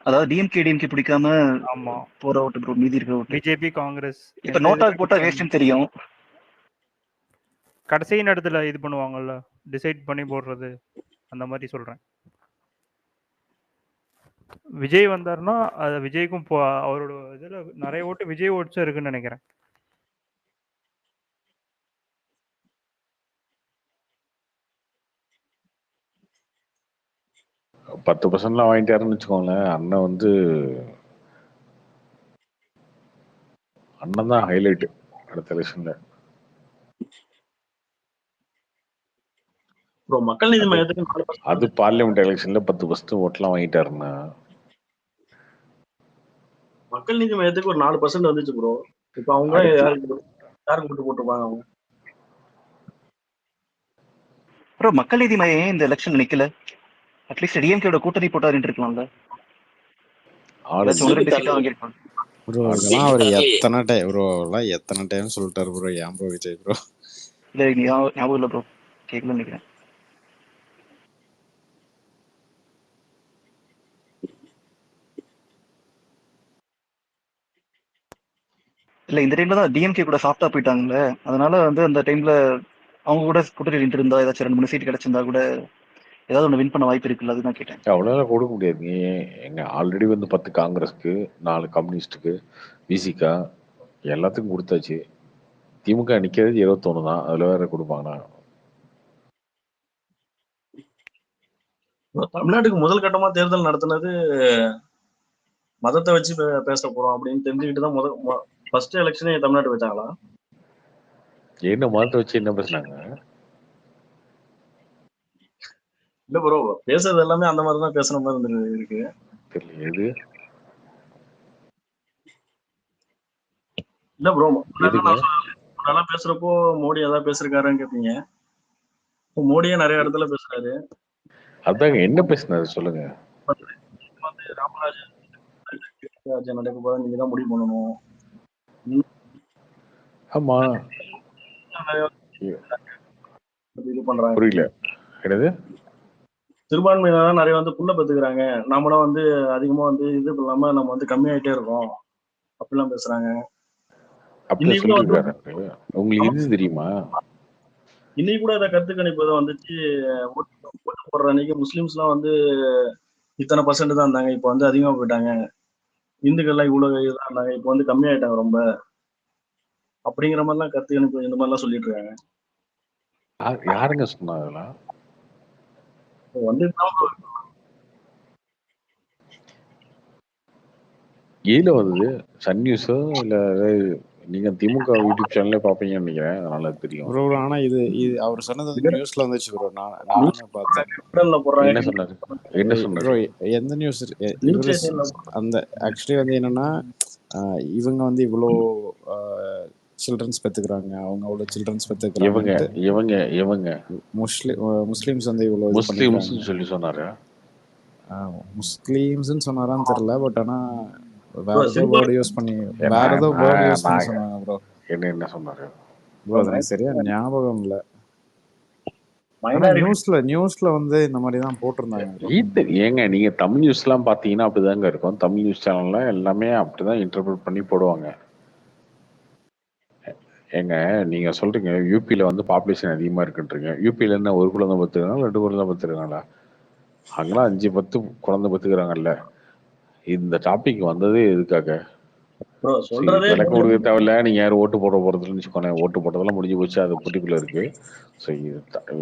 S14: அதாவது டிஎம்கே பிடிக்காம
S13: ஆமா
S14: போற ஓட்டு ப்ரோ, மீதி இருக்கிற ஓட்டு.
S13: பிஜேபி காங்கிரஸ்
S14: இப்ப நோட்டாக்கு போட்டா வேஸ்ட்னு தெரியும்.
S13: கடைசி நேரத்துல இது பண்ணுவாங்கல்ல, டிசைட் பண்ணி போடுறது, அந்த மாதிரி சொல்றேன். விஜய் வந்தாருன்னா அது விஜய்க்கும் அவரோட இதுல நிறைய ஓட்டு விஜய் ஓட்ஸும் இருக்குன்னு நினைக்கிறேன்.
S3: பத்து பர்சன்ட்லாம் வாங்கிட்டாருன்னு வச்சுக்கோங்களேன். அண்ணன் வந்து அண்ணன் தான் ஹைலைட் அடுத்த எலெக்ஷன்ல.
S10: ப்ரோ மக்கள் நீதி
S3: அது
S10: மையத்துக்கு 4%
S3: அது பார்லிமெண்ட் எலெக்ஷன்ல 10% ஓட்டெல்லாம் வாங்கிட்டாருன்னா
S10: மக்கள் நீதி மையத்துக்கு ஒரு 4% வந்துச்சு ப்ரோ. இப்ப அவங்க
S3: அடுத்து
S10: யாருக்கு போட்டுருப்பாங்க அவங்க?
S14: ப்ரோ மக்கள் நீதி மையம் இந்த எலெக்ஷன் நிக்கல. அட்லீஸ்ட் டிஎம்கேட கூட்டணி போட்டாருன்னு இருக்கலாம்ல.
S3: ஆளு
S14: ஏதாச்சும்
S3: இல்ல.
S14: 1 2 சீட்டா வாங்கிருப்பாங்க.
S8: ப்ரோ
S3: ஆளு
S8: இதெல்லாம்
S3: இல்ல.
S8: அவர் எத்தனை டைம் ப்ரோ எல்லாம் எத்தனை டைம் சொல்லிட்டாரு ப்ரோ. ஏன் ப்ரோ விஜய் ப்ரோ?
S14: இல்ல ஞாபகம் இல்ல ப்ரோ. கேட்கலன்னு நினைக்கிறேன். இல்ல இந்த டைம்ல தான் டிஎம்கே கூட சாஃப்டா போயிட்டாங்கல்ல. அதனால வந்து அந்த டைம்ல அவங்க கூட கூட்டணி நின்று இருந்தா ஏதாச்சும் 2 3 சீட் கிடைச்சிருந்தா கூட ஏதாவது ஒன்று வின் பண்ண வாய்ப்பு இருக்குல்ல. அதுதான் கேட்டேன்.
S3: அவ்வளோதான் கொடுக்க முடியாது. நீ எங்க ஆல்ரெடி வந்து 10 காங்கிரஸ்க்கு, 4 கம்யூனிஸ்டுக்கு, விசிகா எல்லாத்துக்கும் கொடுத்தாச்சு. திமுக நிக்கிறது 21 தான். அதுல வேற கொடுப்பாங்களா?
S10: தமிழ்நாட்டுக்கு முதல் கட்டமா தேர்தல் நடத்தினது மதத்தை வச்சு பேச போறோம் அப்படின்னு தெரிஞ்சுக்கிட்டு தான் ஃபர்ஸ்ட் எலெக்ஷனே தமிழ்நாட்டு வச்சாங்களா?
S3: என்ன மதத்தை வச்சு என்ன பேசுனாங்க?
S10: இல்ல ப்ரோ, பேசுறது எல்லாமே அந்த மாதிரி தான் பேசுற மாதிரி இருக்கு.
S3: தெரியல எது
S10: இல்ல ப்ரோ,
S3: எதுங்க?
S10: முன்னெல்லாம் பேசுறப்போ மோடி ஏதாவது பேசிருக்காருன்னு கேட்பீங்க. மோடியே நிறைய இடத்துல பேசுறாரு.
S3: அதாங்க என்ன பேசினாரு சொல்லுங்க.
S10: வந்து ராமராஜன் நடக்க போது நீங்க தான் முடிவு பண்ணணும்.
S3: ஆமா
S10: இது பண்றாங்க.
S3: புரியல என்னது?
S10: சிறுபான்மையினர் நிறைய வந்து புள்ள பெத்துக்கிறாங்க. நம்மளும் வந்து அதிகமா வந்து இது இல்லாம நம்ம வந்து கம்மியாயிட்டே இருக்கோம் அப்படிலாம் பேசுறாங்க.
S3: அப்படி சொல்லிருக்காரு. உங்களுக்கு இது தெரியுமா?
S10: இன்னைக்கு கூட அதை கருத்து கணிப்பு வந்துச்சு. ஓட்டு போடுற அன்னைக்கு முஸ்லிம்ஸ் எல்லாம் வந்து இத்தனை % தான் இருந்தாங்க, இப்ப வந்து அதிகமா போயிட்டாங்க. இந்துக்கள்லாம் இவ்வளவு இதுதான் இருந்தாங்க, இப்ப வந்து கம்மியாயிட்டாங்க ரொம்ப. அப்படிங்கிற மாதிரிலாம் கருத்து கணிப்பு இந்த மாதிரிலாம் சொல்லிட்டு இருக்காங்க.
S3: யாருங்க சொன்னா அதெல்லாம்?
S10: வந்து
S3: எதுல வந்தது? சன் நியூஸோ இல்ல நீங்க திமுக யூடியூப் சேனல்ல பாப்பீங்கன்னு நினைக்கிறேன். அதனால தெரியும்.
S8: ப்ரோ ஆனா இது அவர் சொன்னது வந்து நியூஸ்ல வந்துச்சு ப்ரோ. நானுமே பார்த்தேன்.
S3: என்ன சொன்னாரு? என்ன சொன்னாரு?
S8: ப்ரோ எந்த நியூஸ்? அந்த ஆக்சுவலி வந்து என்னன்னா இவங்க வந்து இவ்வளோ சில்ட்ரன்ஸ் பெத்துக்கிறாங்க, அவங்க அவ்வளோ சில்ட்ரன்ஸ் பெத்துக்கிறாங்க.
S3: இவங்க
S8: முஸ்லிம்ஸ் வந்து இவ்வளோ
S3: முஸ்லிம்ஸ் சொல்லி சொன்னாரு.
S8: முஸ்லிம்ஸ்னு சொன்னாரான்னு தெரியல. பட் ஆனா வேற ஏதோ வேர்டு யூஸ் பண்ணி சொன்னாங்க ப்ரோ.
S3: என்ன சொன்னாரு
S8: ப்ரோ? அது எனக்கு சரியா ஞாபகம் இல்லை. நியூஸ்ல வந்து இந்த மாதிரி தான் போட்டிருந்தாங்க.
S3: ஏங்க நீங்க தமிழ் நியூஸ் எல்லாம் பாத்தீங்கன்னா அப்படிதாங்க இருக்கும். தமிழ் நியூஸ் சேனல்ல எல்லாமே அப்படிதான் இன்டர்பிரட் பண்ணி போடுவாங்க. ஏங்க நீங்க சொல்றீங்க யூபியில வந்து பாப்புலேஷன் அதிகமா இருக்குன்றீங்க. யூபியில என்ன ஒரு குழந்தை பத்துக்கிறாங்க, 2 குழந்தை பத்துக்கிறாங்களா? அங்கெல்லாம் 5 10 குழந்தை பத்துக்கிறாங்கல்ல. இந்த டாபிக் வந்ததே எதுக்காக? விளக்க கொடுக்க தேவையில்ல. நீங்க யாரும் ஓட்டு போட போறதுன்னு வச்சுக்கோங்க. ஓட்டு போட்டதெல்லாம் முடிஞ்சு போச்சு, அது பொட்டிக்குள்ள இருக்கு. ஸோ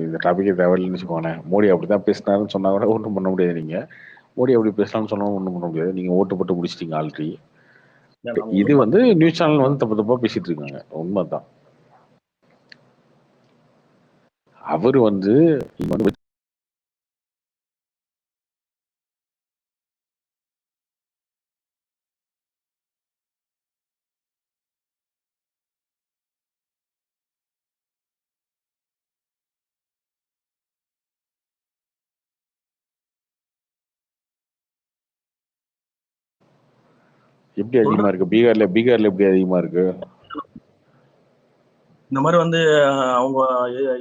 S3: இந்த டாபிக்கே தேவையில்லைன்னு வச்சுக்கோங்க. மோடி அப்படிதான் பேசினாருன்னு சொன்னா கூட ஒன்றும் பண்ண முடியாது. நீங்க மோடி அப்படி பேசலாம்னு சொன்னாலும் ஒன்றும் பண்ண முடியாது. நீங்க ஓட்டு போட்டு முடிச்சிட்டீங்க ஆல்ரெடி. இது வந்து நியூஸ் சேனல் வந்து தப்பு தப்பா பேசிட்டு இருக்காங்க. உண்மைதான். அவரு வந்து எப்படி அதிகமா இருக்கு? பீகார்ல எப்படி அதிகமா இருக்கு?
S10: இந்த மாதிரி வந்து அவங்க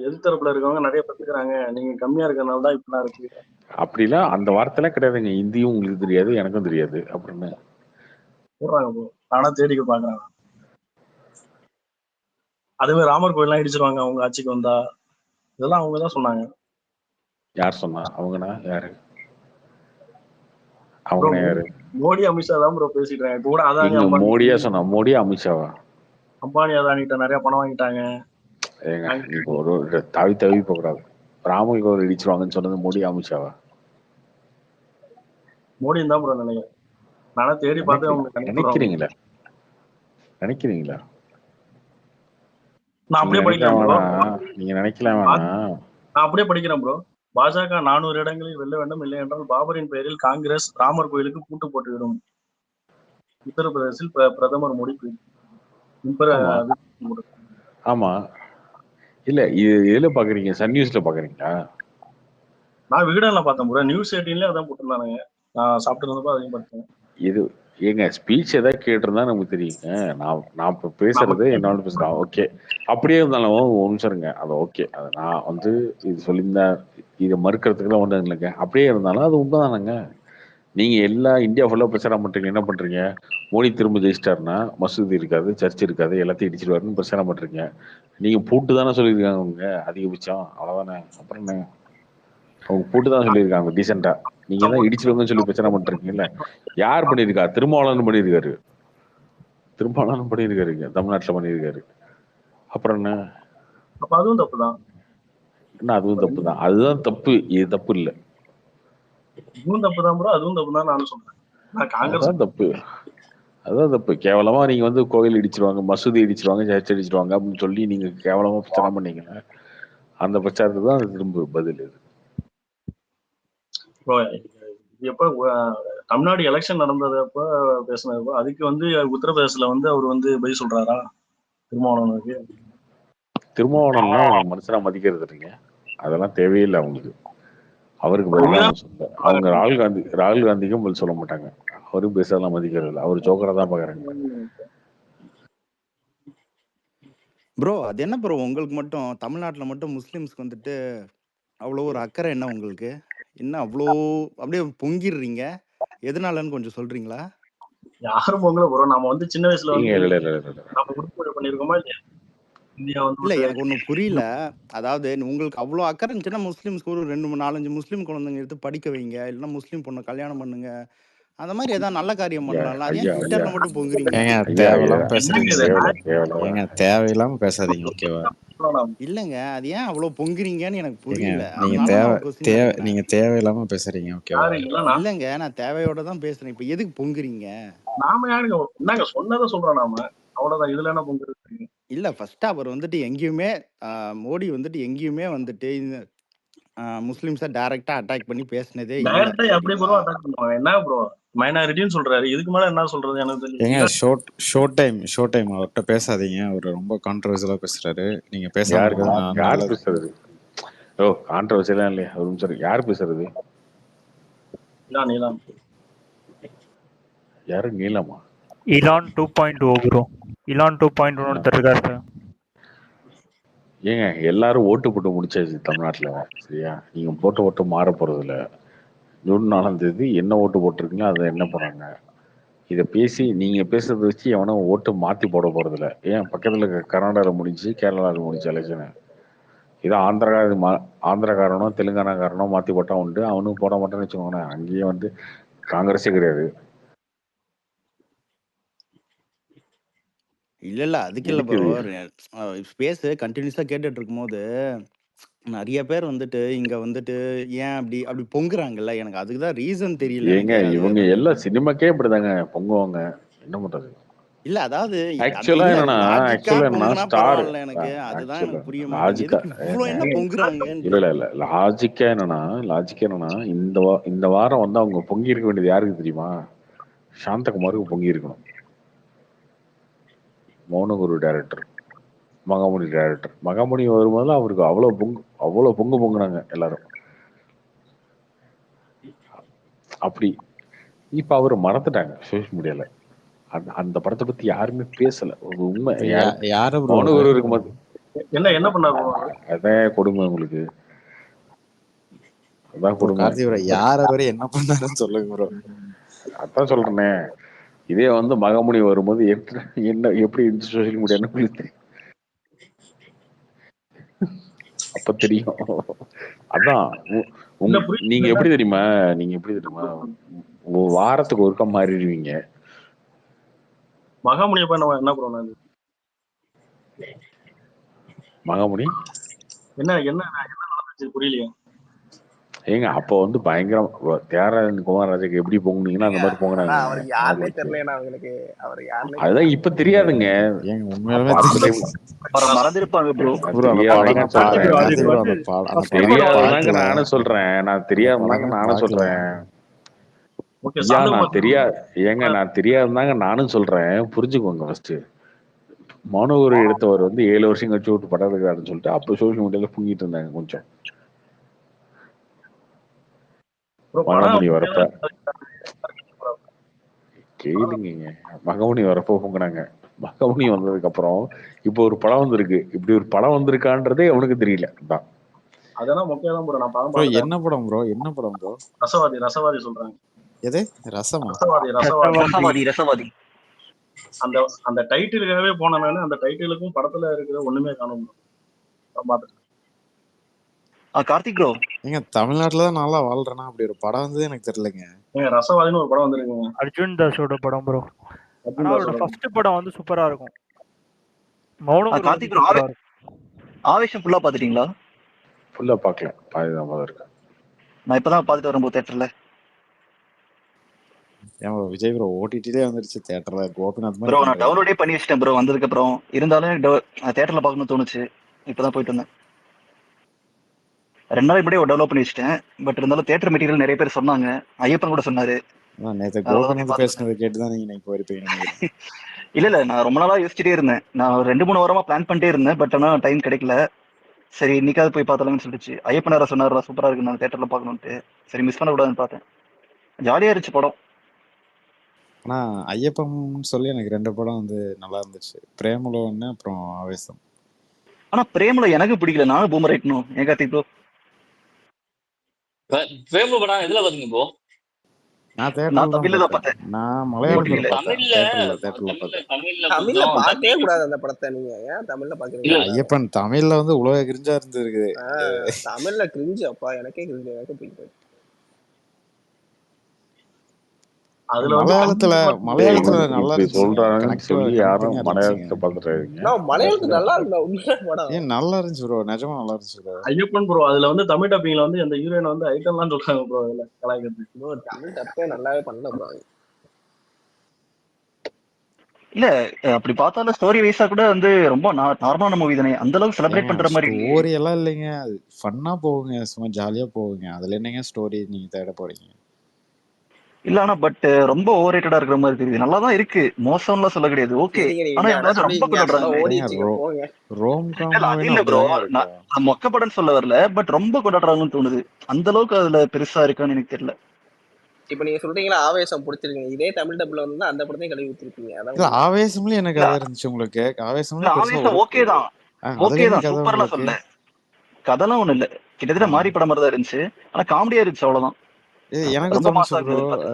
S10: எதிர்த்தரப்புல இருக்கவங்க நிறைய பெற்றுக்கிறாங்க, நீங்க கம்மியா இருக்கிறதுனால தான் இப்படிலாம் இருக்கு.
S3: அப்படிலாம் அந்த வார்த்தைலாம் கிடையாதுங்க. இந்தியும் உங்களுக்கு தெரியாது, எனக்கும் தெரியாது. அப்படின்னு
S10: போடுறாங்க. ஆனா தேடிக்க பாக்குறாங்க. அதுவே ராமர் கோயிலாம் இடிச்சிருவாங்க அவங்க ஆட்சிக்கு வந்தா. இதெல்லாம் அவங்கதான் சொன்னாங்க.
S3: யார் சொன்னா? அவங்கனா யாரு? அவங்க யாரு?
S10: மோடி அமித்ஷா தான் ப்ரோ பேசிட்டாங்க. இப்போ கூட அதானி
S3: மோடியா சொன்னா? மோடியா அமித்ஷாவா?
S10: அம்பானி அதானிட்ட நிறைய பணம் வாங்கிட்டாங்க.
S3: ஏங்க நீங்க ஒரு தவி போகக்கூடாது. ராமர் கோயில் இடிச்சிருவாங்கன்னு சொன்னது மோடி அமித்ஷாவா?
S10: மோடி தான் ப்ரோ நினைக்கிறேன். நானும் தேடி பார்த்து அவங்க
S3: நினைக்கிறீங்களா?
S10: நான் அப்படியே படிக்கிறேன்.
S3: நீங்க நினைக்கலாம் வேணாம்.
S10: நான் அப்படியே படிக்கிறேன் ப்ரோ. பாஜக 400 இடங்களில் வெல்ல வேண்டும், இல்லை என்றால் பாபரின் பெயரில் காங்கிரஸ் ராமர் கோயிலுக்கு பூட்டு போட்டுவிடும். உத்தரப்பிரதேசில் பிரதமர் மோடி
S3: ஆமா ஆமா. இல்ல இது எதுல பாக்குறீங்க? சன் நியூஸ்ல பாக்குறீங்களா?
S10: நான் விகடன்ல பார்த்தேன் ப்ரோ. நியூஸ் 18ல அதான் போட்டிருந்தானுங்க. நான் சாப்பிட்டு இருந்தப்போ அதையும் பார்த்தேன்.
S3: இது ஏங்க ஸ்பீச் ஏதாவது கேட்டிருந்தா நமக்கு தெரியுங்க. நான் இப்போ பேசுறது என்னால பேசுறேன். ஓகே, அப்படியே இருந்தாலும் ஒரு நிமிஷம் இருங்க. அது ஓகே, அது நான் வந்து இது சொல்லியிருந்தேன், இதை மறுக்கிறதுக்குலாம் ஒன்றும் இல்லைங்க. அப்படியே இருந்தாலும் அது உண்மைதானங்க. நீங்க எல்லா இந்தியா ஃபுல்லா பிரச்சாரம் பண்றீங்க. என்ன பண்றீங்க? மோடி திரும்ப ஜெயிச்சிட்டாருன்னா மசூதி இருக்காது, சர்ச் இருக்காது, எல்லாத்தையும் இடிச்சிருவாருன்னு பிரச்சாரம் பண்றீங்க. நீங்க பூட்டு தானே சொல்லியிருக்காங்க அவங்க அதிகபட்சம், அவ்வளவுதானே. அப்புறம் என்ன, அவங்க பூட்டு தான் சொல்லியிருக்காங்க டீசெண்டா. நீங்க தான் இடிச்சிருவாங்கன்னு சொல்லி பிரச்சனை பண்றீங்கல்ல. யார் பண்ணியிருக்கா? திருமாவளவன் பண்ணியிருக்காரு. திருமாவளவன் பண்ணியிருக்காருங்க, தமிழ்நாட்டுல பண்ணியிருக்காரு. அப்புறம் என்ன?
S10: அப்ப அதுவும் தப்பு தான்.
S3: என்ன அதுவும் தப்பு தான்? அதுதான் தப்பு, இது தப்பு இல்ல.
S10: இதுவும் தப்பு தான் ப்ரோ, அதுவும் தப்பு தான் நானும் சொல்றேன். நான் காங்கிரஸ்
S3: அதான் தப்பு, அதான் தப்பு. கேவலமா நீங்க வந்து கோயில் இடிச்சிருவாங்க, மசூதி இடிச்சிருவாங்க, சர்ச் அடிச்சிருவாங்க அப்படின்னு சொல்லி நீங்க கேவலமா பிரச்சனை பண்ணீங்கன்னா அந்த பிரச்சாரத்துக்கு தான் அது திரும்ப பதில். இது
S10: ப்ரோ எப்ப தமிழ்நாடு எலெக்ஷன் நடந்ததப்ப பேசினப்போ அதுக்கு வந்து உத்தரப்பிரதேசல வந்து அவர் வந்து பதில் சொல்றாரா திருமாவளவனுக்கு?
S3: திருமாவளவன்லாம் மனுஷனா மதிக்கிறது இல்லைங்க, அதெல்லாம் தேவையில்லை அவங்களுக்கு. அவருக்கு பதிலாக சொல்ல அவங்க ராகுல் காந்திக்கும் பதில் சொல்ல மாட்டாங்க. அவரும் பேசலாம் மதிக்கிறது இல்லை, அவர் ஜோக்கரை தான் பாக்குறாங்க.
S15: ப்ரோ அது என்ன ப்ரோ உங்களுக்கு மட்டும் தமிழ்நாட்டில் மட்டும் முஸ்லிம்ஸ்க்கு வந்துட்டு அவ்வளோ ஒரு அக்கறை என்ன உங்களுக்கு? என்ன அவ்வளோ அப்படியே பொங்கிடுறீங்க? எதனாலன்னு கொஞ்சம் சொல்றீங்களா?
S10: யாரும் பொங்கல ப்ரோ, நாம வந்து சின்ன வயசுல வந்து
S3: இல்ல
S10: நம்ம உறுப்புரை பண்ணிருக்கோமா இல்லையா? இந்தியா வந்து
S15: இல்ல எனக்கு ஒன்றும் புரியல. அதாவது உங்களுக்கு அவ்வளோ அக்கறை இருந்துச்சுன்னா முஸ்லிம்ஸ்க்கு ஒரு 2-4-5 முஸ்லீம் குழந்தைங்க எடுத்து படிக்க வைங்க, இல்லைன்னா முஸ்லீம் பொண்ணை கல்யாணம் பண்ணுங்க, அந்த மாதிரி ஏதாவது நல்ல காரியம் பண்ணலாம்ல. அது ஏன் ட்விட்டர்ல மட்டும் பொங்குறீங்க?
S8: ஏங்க தேவையில்லாம பேசுறீங்க. ஏங்க தேவையில்லாம பேசாதீங்க, ஓகேவா?
S15: இல்லங்க அது ஏன் அவ்வளவு பொங்குறீங்கன்னு எனக்கு
S8: ஏங்க
S15: புரியல.
S8: நீங்க
S15: அதனால நான் ஒரு கொஸ்டின் கேக்குறேன்.
S8: நீங்க தேவையில்லாம பேசுறீங்க, ஓகேவா?
S15: இல்லங்க நான் தேவையோட தான் பேசுறேன். இப்ப எதுக்கு பொங்குறீங்க?
S10: நாம யாருங்க என்னங்க சொன்னதை சொல்றோம் நாம, அவ்வளவுதான். இதுல என்ன பொங்குறது?
S15: இல்ல ஃபர்ஸ்ட் அவர் வந்துட்டு எங்கேயுமே மோடி வந்துட்டு எங்கேயுமே வந்துட்டு முஸ்லிம்ஸை டைரக்டா அட்டாக் பண்ணி பேசினதே இல்ல.
S10: டைரக்டா எப்படி ப்ரோ அட்டாக் பண்ணுவாங்க? என்ன ப்ரோ மைனாரிட்டின்னு சொல்றாரு, இதுக்கு மேல என்ன சொல்றது எனக்கு தெரியல.
S8: ஏங்க ஷோ டைம் அவர்கிட்ட பேசாதீங்க, அவர் ரொம்ப கான்ட்ரவர்சியலா பேசுறாரு. நீங்க பேசாம
S3: யார்
S8: இருக்கிறது
S3: பேசுறது? ஓ கான்ட்ரவர்சியலாம் இல்லையா? ஒரு நிமிஷம், யார் பேசுறது?
S10: நீலாம்
S3: யாரு? நீலமா?
S13: Elon 2.0 bro. இலான் 2.1 ஒருத்தர் இருக்காரு சார்.
S3: ஏங்க எல்லாரும் ஓட்டு போட்டு முடிச்சாச்சு தமிழ்நாட்டுல, சரியா? நீங்க போட்ட ஓட்டு மாற போறது இல்ல. ஜூன் 4ஆம் தேதி என்ன ஓட்டு போட்டிருக்கீங்களோ அதை என்ன போறாங்க. இதை பேசி நீங்க பேசுறத வச்சு எவனும் ஓட்டு மாத்தி போட போறது இல்ல. ஏன் பக்கத்துல கர்நாடகாவில் முடிஞ்சு, கேரளாவில் முடிஞ்சு எலெக்ஷனு. இதை ஆந்திராக்காரனோ தெலுங்கானாக்காரனோ மாத்தி போட்டா உண்டு, அவனும் போட மாட்டான்னு வச்சுக்கோங்களேன். அங்கேயே வந்து காங்கிரஸே கிடையாது.
S15: இல்ல அதுக்கு இல்ல ப்ரோ. ஸ்பேஸ் கண்டினியூஸா கேட்டுட்டு இருக்கும்போது நிறைய பேர் வந்துட்டு இங்க வந்துட்டு ஏன் அப்படி பொங்குறாங்கல்ல, எனக்கு அதுக்கு தான் ரீசன் தெரியல.
S3: ஏங்க இவங்க எல்லாம் சினிமாக்கே இப்படிதாங்க பொங்குவாங்க, என்ன பண்றது?
S15: இல்ல அதாவது
S3: ஆக்சுவலா என்னன்னா ஸ்டார்
S15: எனக்கு அதுதான் எனக்கு புரிய மாட்டேங்குது. இவ்வளவு என்ன பொங்குறாங்க?
S3: இல்ல லாஜிக்கா என்னன்னா இந்த வாரம் வந்து அவங்க பொங்கி இருக்க வேண்டியது யாருக்கு தெரியுமா? சாந்தகுமாருக்கு பொங்கி இருக்கணும். மௌனகுரு டைரக்டர், மகாமுனி டைரக்டர். மகாமுனி வரும்போது அவருக்கு அவ்வளவு பொங்குனாங்க எல்லாரும். அப்படி இப்ப அவரு மறந்துட்டாங்க சோசியல் மீடியால. அந்த படத்தை பத்தி யாருமே பேசல. ஒரு உண்மை. மௌனகுரு இருக்கும்போது
S10: என்ன பண்ணாரு?
S3: அதான் கொடுமை உங்களுக்கு, அதான் கொடுமை.
S8: யார் அவரு என்ன பண்ணாருன்னு சொல்லுங்க ப்ரோ.
S3: அதான் சொல்றேனே, இதே வந்து மகாமுனி வரும்போது என்ன எப்படி சோசியல் மீடியா அப்ப தெரியும். அதான் நீங்க எப்படி தெரியுமா, வாரத்துக்கு ஒருக்கா மாறிடுவீங்க.
S10: மகாமுனியை பண்ண என்ன ப்ரோ?
S3: மகாமுனி
S10: என்ன நடந்துச்சு புரியலையா?
S3: ஏங்க அப்போ வந்து பயங்கரம் தியாகராஜன் குமாரராஜுக்கு எப்படி பொங்குனீங்கன்னா அந்த மாதிரி
S5: ஆனா
S3: பொங்குனாங்க
S5: அவருக்கு யாருன்னே தெரியலண்ணா அவங்களுக்கு. அவர் யாருன்னே
S3: அதுதான் இப்ப தெரியாதுங்க.
S8: ஏங்க
S3: அப்ப
S8: உண்மையாலுமே
S3: அந்த டைம்
S14: அவரை மறந்துருப்பாங்க ப்ரோ.
S8: ப்ரோ அந்த
S3: தெரியாதுங்க
S8: படமே
S3: சொல்றேன்.
S8: கார்த்தி ப்ரோ அந்த படமே
S3: தெரியாதுதாங்க
S8: பார்க்கல,
S3: நானும் சொல்றேன். நான்
S8: அந்த
S3: தெரியாதுதாங்க
S8: படமே
S3: நானும்
S8: பார்க்கல.
S3: சொல்றேன்.
S10: ஓகே
S3: ஐயா
S10: சாந்தகுமார்
S3: நான் ஏங்க நான் தெரியாதுதாங்க நானும் சொல்றேன். புரிஞ்சுக்கோங்க ஃபர்ஸ்ட். மனோகர் எடுத்தவர் வந்து 7 வருஷம் கழிச்சு விட்டு படம் எடுக்கிறாருன்னு சொல்லிட்டு அப்ப சோசியல் மீடியால புங்கிட்டு இருந்தாங்க கொஞ்சம்.
S10: ப்ரோ படம்
S3: மகமணி வரப்ப கேளுங்க, மகமணி வரப்ப பொங்குனாங்க. மகமணி வந்ததுக்கு அப்புறம் இப்போ ஒரு படம் வந்திருக்கு. இப்படி ஒரு படம் வந்திருக்கான்றதே அவனுக்கு தெரியல. அதான்
S10: அதெல்லாம் மொக்கையாதான் ப்ரோ. நான் படம்
S8: ப்ரோ
S10: பார்த்துட்டேன்.
S8: என்ன படம் ப்ரோ, என்ன படம் ப்ரோ?
S10: ரசவாதி சொல்றாங்க.
S8: எது ரசமா?
S14: ரசவாதி.
S10: அந்த அந்த டைட்டிலுக்காகவே போன நானு. அந்த டைட்டிலுக்கும் படத்துல இருக்கிற ஒண்ணுமே காணும். பார்த்துட்டேன்.
S14: கார்த்திக் ப்ரோ,
S8: ஏங்க தமிழ்நாட்டுல தான் நல்லா வாழ்றேன்னா அப்படி ஒரு படம் வந்தது எனக்கு தெரியலங்க.
S10: ஏங்க ரசவாதின்னு ஒரு படம் வந்திருக்குங்க.
S13: அர்ஜுன் தாஸோட படம் ப்ரோ.
S10: அர்ஜுன்
S13: ஆனா அவரோட
S10: தாஸோட
S13: ஃபர்ஸ்ட் படம் வந்து சூப்பரா இருக்கும். மௌனம் ஒரு
S14: கார்த்திக் ப்ரோ,
S13: சூப்பரா இருக்கும்.
S14: ஆவேஷம் ஃபுல்லா பாத்துட்டீங்களா?
S3: ஃபுல்லா பார்க்கல, பாதிதான் பார்த்துருக்கேன்.
S14: நான் இப்பதான் பாத்துட்டு வரும்போது தேட்டர்ல.
S8: ஏன் ப்ரோ விஜய் ப்ரோ ஓடிடிலே வந்துருச்சு தியேட்டர்ல, கோபிநாத் மாதிரி
S14: ப்ரோ நான்
S8: பண்றீங்க.
S14: டவுன்லோடே பண்ணி வச்சிட்டேன் ப்ரோ வந்ததுக்கு அப்புறம். இருந்தாலும் தேட்டர்ல பார்க்கணும்னு தோணுச்சு. இப்பதான் போயிட்டு வந்தேன். 2 நாள் முன்னாடி டெவலப் பண்ணி வச்சிட்டேன். பட் இருந்தாலும் தியேட்டர் மெட்டீரியல் நிறைய பேர் சொன்னாங்க. ஐயப்பன் கூட சொன்னாரு.
S8: நேற்று
S14: அதனாலதான் போய்
S8: கோபிநாத்
S14: பார்த்துட்டேன்.
S8: பேசுனதை கேட்டுதான் நீங்க இன்னைக்கு போயிருப்பீங்க நினைக்கிறேன்.
S14: இல்ல நான் ரொம்ப நாளா யோசிச்சுட்டே இருந்தேன். நான் 2-3 வாரமா பிளான் பண்ணிட்டே இருந்தேன். பட் ஆனா டைம் கிடைக்கல. சரி இன்னைக்காவது போய் பார்த்தலாம்னு சொல்லிச்சு. ஐயப்பன் வேற சொன்னாரு சூப்பரா இருக்கு, நான் தேட்டர்ல பார்க்கணும்ட்டு. சரி மிஸ் பண்ண கூடாதுன்னு பார்த்தேன். ஜாலியா இருந்துச்சு படம்.
S8: ஆனா ஐயப்பன் சொல்லி எனக்கு 2 படம் வந்து நல்லா இருந்துச்சு. பிரேமலோ ஒண்ணு, அப்புறம் ஆவேசம்.
S14: ஆனா பிரேமல எனக்கு பிடிக்கல. நானும் பூமர் ரைட்னும். ஏன் கார்த்திக் ப்ரோ?
S7: பிரேம படம் எதுல பாத்தீங்க ப்ரோ?
S8: நான்
S14: நான்
S8: தேட்டர்ல
S14: தமிழ்ல
S8: தான்
S14: தான்
S8: பார்த்தேன்.
S14: பார்த்தேன்.
S8: நான் மலையாளத்துல
S14: ஓடிடில.
S8: பார்த்தேன். தேட்டர்ல பார்த்தேன்.
S5: தமிழ்ல
S7: கொஞ்சம்
S5: பார்க்கவே
S7: dubbing
S5: கூடாது அந்த படத்தை. நீங்க ஏன் தமிழ்ல
S7: இல்ல
S5: பாக்குறீங்க?
S8: ஐயப்பன் தமிழ்ல வந்து உலக கிரிஞ்சா இருந்திருக்கு.
S5: தமிழ்ல கிரிஞ்சு அப்பா. எனக்கே கிரிஞ்சு. எனக்கு பிடிக்கும்.
S10: அதுல வந்து
S8: மலையாளத்துல நல்லா
S3: இப்படி
S8: இருந்துச்சுங்க.
S3: சொல்றாங்கன்னு
S8: கனெக்டிவா
S3: சொல்லி யாரும்
S8: இருந்துச்சுங்க.
S3: மலையாளத்தை பார்த்துட்டாருங்க.
S5: நான் மலையாளத்துக்கு நல்லா இருக்குடா உண்மையா படம்.
S8: ஏன் நல்லா இருந்துச்சு ப்ரோ, நிஜமா நல்லா இருந்துச்சு ப்ரோ.
S10: ஐயப்பன் ப்ரோ அதுல வந்து தமிழ் டப்பிங்ல வந்து அந்த ஹீரோயின் வந்து ஐட்டம்லாம் சொல்றாங்க ப்ரோ. அதுல கலாய்க்கிறது
S5: ப்ரோ தமிழ் டப்பே நல்லாவே பண்ணல ப்ரோ.
S14: இல்ல அப்படி பார்த்தாலும் ஸ்டோரி வைஸா கூட வந்து ரொம்ப நார்மலான மூவி தானே. அந்த அளவுக்கு செலிப்ரேட் பண்ற மாதிரி இல்லையே.
S8: ஸ்டோரி எல்லாம் இல்லைங்க, அது ஃபன்னா போகுங்க, சும்மா ஜாலியா போகுங்க. அதுல என்னங்க ஸ்டோரி நீங்க தேட போறீங்க?
S14: இல்ல ஆனா பட் ரொம்ப ஓவர் ரேட்டடா இருக்கிற மாதிரி தெரியுது. நல்லா தான் இருக்கு, மோசம்லாம் சொல்ல கிடையாது. ஓகே.
S5: சரிங்க, நீங்க
S14: ஆனா
S5: என்ன
S14: இவங்க ரொம்ப
S5: சொல்றீங்க? அந்த படம்
S14: கொண்டாடுறாங்க.
S5: ஓடிச்சுங்க போங்க.
S8: ரோம்
S14: இல்ல
S8: காம்
S14: அது இல்ல ப்ரோ, நான் மொக்க படம்னு சொல்ல வரல. பட் ரொம்ப கொண்டாடுறாங்கன்னு தோணுது. அந்த அளவுக்கு அதுல பெருசா இருக்கான்னு எனக்கு தெரியல.
S5: இப்ப நீங்க சொல்றீங்களா ஆவேசம் பிடிச்சிருக்கீங்க, இதே தமிழ் டப்ல வந்து அந்த படத்தையும் கழுவி ஊத்திருக்கீங்க.
S8: இல்ல ஆவேசம்லயும் எனக்கு கதை இருந்துச்சு உங்களுக்கு. ஆவேசம்லயும் பெருசா
S14: ஆவேசம் ஓகே தான், ஓகே தான், சூப்பர்லாம் சொல்ல. கதைலாம் ஒண்ணு இல்ல, கிட்டத்தட்ட மாறி படம் மாதிரி தான் இருந்துச்சு. ஆனா காமெடியா இருந்துச்சு, அவ்வளவுதான்.
S8: எனக்கும்
S14: ரொம்ப
S8: தோணுச்சு
S14: மாசா
S8: ப்ரோ.
S14: இருந்தது.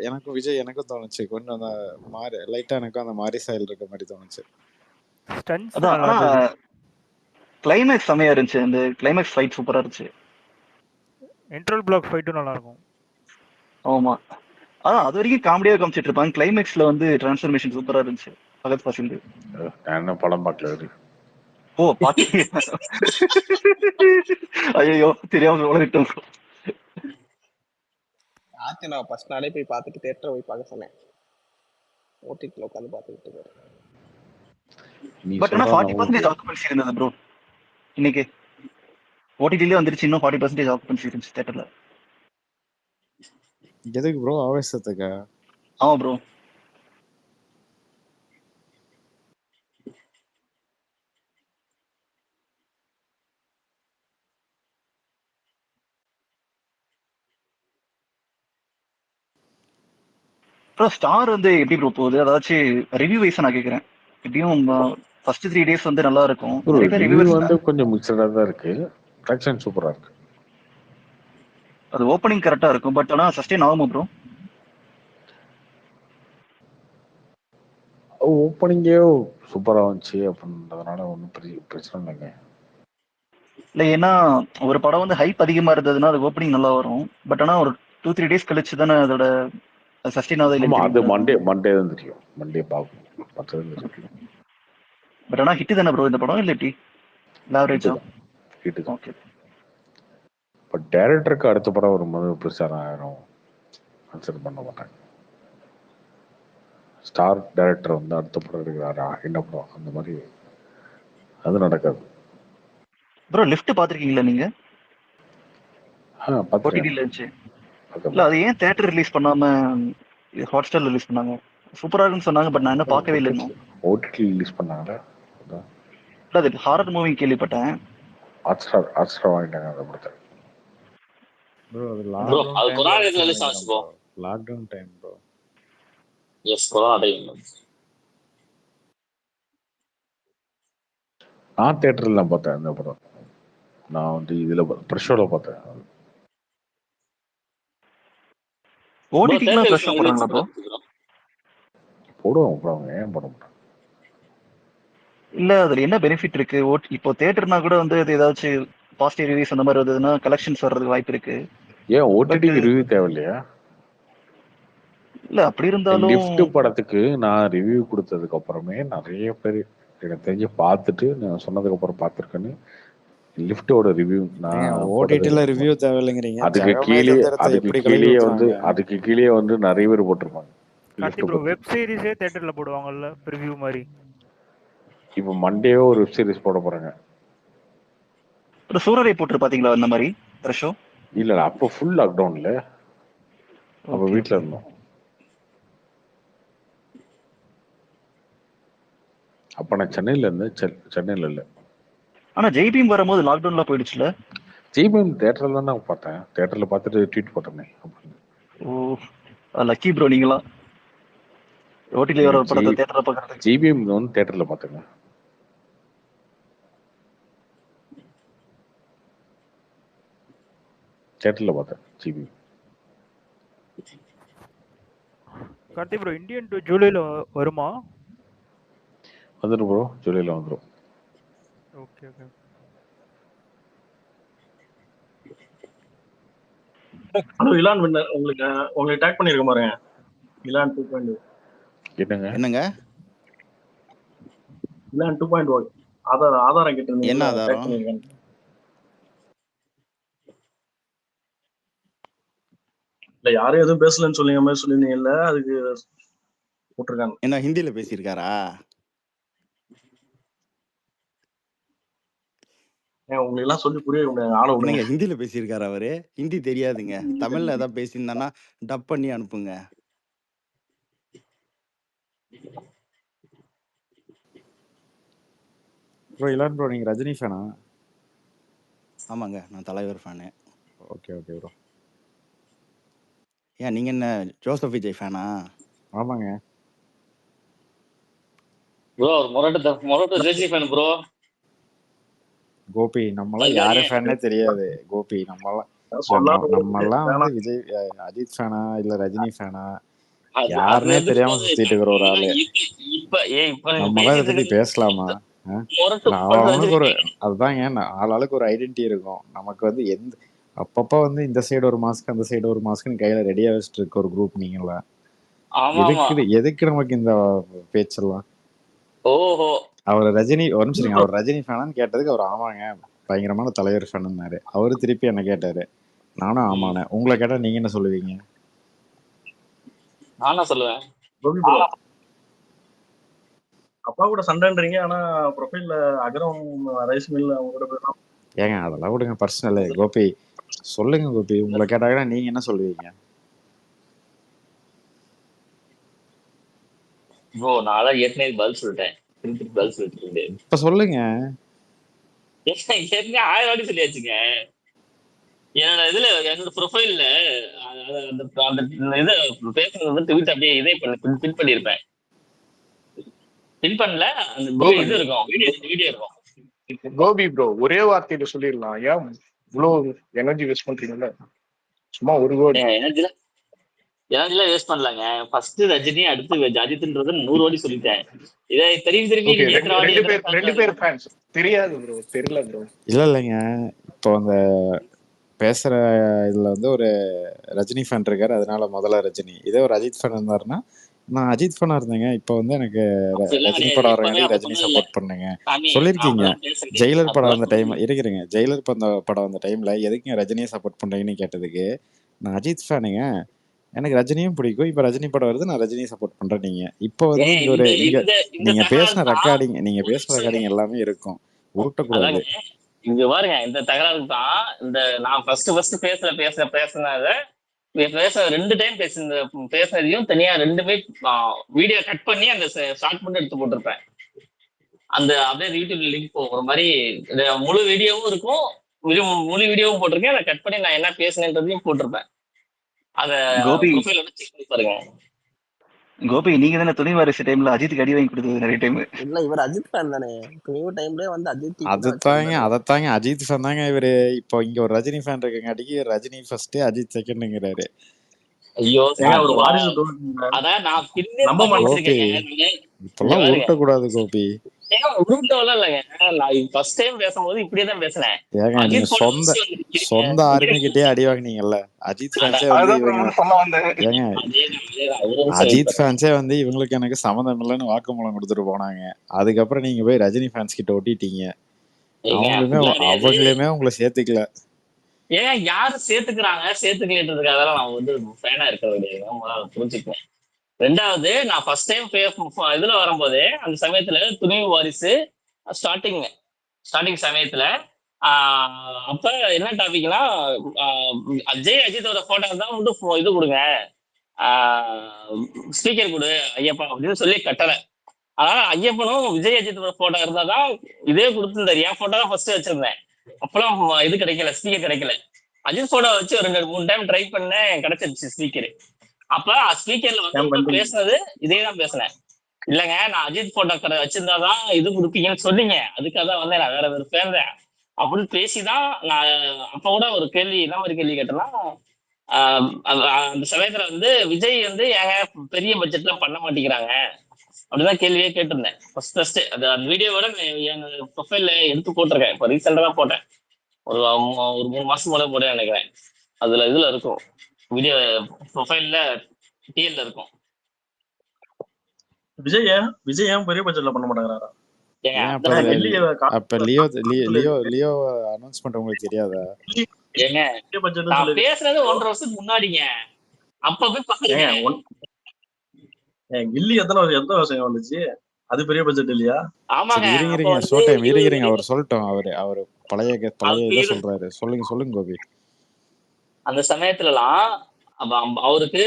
S8: எனக்கும் விஜய் எனக்கும் தோணுச்சு. கொஞ்சம் அந்த மாறி லைட்டா எனக்கும் அந்த மாறி ஸ்டைல் இருக்க மாதிரி தோணுச்சு.
S14: அதான் ஆனா கிளைமேக்ஸ் செமையா இருந்துச்சு. அந்த கிளைமேக்ஸ் ஃபைட் சூப்பரா இருந்துச்சு.
S13: இன்ட்ரோல் பிளாக் ஃபைட்டும் நல்லா இருக்கும்.
S14: ஆமா, அதான் அது வரைக்கும் காமெடியா காமிச்சிட்டு இருப்பாங்க. கிளைமேக்ஸ்ல வந்து டிரான்ஸ்ஃபர்மேஷன் சூப்பரா இருந்துச்சு. பகத் ஃபாசில்
S3: நான் என்ன படம் பார்க்கல.
S14: ஓ பாத்தீங்க? ஐயோ தெரியாம உலகிட்டோம்.
S5: ஆச்சு, நான் ஃபர்ஸ்ட் நாளே போய் பார்த்துட்டு தேட்டரை போய் பார்க்க சொன்னேன். ஓடிடில உட்காந்து பார்த்துக்கிட்டு இருக்காரு.
S14: பட் ஆனா 40% ஆக்குபென்சி இருந்தது ப்ரோ. இன்னைக்கு ஓடிடிலே வந்துருச்சு. இன்னும் 40% ஆக்குபென்சி இருந்துச்சு தியேட்டர்ல.
S8: எதுக்கு ப்ரோ? ஆவேசத்துக்கா?
S14: ஆமா ப்ரோ. ப்ரோ ஸ்டார் வந்து எப்படி ப்ரோ போகுது? அதாச்சும் ரிவ்யூ வைஸ் நான் கேக்குறேன். எப்படியும் ஃபர்ஸ்ட் 3 days வந்து நல்லா இருக்கும். நிறைய பேர்
S3: ரிவ்யூ
S14: ரிவ்யூவர்ஸ்
S3: வந்து கொஞ்சம் மிக்சடா தான் இருக்கு. கலெக்ஷன் சூப்பரா இருக்கு.
S14: அது ஓப்பனிங் கரெக்டா இருக்கும். பட் ஆனா சஸ்டெயின் ஆகுமா ப்ரோ?
S3: ஓப்பனிங்கே சூப்பரா வந்துச்சு அப்படின்றதுனால ஒன்றும் பிரச்சனை இல்லைங்க.
S14: இல்ல ஏன்னா ஒரு படம் வந்து ஹைப் அதிகமா இருந்ததுன்னா அது ஓப்பனிங் நல்லா வரும். பட் ஆனா ஒரு 2-3 days கழிச்சு தானே அதோட சஸ்டெயின் ஆகுது
S3: ஆமா, அது
S14: இல்லைன்னு
S3: மண்டே தான் தெரியும். மண்டே பார்க்கணும், பக்கத்துல தெரியும்.
S14: பட் ஆனா ஹிட் தானே ப்ரோ இந்த படம்? இல்ல எப்படி? ஆவரேஜா?
S3: ஹிட் தான்.
S14: ஓகே.
S3: பட் டேரக்டருக்கு அடுத்த படம் வரும்போது பெருசாக யாரும் கன்சிடர் பண்ண மாட்டாங்க. ஸ்டார் டைரக்டர் வந்து அடுத்த படம் எடுக்கிறாரா என்ன படம் அந்த மாதிரி அது நடக்காது.
S14: ப்ரோ லிஃப்ட் பாத்திருக்கீங்களா நீங்க?
S3: பார்த்துருக்கேன்.
S14: ஓடிடில இருந்துச்சு. இல்ல அது ஏன் தியேட்டர் ரிலீஸ் பண்ணாம ஹாட்ஸ்டார்ல ரிலீஸ் பண்ணாங்க? சூப்பரா இருக்குன்னு சொன்னாங்க, பட் நான் இன்னும் பார்க்கவே இல்லை இன்னும்.
S3: ஓடிடி ரிலீஸ் பண்ணாங்களா?
S14: இல்ல அது ஹாரர் மூவி கேள்விப்பட்டேன்.
S3: ஹாட்ஸ்டார் வாங்கிட்டாங்க அந்த படத்தை.
S8: ப்ரோ அது
S7: ப்ரோ அது கொரோனா டைம்ல ரிலீஸ் ஆச்சு bro.
S8: Lockdown time bro.
S7: Yes corona time.
S3: நான் தியேட்டர்ல தான் பார்த்தேன் இந்த படம். நான் வந்து இதுல ப்ரெஷோல பார்த்தேன்.
S14: ஓடிடில ஃப்ரெஷ்ஷா போடுறாங்களா ப்ரோ?
S3: போடுவோம் ப்ரோ, அவங்க ஏன் போட மாட்டாங்க?
S14: இல்ல அதுல என்ன பெனிஃபிட் இருக்கு? இப்போ தியேட்டர்னா கூட வந்து அது ஏதாச்சும் பாசிட்டிவ் ரிவ்யூஸ் அந்த மாதிரி வருதுன்னா கலெக்ஷன்ஸ் வர்றதுக்கு வாய்ப்பு இருக்கு.
S3: ஏன் ஓடிடிக்கு ரிவ்யூ தேவையில்லையா?
S14: இல்ல அப்படி இருந்தாலும்
S3: லிஃப்ட் படத்துக்கு நான் ரிவ்யூ கொடுத்ததுக்கு அப்புறமே நிறைய பேர் எனக்கு தெரிஞ்சு பார்த்துட்டு நான் சொன்னதுக்கு அப்புறம் பார்த்துருக்கேன்னு லிஃப்டோட ரிவ்யூ நான்
S8: ஓடிடில ரிவ்யூ தேவையில்லைங்கிறீங்க.
S3: அதுக்கு கீழே வந்து நிறைய பேர் போட்டிருப்பாங்க.
S13: கார்த்தி ப்ரோ வெப் சீரிஸே தியேட்டர்ல போடுவாங்கல்ல ப்ரிவ்யூ மாதிரி.
S3: இப்போ மண்டேவோ ஒரு வெப் சீரிஸ் போட போறாங்க.
S14: சூரரை போட்டு பாத்தீங்களா அந்த மாதிரி ஷோ?
S3: இல்ல அப்போ ஃபுல் லாக்டவுன்ல அப்ப வீட்ல இருந்தோம். அப்ப நான் சென்னையில இருந்தேன். சென்னையில இல்ல.
S14: ஆனா ஜெய்பீம் வரும்போது லாக்டவுன்ல போயிடுச்சுல.
S3: ஜெய்பீம் தியேட்டர்ல தான் நான் பார்த்தேன். தியேட்டர்ல பார்த்துட்டு ட்வீட் போட்டேனே.
S14: ஓ லக்கி ப்ரோ நீங்களா. ஓடிடில வர படத்தை தியேட்டர்ல பார்க்கறது.
S3: ஜெய்பீம் வந்து தியேட்டர்ல பார்த்தேங்க. தியேட்டர்ல பார்த்தேன் ஜிபி.
S13: கார்த்தி ப்ரோ இந்தியன் 2 ஜூலைல வருமா?
S3: வந்துரும் ப்ரோ, ஜூலைல வந்துரும்.
S13: Okay okay.
S10: Hello Elon winner, உங்களுக்கு டேக் பண்ணிருக்க பாருங்க. இலான் 2.0.
S15: என்னங்க
S10: இலான் 2.0 ஆதாரம் கேட்டிருந்தீங்க.
S15: என்ன ஆதாரம்?
S10: இல்ல யாரும் எதுவும் பேசலன்னு சொல்லிங்க மாதிரி சொல்லிருந்தீங்கல்ல, அதுக்கு போட்டிருக்காங்க.
S15: என்ன ஹிந்தில பேசியிருக்காரா?
S10: உங்களுக்கு எல்லாம் சொல்லி புரிய முடியாது. ஆள விடுங்க.
S15: ஹிந்தில பேசியிருக்காரு அவரு. ஹிந்தி தெரியாதுங்க. தமிழ்ல ஏதாவது பேசியிருந்தானா டப் பண்ணி அனுப்புங்க.
S8: ப்ரோ இலான் ப்ரோ நீங்க ரஜினி ஃபேனா?
S15: ஆமாங்க, நான் தலைவர் ஃபேனு.
S8: Okay okay bro.
S15: ஏன் நீங்க என்ன ஜோசப் விஜய் ஃபேனா?
S8: ஆமாங்க
S7: ப்ரோ மொரட்டு ரஜினி ஃபேன் ப்ரோ.
S8: கோபி நம்மளாம் யாரு ஃபேனே தெரியாது. கோபி நம்மெல்லாம் வந்து விஜய் அஜித் ஃபேனா இல்ல ரஜினி ஃபேனா யாருன்னே தெரியாம சுத்திட்டு இருக்கிற ஒரு ஆளு. நம்மளாம் இதை பத்தி பேசலாமா? அவனுக்கு ஒரு அதுதாங்க ஆளாளுக்கு ஒரு ஐடென்டிட்டி இருக்கும். நமக்கு வந்து எந்த அப்பப்ப வந்து இந்த சைடு ஒரு மாஸ்க் அந்த சைடு ஒரு மாஸ்க்னு கையில ரெடியா வச்சுட்டு இருக்க ஒரு குரூப் நீங்களா. எதுக்கு நமக்கு இந்த பேச்செல்லாம்?
S7: ஓஹோ
S8: அவர் ரஜினி ஒரு நிமிஷம் அவர் ரஜினி ஃபேனான்னு கேட்டதுக்கு அவர் ஆமாங்க பயங்கரமான தலைவர் ஃபேனுன்னாரு. அவரு திருப்பி என்ன கேட்டாரு, நானும் ஆமாண்ணே. உங்களை கேட்டா நீங்க என்ன சொல்லுவீங்க?
S7: நானா சொல்லுவேன்
S10: அப்பா கூட சண்டைன்றீங்க, ஆனா ப்ரொஃபைல்ல அகரம் ரைஸ் மில் அவங்க கூட போய்
S8: ஏங்க அதெல்லாம் விடுங்க பர்சனல். கோபி சொல்லுங்க கோபி, உங்களை கேட்டாங்கன்னா நீங்க என்ன சொல்லுவீங்க?
S7: ப்ரோ நான் தான் ஏற்கனவே பதில் சொல்லிட்டேன். பதில் சொல்லிட்டு
S8: இப்ப சொல்லுங்க.
S7: ஏற்கனவே 1000 வாட்டி சொல்லியாச்சுங்க. என்னோட இதுல என்னோட ப்ரொஃபைல்ல அந்த இதை பேசுறது வந்து ட்வீட் அப்படியே இதே பின் பண்ணிருப்பேன். பின் பண்ணல அந்த இது இருக்கும், வீடியோ இருக்கும்.
S5: கோபி ப்ரோ ஒரே வார்த்தையில சொல்லிடலாம். ஏன் இவ்வளவு எனர்ஜி வேஸ்ட் பண்றீங்கல்ல? சும்மா ஒரு
S7: எனர்ஜிலாம் வேஸ்ட் பண்ணலாங்க. ஃபர்ஸ்ட் ரஜினி அடுத்து அஜித்ன்றது 100 வாட்டி சொல்லிட்டேன். இதை திருப்பி
S5: ரெண்டு பேர் ஃபேன்ஸ் தெரியாது ப்ரோ, தெரியல ப்ரோ.
S8: இல்லைங்க இப்போ அந்த பேசுற இதுல வந்து ஒரு ரஜினி ஃபேன் இருக்காரு, அதனால முதல்ல ரஜினி. இதே ஒரு அஜித் ஃபேன் இருந்தாருன்னா நான் அஜித் ஃபேனா இருந்தேங்க. இப்போ வந்து எனக்கு
S7: அப்படிலாம்
S8: ரஜினி
S7: கிடையாது.
S8: படம்
S7: எப்பவுமே
S8: வரங்காட்டி ரஜினி
S7: அப்படிலாம் இல்ல
S8: சப்போர்ட் பண்ணுங்க
S7: சாமி. நான்
S8: சொல்லியிருக்கீங்க.
S7: அப்படிலாம் பேசுறது
S8: ஜெயிலர் படம்
S7: அப்படிலாம்
S8: அந்த டைம்
S7: சொல்லல.
S8: இருக்கிறேங்க. ஜெயிலர் படம் அந்த டைம்ல எதுக்குங்க ரஜினியை சப்போர்ட் பண்றீங்கன்னு கேட்டதுக்கு நான் அஜித் ஃபேனுங்க, எனக்கு ரஜினியும் பிடிக்கும், இப்போ ரஜினி படம் வருது நான் ரஜினியை சப்போர்ட் பண்றேன். நீங்க இப்போ வந்து
S7: ஏன்
S8: இங்க ஒரு
S7: இந்த
S8: இங்க
S7: இந்த இந்த
S8: நீங்க
S7: தகராறு
S8: பேசின
S7: தான்
S8: ரெக்கார்டிங் நீங்க
S7: ஒரு
S8: பேசுன
S7: நிமிஷம்
S8: ரெக்கார்டிங் எல்லாமே இருக்கும், உருட்டக்கூடாது.
S7: அதாங்க இங்க பாருங்க. இந்த தகராறு தான் இந்த நான் ஃபர்ஸ்ட் பேசுனத பேச 2 டைம் பேசுனதையும் தனியா 2மே வீடியோ கட் பண்ணி அந்த ஷார்ட் மட்டும் எடுத்து போட்டிருப்பேன். அந்த அப்படியே யூடியூப்ல லிங்க் போகும். ஒரு மாதிரி முழு வீடியோவும் இருக்கும், முழு வீடியோவும் போட்டிருக்கேன். அதை கட் பண்ணி நான் என்ன பேசுனேன்றதையும் போட்டிருப்பேன். அத
S14: கோபி
S7: ப்ரொஃபைல் வந்து செக் பண்ணி பாருங்க.
S14: கோபி நீங்க தானே துணை வாரிசு டைம்ல அஜித்துக்கு அடி வாங்கி கொடுத்தது நிறைய டைம்.
S16: இல்ல இவர் அஜித் ஃபேன் தானே. துணிவு டைம்லயே வந்து அஜித் டீம் தான்
S8: அதுதாங்க
S16: வச்சிருந்தாரு.
S8: அதைத்தாங்க அஜித் ஃபேன் தாங்க இவரு. இப்போ இங்க ஒரு ரஜினி ஃபேன் இருக்கங்காட்டிக்கு ரஜினி ஃபர்ஸ்ட் அஜித் செகண்ட்ங்கிறாரு.
S7: ஐயோ
S10: ஒரு வாரிசு
S7: அதான் நான் பின்னே
S10: நம்ப
S8: கோபி
S7: பண்ணிருக்கேன்.
S8: இப்பெல்லாம் உருட்டக்கூடாது கோபி.
S7: உருட்டவெல்லாம் இல்லைங்க. நான் ஃபர்ஸ்ட் டைம் பேசும்போது இப்படியேதான் பேசினேன்.
S8: ஏங்க நீங்க
S7: அஜித் போட
S8: சொந்த சொந்த ஆர்மிக்கிட்டே அடி வாங்கினீங்கல்ல. அஜித் ஃபேன்ஸே வந்து இவங்க ஏங்க அஜித் ஃபேன்ஸே வந்து இவங்களுக்கு எனக்கு சம்மந்தம் இல்லைன்னு வாக்குமூலம் கொடுத்துட்டு போனாங்க. அதுக்கப்புறம் நீங்க போய் ரஜினி ஃபேன்ஸ் கிட்ட ஒட்டிட்டீங்க. அவங்களுமே உங்களை சேர்த்துக்கல.
S7: ஏன் யாரு சேர்த்துக்கலன்றதுக்கு அதெல்லாம் நான் வந்து ஃபேனா இருக்கிறது கிடையாது. முதல்ல புரிஞ்சுக்குவேன். 2வது நான் ஃபர்ஸ்ட் டைம் இதுல வரும்போது அந்த சமயத்துல துணிவு வாரிசு ஸ்டார்டிங் சமயத்துல அப்ப என்ன டாபிக்னா அஜய் அஜித்தோட போட்டோ தான் வந்து இது கொடுங்க, ஸ்பீக்கர் கொடு ஐயப்பா அப்படின்னு சொல்லி கட்டலை. அதனால ஐயப்பனும் விஜய் அஜித்தோட போட்டோ இருந்தாதான் இதே கொடுத்துருந்தாரு. என் போட்டோ தான் ஃபர்ஸ்ட் வச்சிருந்தேன். அப்பெல்லாம் இது கிடைக்கல, ஸ்பீக்கர் கிடைக்கல. அஜித் போட்டோ வச்சு ஒரு 2-3 டைம் ட்ரை பண்ணேன், கிடைச்சிருச்சு ஸ்பீக்கரு. அப்ப ஸ்பீக்கர்ல வந்து பேசுனது இதேதான் பேசினேன். இல்லைங்க நான் அஜித் போட்டோ கடை வச்சிருந்தாதான் இது கொடுப்பீங்கன்னு சொன்னீங்க, அதுக்காக தான் வந்து நான் வேற சேர்ந்தேன் அப்படின்னு பேசிதான் நான். அப்ப கூட ஒரு கேள்வி என்ன மாதிரி கேள்வி கேட்டேன்னா, அந்த சமயத்துல வந்து விஜய் வந்து ஏங்க பெரிய பட்ஜெட்ல பண்ண மாட்டேங்கிறாங்க அப்படிதான் கேள்வியே கேட்டிருந்தேன். ஃபர்ஸ்ட் அது அந்த வீடியோவோட என் ப்ரொஃபைல்ல எடுத்து போட்டிருக்கேன். இப்போ ரீசெண்டா தான் போட்டேன், ஒரு 3 மாசம் போல போட நினைக்கிறேன். அதுல இதுல இருக்கும் வீடியோ ப்ரொஃபைல்ல டிஎல்ல இருக்கும்.
S10: விஜய் ஏன் பெரிய பட்ஜெட்ல பண்ண மாட்டேங்கிறாரா?
S8: அப்ப லியோ அனௌன்ஸ்மென்ட் உங்களுக்கு தெரியாதா?
S7: ஏங்க நான் பேசுறது 1.5 வருஷத்துக்கு முன்னாடிங்க. அப்ப போய் பாருங்க.
S10: கில்லி எத்தனை வருஷம் வந்துச்சு? அது பெரிய பட்ஜெட் இல்லையா?
S7: ஆமாங்க.
S8: இருங்க அவர் சொல்லட்டும். அவரு பழைய இதை சொல்றாரு. சொல்லுங்க கோபி.
S7: அந்த சமயத்துலலாம் அவருக்கு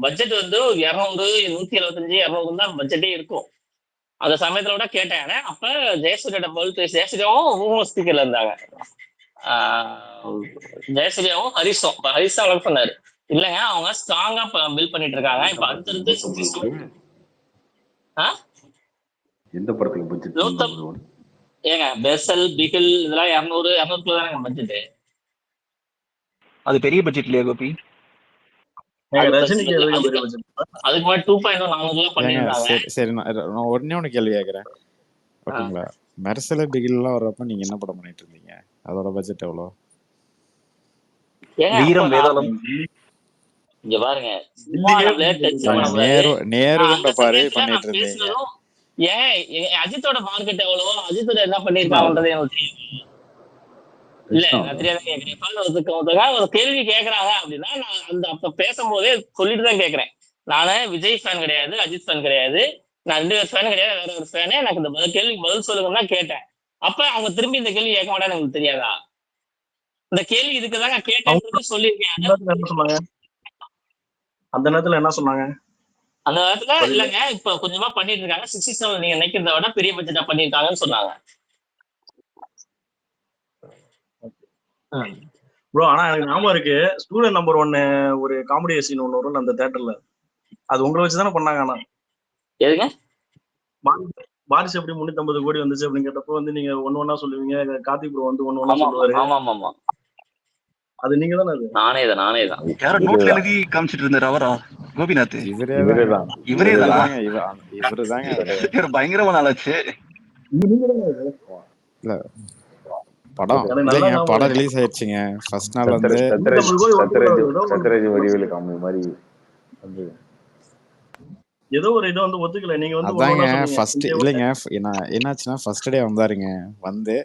S7: பட்ஜெட் வந்து 200, 175, 200 தான் பட்ஜெட்டே இருக்கும். அந்த சமயத்துல கூட கேட்டேன். அப்ப ஜெயசூரியோட ஜெயசூரியாவும் ஸ்பீக்கர்ல இருந்தாங்க. ஜெயசூரியாவும் ஹரிஷும் அளவுக்கு சொன்னாரு. இல்லைங்க அவங்க ஸ்ட்ராங்கா பில்ட் பண்ணிட்டு இருக்காங்க. இப்ப அடுத்தடுத்து 67
S3: எந்த படத்துக்கு பட்ஜெட்?
S7: ஏங்க பெசல் பிகில் இதெல்லாம் 200 தானே பட்ஜெட்.
S14: அது பெரிய பட்ஜெட் இல்லையா கோபி?
S7: அதுக்கு மாதிரி 2.0 400 பண்ணிருந்தாங்க.
S8: சரி நான் ஒண்ணு கேள்வி கேக்குறேன் ஓகேங்களா? மெர்சல் பிகில் எல்லாம் வர்றப்ப நீங்க என்ன படம் பண்ணிட்டு இருந்தீங்க? அதோட பட்ஜெட் எவ்வளவு?
S14: வீரம் வேதாளம்
S7: இங்க பாருங்க,
S8: நேருண்ட பாரு பண்ணிட்டு இருந்தீங்க.
S7: ஏன் அஜித்தோட மார்க்கெட் எவ்வளவோ அஜித்தோட என்ன பண்ணிருக்காங்கன்றது எனக்கு தெரியும். இல்ல நான் தெரியாத ஒரு கேள்வி கேக்குறாங்க அப்படின்னா நான் அந்த அப்ப பேசும்போதே சொல்லிட்டு தான் கேக்குறேன். நானு விஜய் ஃபேன் கிடையாது, அஜித் ஃபேன் கிடையாது, நான் 2 பேர் ஃபேன் கிடையாது, வேற ஒரு ஃபேனே. எனக்கு இந்த கேள்விக்கு பதில் சொல்லுங்கன்னா கேட்டேன். அப்ப அவங்க திரும்பி இந்த கேள்வி கேட்க மாட்டான்னு எனக்கு தெரியாதா? இந்த கேள்வி இதுக்குதாங்க கேட்டேன் சொல்லியிருக்கேன்.
S10: அந்த நேரத்துல என்ன சொன்னாங்க?
S7: அந்த நேரத்துல இல்லங்க இப்ப கொஞ்சமா பண்ணிட்டு இருக்காங்க. 67 நீங்க நினைக்கிறத விட பெரிய பட்ஜெட்டா பண்ணிருக்காங்கன்னு சொன்னாங்க.
S10: ப்ரோ ஆனா எனக்கு ஞாபகம் இருக்கு, ஸ்டூடெண்ட் நம்பர் 1 ஒரு காமெடி சீன் ஒண்ணு வரும் அந்த தியேட்டர்ல. அது உங்களை வச்சுதானே பண்ணாங்க? ஆனா
S7: எதுங்க
S10: வாரிசு எப்படி 350 கோடி வந்துச்சு அப்படின்னு கேட்டப்போ வந்து நீங்க ஒண்ணா சொல்லுவீங்க, கார்த்திக் ப்ரோ வந்து ஒண்ணா சொல்லுவாரு.
S7: ஆமா
S10: அது நீங்க தானே? அது
S7: நானே தான்.
S14: யாரோ நோட்ல எழுதி காமிச்சிட்டு இருந்தாரு அவரா? கோபிநாத் இவரேதான் பயங்கரமான ஆளாச்சு.
S8: இல்ல படம் ரிலீஸ் ஆயிடுச்சுங்க. ஃபர்ஸ்ட் நாள் வந்து
S3: சத்யராஜ் வடிவேலு காமெடி மாதிரி வந்து
S10: ஏதோ ஒரு இதை வந்து ஒத்துக்கல. நீங்க வந்து
S8: அதாங்க
S10: ஒன்னொன்னா சொன்னீங்க.
S8: ஃபர்ஸ்ட் இல்லைங்க என்னாச்சுன்னா ஃபர்ஸ்ட் டே வந்தாருங்க. வந்து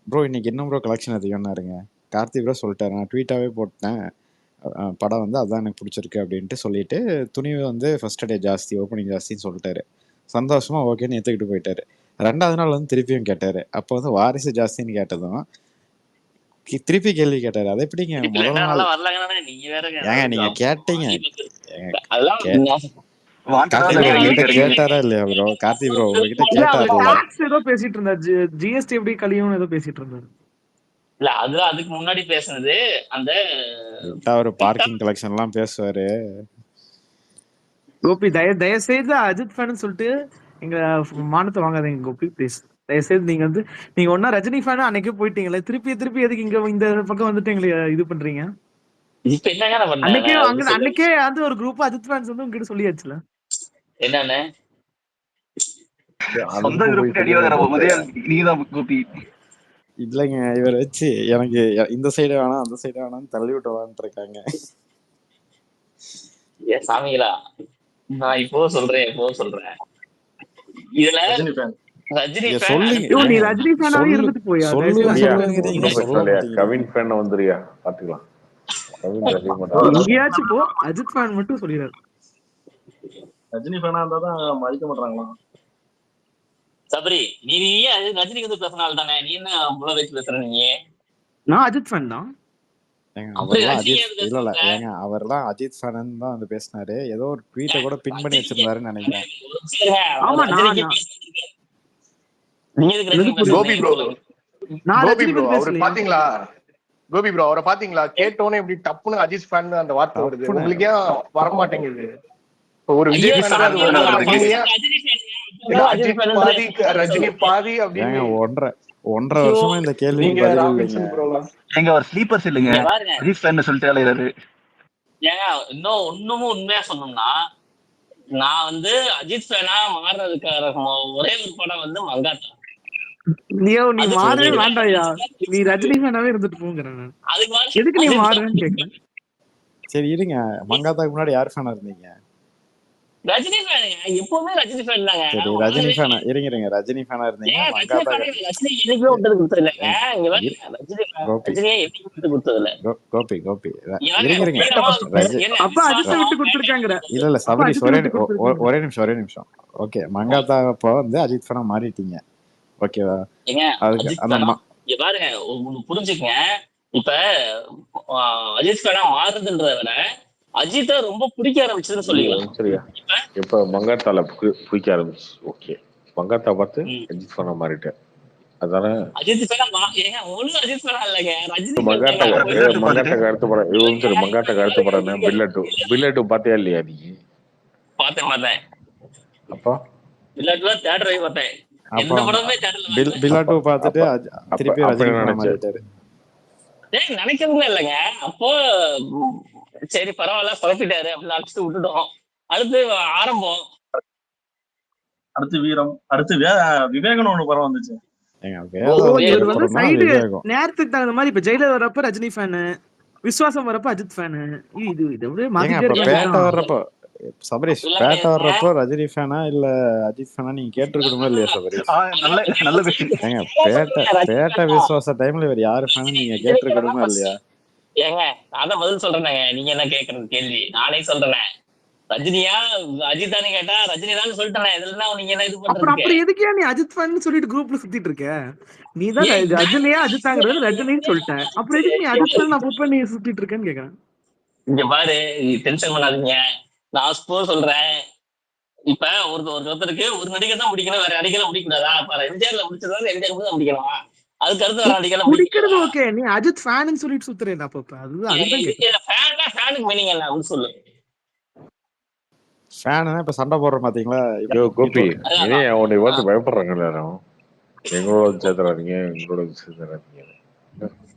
S8: ப்ரோ இன்னைக்கு என்ன ப்ரோ கலெக்ஷன் அதிகம்னாருங்க. கார்த்தி ப்ரோ சொல்லிட்டாரு, நான் ட்வீட்டாவே போட்டேன், படம் வந்து அதான் எனக்கு பிடிச்சிருக்கு அப்படின்ட்டு சொல்லிட்டு, துணிவு வந்து ஃபர்ஸ்ட் டே ஜாஸ்தி, ஓப்பனிங் ஜாஸ்தின்னு சொல்லிட்டாரு. சந்தோஷமா ஓகேன்னு ஏற்றுக்கிட்டு போயிட்டாரு. 2வது நாள் வந்து திருப்பியும் கேட்டாரு. அப்போ வந்து வாரிசு ஜாஸ்தின்னு கேட்டதும் திருப்பி கேள்வி கேட்டாரு. அது எப்படிங்க முதல் நாள் ஏங்க நீங்க கேட்டீங்க கார்த்தி ப்ரோ உங்ககிட்ட கேட்டாரா இல்லையா ப்ரோ? கார்த்தி ப்ரோ உங்ககிட்ட கேட்டாருல்ல?
S17: டாக்ஸ் ஏதோ பேசிட்டு இருந்தாரு, ஜிஎஸ்டி எப்படி கழியும் ஏதோ பேசிட்டு இருந்தாரு.
S7: இல்ல அது அதுக்கு முன்னாடி பேசுனது அந்த
S8: ஒரு பார்க்கிங் கலெக்ஷன் எல்லாம் பேசுவாரு.
S17: கோபி தயவு செய்து அஜித் ஃபேன் சொல்லிட்டு எங்க மானத்தை வாங்காதீங்க கோபி ப்ளீஸ். தயவு செய்து நீங்க வந்து நீங்க ஒன்னா ரஜினி ஃபேனா அன்னைக்கே போயிட்டீங்களே, திருப்பி எதுக்கு இங்க இந்த பக்கம் வந்துட்டு எங்களை இது பண்றீங்க? அன்னைக்கே வந்து ஒரு குரூப் அஜித் ஃபேன்ஸ் வந்து உங்ககிட்ட சொல்லியாச்சுல
S7: என்னன்னு
S14: சொந்த குரூப் நீதான் கோபி.
S8: இல்லைங்க இவர் வச்சு எனக்கு இந்த சைடு வேணாம் அந்த சைடு வேணாம்னு தள்ளி விட்டு இருக்காங்க.
S7: ஏ சாமிகளா, நான் இப்போ சொல்றேன் இதுல ரஜினி
S17: நீ ரஜினி ஃபேனாவே இருந்துட்டு போயா?
S3: கவின் ஃபேன் வந்துறியா பாத்துக்கலாம்.
S17: எங்கேயாச்சும் போ, அஜித் ஃபேன் மட்டும் சொல்லிடுறாரு.
S10: ரஜினி ஃபேனா இருந்தாதான் மதிக்க மாட்டாங்களா?
S7: சபரி நீ ரஜினிக்கு வந்து பேசினால தானே, நீ என்ன அவ்வளவு வச்சு பேசுற? நீ
S17: நான் அஜித் ஃபேன் தான்.
S8: அவர்தான் அஜித் ஃபேன் தான் வந்து பேசினாரு. ஏதோ ஒரு ட்வீட்டை கூட பின் பண்ணி வச்சிருந்தாருன்னு நினைக்கிறேன்.
S18: கோபி ப்ரோ அவரை பாத்தீங்களா? கேட்டோன்னே இப்படி டப்புன்னு அஜித் ஃபேன் அந்த வார்த்தை வருது. உங்களுக்கு ஏன் வரமாட்டேங்குது? ஒரு விஜய் ரஜினி பாதி அப்படின்னு
S8: 1.5 வருஷமா இந்த கேள்வி
S14: எங்க ஒரு ஸ்லீப்பர்ஸ் இல்லைங்க, அஜித் ஃபேன் சொல்லிட்டு அலையறாரு.
S7: ஏங்க இன்னும் ஒண்ணுமும் உண்மையா சொன்னோம்னா, நான் வந்து அஜித் ஃபேனா மாறுறதுக்காக ஒரே ஒரு படம் வந்து மங்காத்தா.
S17: நீ மாறவே வேண்டாயா, நீ ரஜினி ஃபேனாவே இருந்துட்டு போங்கறேன். எதுக்கு நீ மாறுறேன்னு கேக்குறேன்.
S8: சரி இருங்க, மங்காத்தாக்கு முன்னாடி யார் ஃபேனா இருந்தீங்க?
S7: ரஜினி ஃபேன். எப்பவுமே ரஜினி ஃபேன் தாங்க.
S8: சரி ரஜினி ஃபேனா இருங்க, ரஜினி ஃபேனா இருந்தீங்க. கோபி இல்ல சபரி ஒரே நிமிஷம். ஓகே மங்காத்தா அப்போ வந்து அஜித் ஃபேனா மாறிட்டீங்க, ஓகேவா?
S7: பாருங்க புரிஞ்சுக்கங்க. இப்ப அஜித் ஃபேனா மாறுறதுன்றத விட அஜித்தை ரொம்ப பிடிக்க ஆரம்பிச்சதுன்னு சொல்லிக்கலாம்.
S3: சரியா? இப்ப மங்காத்தால பிடிக்க ஆரம்பிச்சு, ஓகே மங்காத்தா பார்த்து அஜித் ஃபேனா மாறிட்டேன். அதானே
S7: அஜித் ஃபேனா அஜித் ஃபேனா இல்லங்க, ரஜினி.
S3: மங்காத்தாக்கு அடுத்த படம் பில்லட்டு பாத்தியா இல்லையா நீ?
S7: பார்த்தேன்.
S3: அப்போ
S7: பில்லட்டுல தியேட்டர் போய் பார்த்தேன். எந்த படமே தியேட்டர்ல
S8: பில்லட்டு பார்த்துட்டு திருப்பி ரஜினி ஃபேனா மாறிட்டாரு.
S7: நினைக்கிறதுல இல்லைங்க. அப்போ சரி பரவாயில்ல குழப்பிட்டாரு அப்படின்னு நினைச்சிட்டு விட்டுட்டோம். அடுத்து ஆரம்பம்,
S10: அடுத்து வீரம், அடுத்து விவேகன் ஒண்ணு படம் வந்துச்சு.
S17: நேரத்துக்கு தகுந்த மாதிரி இப்ப ஜெயிலர் வரப்ப ரஜினி ஃபேனு, விஸ்வாசம் வரப்ப அஜித் ஃபேனு,
S8: சபரீஷ் பேட்டை வர்றப்போ ரஜினி ஃபேனா இல்ல அஜித் ஃபேனா நீங்க கேட்டிருக்கணுமா இல்லையா சபரீஷ்? ஏங்க பேட்டை விசுவாச டைம்ல இவர் யாரு ஃபேனு நீங்க கேட்டிருக்கணுமா இல்லையா?
S7: ஏங்க நான் தான் பதில் சொல்றேன். நீங்க என்ன கேக்குறது கேள்வி? நானே சொல்றேன் ரஜினியா அஜித்தானு கேட்டா ரஜினி தான் சொல்லிட்டேன். இதுல நீங்க என்ன இது பண்றீங்க?
S17: அப்புறம் எதுக்கே நீ அஜித் ஃபேன் சொல்லிட்டு குரூப்ல சுத்திட்டு இருக்க? நீ தான் ரஜினியா அஜித்தாங்கிறது ரஜினின்னு சொல்லிட்டேன். அப்புறம் எதுக்கு நீ அஜித் ஃபேன் அப்பப்ப நீ சுத்திட்டு இருக்கேன்னு கேக்குறேன்.
S7: இங்க பாரு, டென்ஷன் பண்ணாதீங்க. நான் சொல்றேன். இப்ப ஒருத்தருக்கு ஒரு நடிகர் தான் பிடிக்கணும், வேற நடிகரை பிடிக்கூடாதா? எம்ஜிஆர்ல முடிச்சதால எம்ஜிஆர் தான் பிடிக்கணும். அதுக்கு அடுத்து வேற நடிகரை
S17: பிடிக்கிறது ஓகே, நீ அஜித் ஃபேன் சொல்லிட்டு சுத்துறேன் அப்பப்ப. அதுதான்
S7: ஃபேனுக்கு மீனிங் என்ன அப்படின்னு சொல்லு.
S8: ஃபேனா இப்ப சண்டை போடுற பாத்தீங்களா?
S3: கோபி உன்னை வந்து பயப்படுறாங்க எல்லாரும். எங்களோட சேர்த்துறாதீங்க, எங்களோட சேர்த்துறாதீங்க.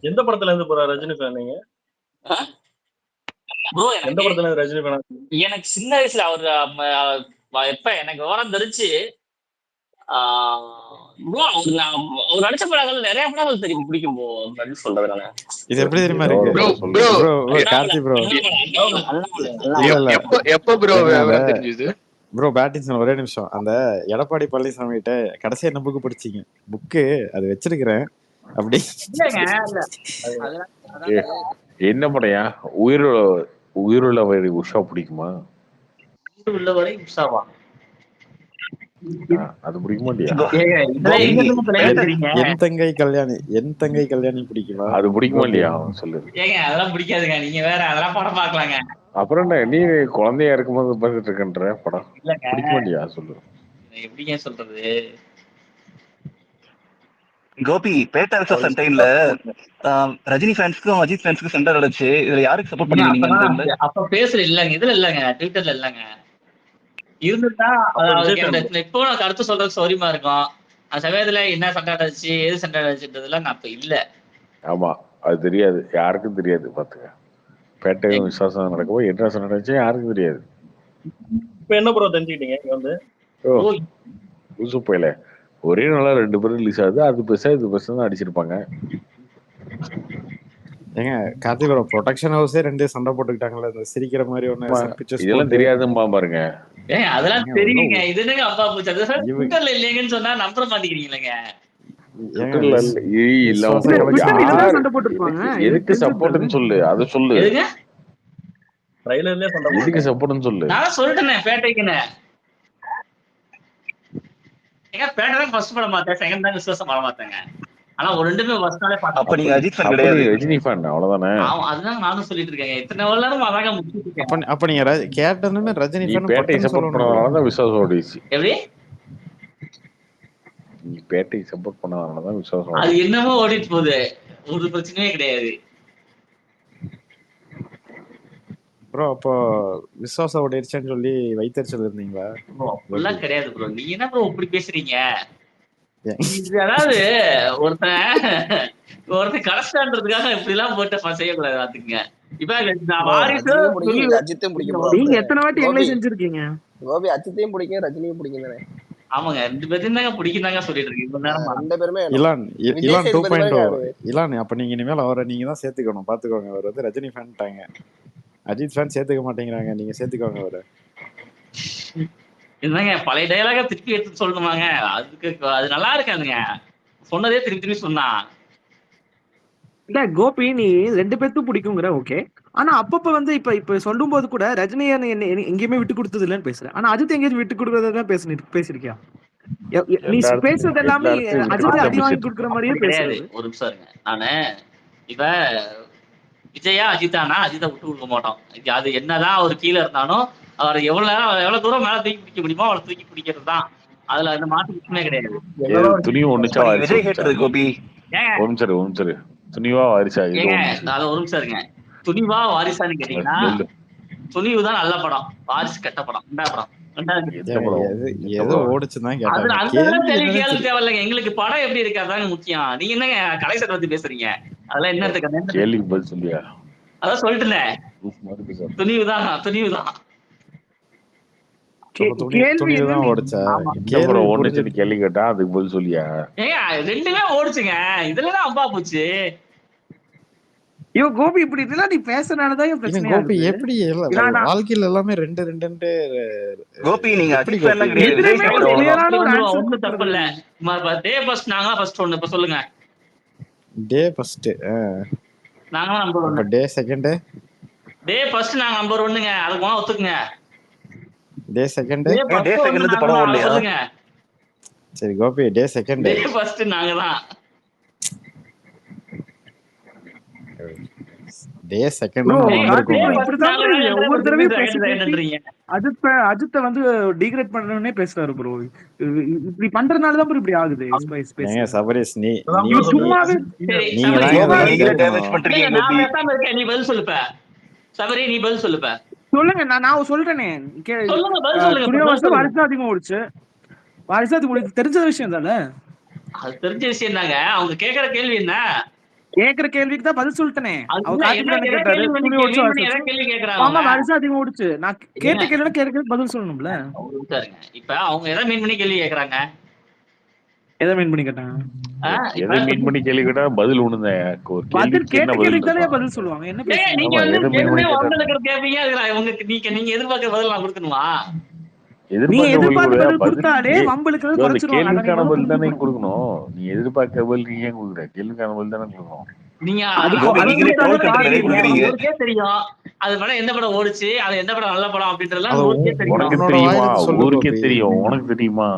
S10: எந்த படத்துல இருந்து போற ரஜினி ஃபேன் நீங்க? எந்த படத்துல ரஜினி ஃபேன்?
S7: எனக்கு சின்ன வயசுல அவர் எப்ப எனக்கு விவரம் தெரிஞ்சு அவர் நடிச்ச படங்கள் நிறைய படங்கள் தெரியும், பிடிக்கும் சொல்றதுனால.
S8: இது எப்படி தெரியுமா இருக்கு கார்த்தி ப்ரோ?
S18: எப்ப ப்ரோ விவரம் தெரிஞ்சது?
S8: ப்ரோ பேட்டிங்சன் ஒரே நிமிஷம். அந்த எடப்பாடி பழனிசாமி கிட்ட கடைசியா என்ன புக்கு படிச்சீங்க? புக்கு அது வச்சிருக்கிறேன் அப்படி.
S19: இல்லைங்க இல்ல அதெல்லாம்
S1: ஏ,
S19: அதாவது
S1: என்ன படையா? உயிருள்ளவரை உஷா பிடிக்குமா?
S19: உள்ளவரை உஷாவா?
S1: அது பிடிக்குமா இல்லையா?
S19: ஏங்க இதெல்லாம் எங்க இருந்து தலைவர் எடுக்கிறீங்க?
S8: என் தங்கை கல்யாணி பிடிக்குமா?
S1: அது பிடிக்குமா இல்லையா? சொல்லு.
S19: ஏங்க அதெல்லாம் பிடிக்காதுங்க. நீங்க வேற அதெல்லாம் படம் பார்க்கலாங்க.
S1: அப்புறம் என்ன நீ குழந்தையா இருக்கும்போது பார்த்துட்டு இருக்கன்ற படம்
S19: இல்லங்க
S1: பிடிக்குமா இல்லையா? சொல்லு.
S19: எப்படிங்க சொல்றது?
S14: கோபி பேட்டா விசா சண்டைன்ல ரஜினி ஃபேன்ஸ்க்கும் அஜித் ஃபேன்ஸ்க்கும் சண்டை நடந்துச்சு. இதுல யாருக்கு சப்போர்ட் பண்ணீங்க நீங்க அந்த டைம்ல?
S19: அப்ப பேசுற இல்லங்க, இதுல இல்லங்க, ட்விட்டர்ல இல்லங்க. இருந்துட்டா இப்போ எனக்கு அடுத்து சொல்றதுக்கு சௌரியமா இருக்கும். அந்த சமயத்துல என்ன சண்டை நடந்துச்சு, எது சண்டை நடந்துச்சுன்றதுலாம் நான் அப்ப இல்ல.
S1: ஆமா, அது தெரியாது, யாருக்கும் தெரியாது. பாத்துக்க, பேட்டை விசுவாசம் நடக்கும் என்ன சண்டை நடந்துச்சு யாருக்கும் தெரியாது.
S2: இப்ப என்ன ப்ரோ தெரிஞ்சுக்கிட்டீங்க இங்க வந்து?
S1: புதுசு போயில ஒரே நாளா 2 பேரும் ரிலீஸ் ஆகுது. அது பெருசா இது பெருசா தான் அடிச்சிருப்பாங்க.
S8: ஏங்க கார்த்திகோட ப்ரொடக்ஷன் ஹவுஸே 2 சண்டை போட்டுக்கிட்டாங்கல்ல, இந்த சிரிக்கிற மாதிரி ஒண்ணு.
S1: இதெல்லாம் தெரியாதும்பா பாருங்க.
S19: ஏங்க அதெல்லாம் தெரியுங்க. இது என்னங்க அப்பா போச்சு? அது ட்விட்டர்ல இல்லைங்கன்னு சொன்னா நம்ப மாட்டேங்கிறீங்களேங்க.
S1: எதுக்கு சப்போர்ட்னு சொல்லு, அதை சொல்லு.
S2: ட்ரைலர்லயே சண்டை
S1: எதுக்கு சப்போர்ட்னு சொல்லு.
S19: நான் சொல்லிட்டேனே பேட்டைக்குன்னு. ஏங்க பேட்டை தான் ஃபர்ஸ்ட் படம் பார்த்தேன், செகண்ட் தான் விசுவாசம் படம் பார்த்தேங்க. ஆனா ஒரு 2மே ஃபர்ஸ்ட் நாளே பார்த்தேன்.
S14: அப்ப நீங்க அஜித் ஃபேன் கிடையாது,
S1: ரஜினி ஃபேன் அவ்வளவுதானே?
S19: அதுதான் நானும் சொல்லிட்டு இருக்கேன். இத்தனை நேரம் அதாங்க முடிச்சிட்டு இருக்கேன்.
S8: அப்ப நீங்க கேட்டதுமே ரஜினி ஃபேன்
S1: பேட்டை சப்போர்ட் பண்ணதால தான் விசுவாசம் ஓடிச்சு.
S19: எப்படி
S1: நீ பேட்டை சப்போர்ட் பண்ணதால தான் விசுவாசம்.
S19: அது என்னமோ ஓடிட்டு போகுது, ஒரு பிரச்சனையே கிடையாது
S8: ப்ரோ. அப்போ விசுவாசம் ஓடிடுச்சுன்னு சொல்லி வைத்தறிச்சல் இருந்தீங்களா?
S19: அப்படிலாம் கிடையாது ப்ரோ. நீங்க என்ன ப்ரோ இப்படி பேசுறீங்க? அதாவது ஒருத்தன் கடைசின்றதுக்காக இப்படி எல்லாம் போட்டு செய்யக்கூடாது. பாத்துங்க, இப்ப
S17: நீங்க எத்தனை வாட்டி எங்களை செஞ்சிருக்கீங்க?
S16: கோபி அஜித்தையும் பிடிக்கும், ரஜினியும் பிடிக்கும் தானே?
S19: ஆமாங்க, 2 பேரும் தாங்க பிடிக்கும் தாங்க சொல்லிட்டு இருக்கீங்க.
S16: 2 பேருமே
S8: இலான் 2.0. இலான் அப்ப நீங்க இனிமேல் அவரை நீங்க தான் சேர்த்துக்கணும். பாத்துக்கோங்க, அவர் வந்து ரஜினி ஃபேன்ட்டாங்க, அஜித் ஃபேன் சேர்த்துக்க மாட்டேங்கிறாங்க. நீங்க சேர்த்துக்கோங்க அவரை.
S19: என்னங்க பழைய டயலாக திருப்பி எடுத்து சொல்லணுமாங்க? அதுக்கு அது நல்லா இருக்காதுங்க, சொன்னதே திருப்பி திருப்பி சொன்னா.
S17: இல்ல கோபி, நீ 2 பேர்த்தும் பிடிக்குங்கிற ஓகே. ஆனா அப்பப்ப வந்து இப்ப சொல்லும் போது கூட ரஜினியை எங்கேயுமே விட்டு கொடுத்தது இல்லன்னு பேசுறேன். ஆனா அஜித் எங்கேயும் விட்டு கொடுக்கறதான் பேசிருக்கியா? நீ பேசுறது எல்லாமே அஜித் அடி வாங்கி கொடுக்குற மாதிரியே பேசுறது.
S19: ஒரு நிமிஷம் இருங்க, நானு இப்ப விஜயா அஜித்தானா அஜித்தை விட்டு கொடுக்க மாட்டோம். அது என்னதான் அவர் கீழே இருந்தாலும் அவர் எவ்வளவு தூரம் மேல தூக்கி பிடிக்க முடியுமோ அவளை தூக்கி பிடிக்கிறது தான். அதுல அந்த மாற்று விஷயமே கிடையாது.
S1: துணியும் ஒண்ணுச்சா
S14: கோபி,
S1: துணிவா வாரிசா?
S19: ஏங்க அது ஒரு நிமிஷம் இருங்க. துணிவா வாரிசான்னு கேட்டீங்கன்னா துணிவு தான் நல்ல படம், வாரிசு கெட்ட படம். 2வது படம் தேவையில்லைங்க. எங்களுக்கு படம் எப்படி இருக்காதாங்க முக்கியம். நீங்க என்னங்க கலைசர் பத்தி பேசுறீங்க? அதெல்லாம் என்ன
S1: கேள்விக்கு பதில் சொல்லியா?
S19: அதான் சொல்லிட்டுனே, துணிவுதான் துணிவுதான்.
S1: கேள்வி கேட்டா அதுக்கு பதில் சொல்லியா?
S19: ஏங்க 2மே ஓடுச்சுங்க, இதுலதான் அப்பா போச்சு.
S17: ஐயோ கோபி, இப்படி இதெல்லாம் நீ பேசுறனாலதான் பிரச்சனை.
S8: கோபி எப்படி வாழ்க்கையில எல்லாமே 2
S14: கோபி நீங்க
S19: ஒண்ணு தப்பு இல்ல. டே ஃபர்ஸ்ட் நாங்க ஃபர்ஸ்ட் ஒண்ணு. இப்ப சொல்லுங்க.
S8: டே ஃபர்ஸ்ட்
S19: நாங்க number 1,
S8: day second.
S19: Day first நாங்க நம்பர் 1ங்க, அதுக்கு போனா ஒத்துக்குங்க.
S8: டே செகண்ட்
S14: படம் ஓடலையா?
S19: சொல்லுங்க.
S8: சரி Gopi, day second.
S19: Day first நாங்க தான்.
S17: டே செகண்ட் ஒவ்வொரு தடவையும் அஜித்தை வந்து டிகிரேட் பண்ணணும்னே பேசுறாரு ப்ரோ. இப்படி பண்றதுனாலதான் ப்ரோ இப்படி ஆகுது.
S8: சபரீஷ் நீ
S17: சும்மாவே
S19: நீ பதில் சொல்லுப்ப. சபரி நீ பதில் சொல்லுப்ப.
S17: சொல்லுங்க, நான் சொல்றேனே. வாரிசு அதிகமா ஓடிச்சு. வாரிசு அதிகம் தெரிஞ்ச விஷயம் தானே?
S19: அது தெரிஞ்ச விஷயம் தாங்க. அவங்க கேக்குற கேள்வி என்ன?
S17: கேக்குற கேள்விக்கு தான் பதில் சொல்லிட்டேனே. அதிகம் ஓடிச்சு. நான் கேட்ட கேள்வி பதில் சொல்லணும்ல.
S19: இப்ப அவங்க எதை மீன் பண்ணி கேள்வி கேக்குறாங்க?
S17: எதை மீன் பண்ணி கேட்டாங்க?
S1: எதை மீன் பண்ணி கேள்வி கேட்டா பதில் ஒண்ணுதான்.
S17: பதில் சொல்லுவாங்க. என்ன
S19: நீங்க வந்து கேள்வியே உங்களுக்கு கேப்பீங்க, அதுல நீங்க எதிர்பார்க்கிற பதில் நான் கொடுக்கணுமா?
S17: நீங்க
S3: எதிர்பார்க்க
S17: எதிர்பார்த்த
S3: பதில் கூட
S17: பதில்
S3: பதில்
S17: கொடுத்தாலே வம்பளுக்கு
S3: அந்த
S17: குறைச்சிருவாங்க. அத நீ
S3: கேள்விக்கான
S17: முதல்ல
S3: பதில் தானே
S17: புரிஞ்சுக்கணும்.
S3: கொடுக்கணும். நீ எதிர்பார்க்க பதில் நீ ஏன் கொடுக்குற? கேள்விக்கான பதில் தானே கொடுக்கணும்.
S19: நீங்க
S14: கோபி
S19: அதை
S14: நீங்களே
S19: கொடுத்தாலே
S14: ட்ரோல் கண்டென்ட் நிறைய
S19: பாருங்க
S14: கொடுக்குறீங்க.
S19: ஊருக்கே தெரியும் அது படம் எந்த படம் ஓடிச்சு, அது எந்த படம் நல்ல படம் அப்படின்றதுலாம்
S8: அது
S19: ஊருக்கே தெரியும்.
S3: உனக்கு
S8: உன்னோட
S3: தெரியுமா?
S8: வாயிலிருந்து சொல்லு
S3: ஊருக்கே
S8: கோபி.
S3: தெரியும். உனக்கு தெரியுமா?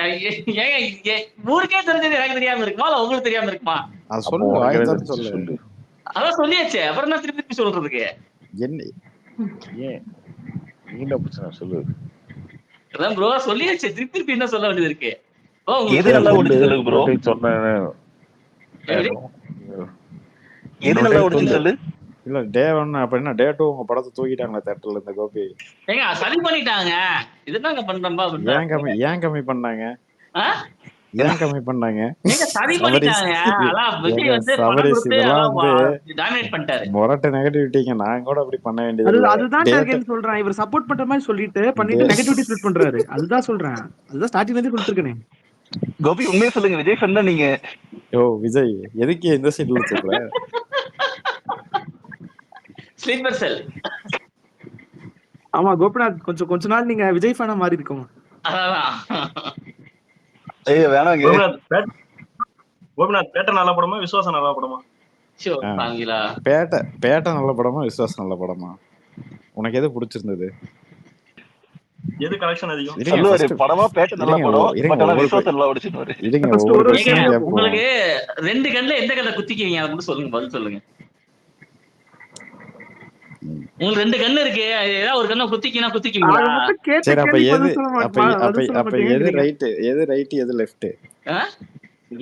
S19: ஏங்க ஊருக்கே தெரிஞ்சது எனக்கு தெரியாம இருக்குமா இல்ல உங்களுக்கு தெரியாம இருக்குமா?
S8: அது
S3: அப்போ
S8: சொல்லு,
S3: உனக்கு
S8: வாயை
S3: என்ன
S8: திறந்து
S3: தெரிஞ்சு
S8: சொல்லு.
S3: சொல்லு.
S19: அதான் சொல்லியாச்சே, அப்புறம் என்ன திருப்பி திருப்பி சொல்றதுக்கு?
S8: என்ன
S3: ஏன் நீ என்ன பிரச்சனை சொல்லு.
S19: அதான் ப்ரோ சொல்லியாச்சே, திருப்பி திருப்பி என்ன சொல்ல வேண்டியது இருக்கு? ஓ
S14: எது
S19: உங்களுக்கு
S14: நல்லா ஓடுச்சு சொல்லுங்க ப்ரோ.
S3: சொன்னேன்.
S19: எப்படி?
S14: எது நல்லா ஓடுச்சுன்னு சொல்லு.
S8: இல்ல டே 1 அப்ப என்ன டே 2 உங்க படத்தை தூக்கிட்டாங்களா தேட்டர்ல இந்த கோபி?
S19: ஏங்க சரி பண்ணிட்டாங்க, இதுதாங்க பண்றப்பா
S8: ஏன் கம்மி பண்ணாங்க?
S19: ஆ?
S8: ஏன் கம்மி பண்ணாங்க?
S19: ஏங்க சரி
S8: சபரிஸ்
S19: பண்ணிட்டாங்க. அதான் விஜய் வந்து பணம்
S8: சபரிஸ்
S19: கொடுத்து
S8: இதெல்லாம் வந்து
S19: டாமினேட் பண்ணிட்டாரு.
S8: மொரட்ட நெகட்டிவிட்டிங்க. நான் கூட அப்படி பண்ண வேண்டியது
S17: அது
S8: இல்ல.
S17: அதுதான்
S8: டேட்
S17: டார்கெட் சொல்றேன். இவர் சப்போர்ட் பண்ற மாதிரி சொல்லிட்டு பண்ணிட்டு நெகட்டிவிட்டி ஸ்ப்ரெட் பண்றாரு. அதுதான் சொல்றேன். அதுதான் ஸ்டார்டிங்ல இருந்து கொடுத்துருக்கேன்.
S14: கோபி உண்மையை சொல்லுங்க, விஜய் ஃபேன் தான் நீங்க.
S8: யோ விஜய் எதுக்கு இந்த சைடுல சொல்ற?
S19: ஸ்லீப்பர் செல்.
S17: ஆமா கோபிநாத், கொஞ்ச நாள் நீங்க விஜய் ஃபேனா மாறி இருக்கோம்.
S19: அதான்
S14: ஏய் வேணாங்க.
S10: கோபிநாத் பேட்ட நல்ல படமா விசுவாசம் நல்ல படமா?
S8: பேட்ட நல்ல படமா விசுவாசம் நல்ல படமா? உனக்கு எது பிடிச்சிருந்தது?
S10: எது கலெக்ஷன் அதிகம்?
S14: சொல்லுவாரு படமா பேட்ட நல்ல படம், பட் ஆனா விசுவாசம் நல்லா ஓடிச்சுன்னு.
S19: உங்களுக்கு ரெண்டு கண்ணுல எந்த கண்ணை குத்திக்குவீங்க அதை மட்டும் சொல்லுங்க, பதில் சொல்லுங்க. உங்களுக்கு ரெண்டு கண்ணு இருக்கு, ஏதாவது ஒரு கண்ணை குத்திக்குவீங்களா?
S8: சரி அப்ப எது ரைட் எது ரைட் எது லெஃப்ட்?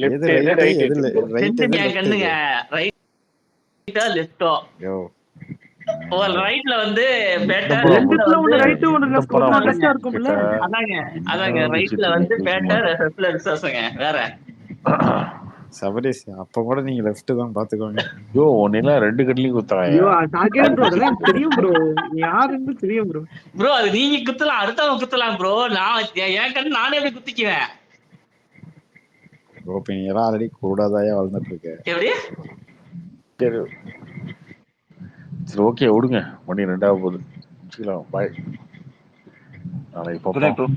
S8: எது ரைட் எது ரைட் எது
S19: கண்ணுங்க ரைட்டா லெஃப்டோ?
S8: யோ
S19: ஒரு ரைட்ல வந்து பேட்ட,
S17: ரெண்டுல ஒன்னு ரைட் ஒன்னு லெஃப்ட் கரெக்ட்டா இருக்கும்ல.
S19: அதாங்க ரைட்ல வந்து பேட்ட, லெஃப்ட்ல விசுவாசங்க. வேற
S8: சபரிஸ் அப்ப கூட நீங்க லெஃப்ட் தான் பாத்துக்கோங்க.
S3: யோ உன்னையெல்லாம் ரெண்டு கட்லயும் குத்தாங்க.
S17: ஐயோ டார்கெட் ப்ரோ, அதெல்லாம் தெரியும் ப்ரோ. யாருன்னு தெரியும் ப்ரோ.
S19: ப்ரோ அது நீங்க குத்தலாம், அடுத்தவங்க குத்தலாம் ப்ரோ. நான் என் கண்ணு நானே எப்படி குத்திக்குவேன்?
S8: கோபி நீ எல்லாம் ஆல்ரெடி கூடாதாயா வளர்ந்துட்டு இருக்க.
S19: எப்படி?
S3: சரி ஓகே விடுங்க, மணி 2 போகுது. முடிச்சுக்கலாம். பாய். நாளைக்கு பார்ப்போம்.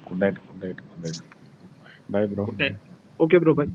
S3: Good night.
S8: Bye bro.
S17: Okay bro, by.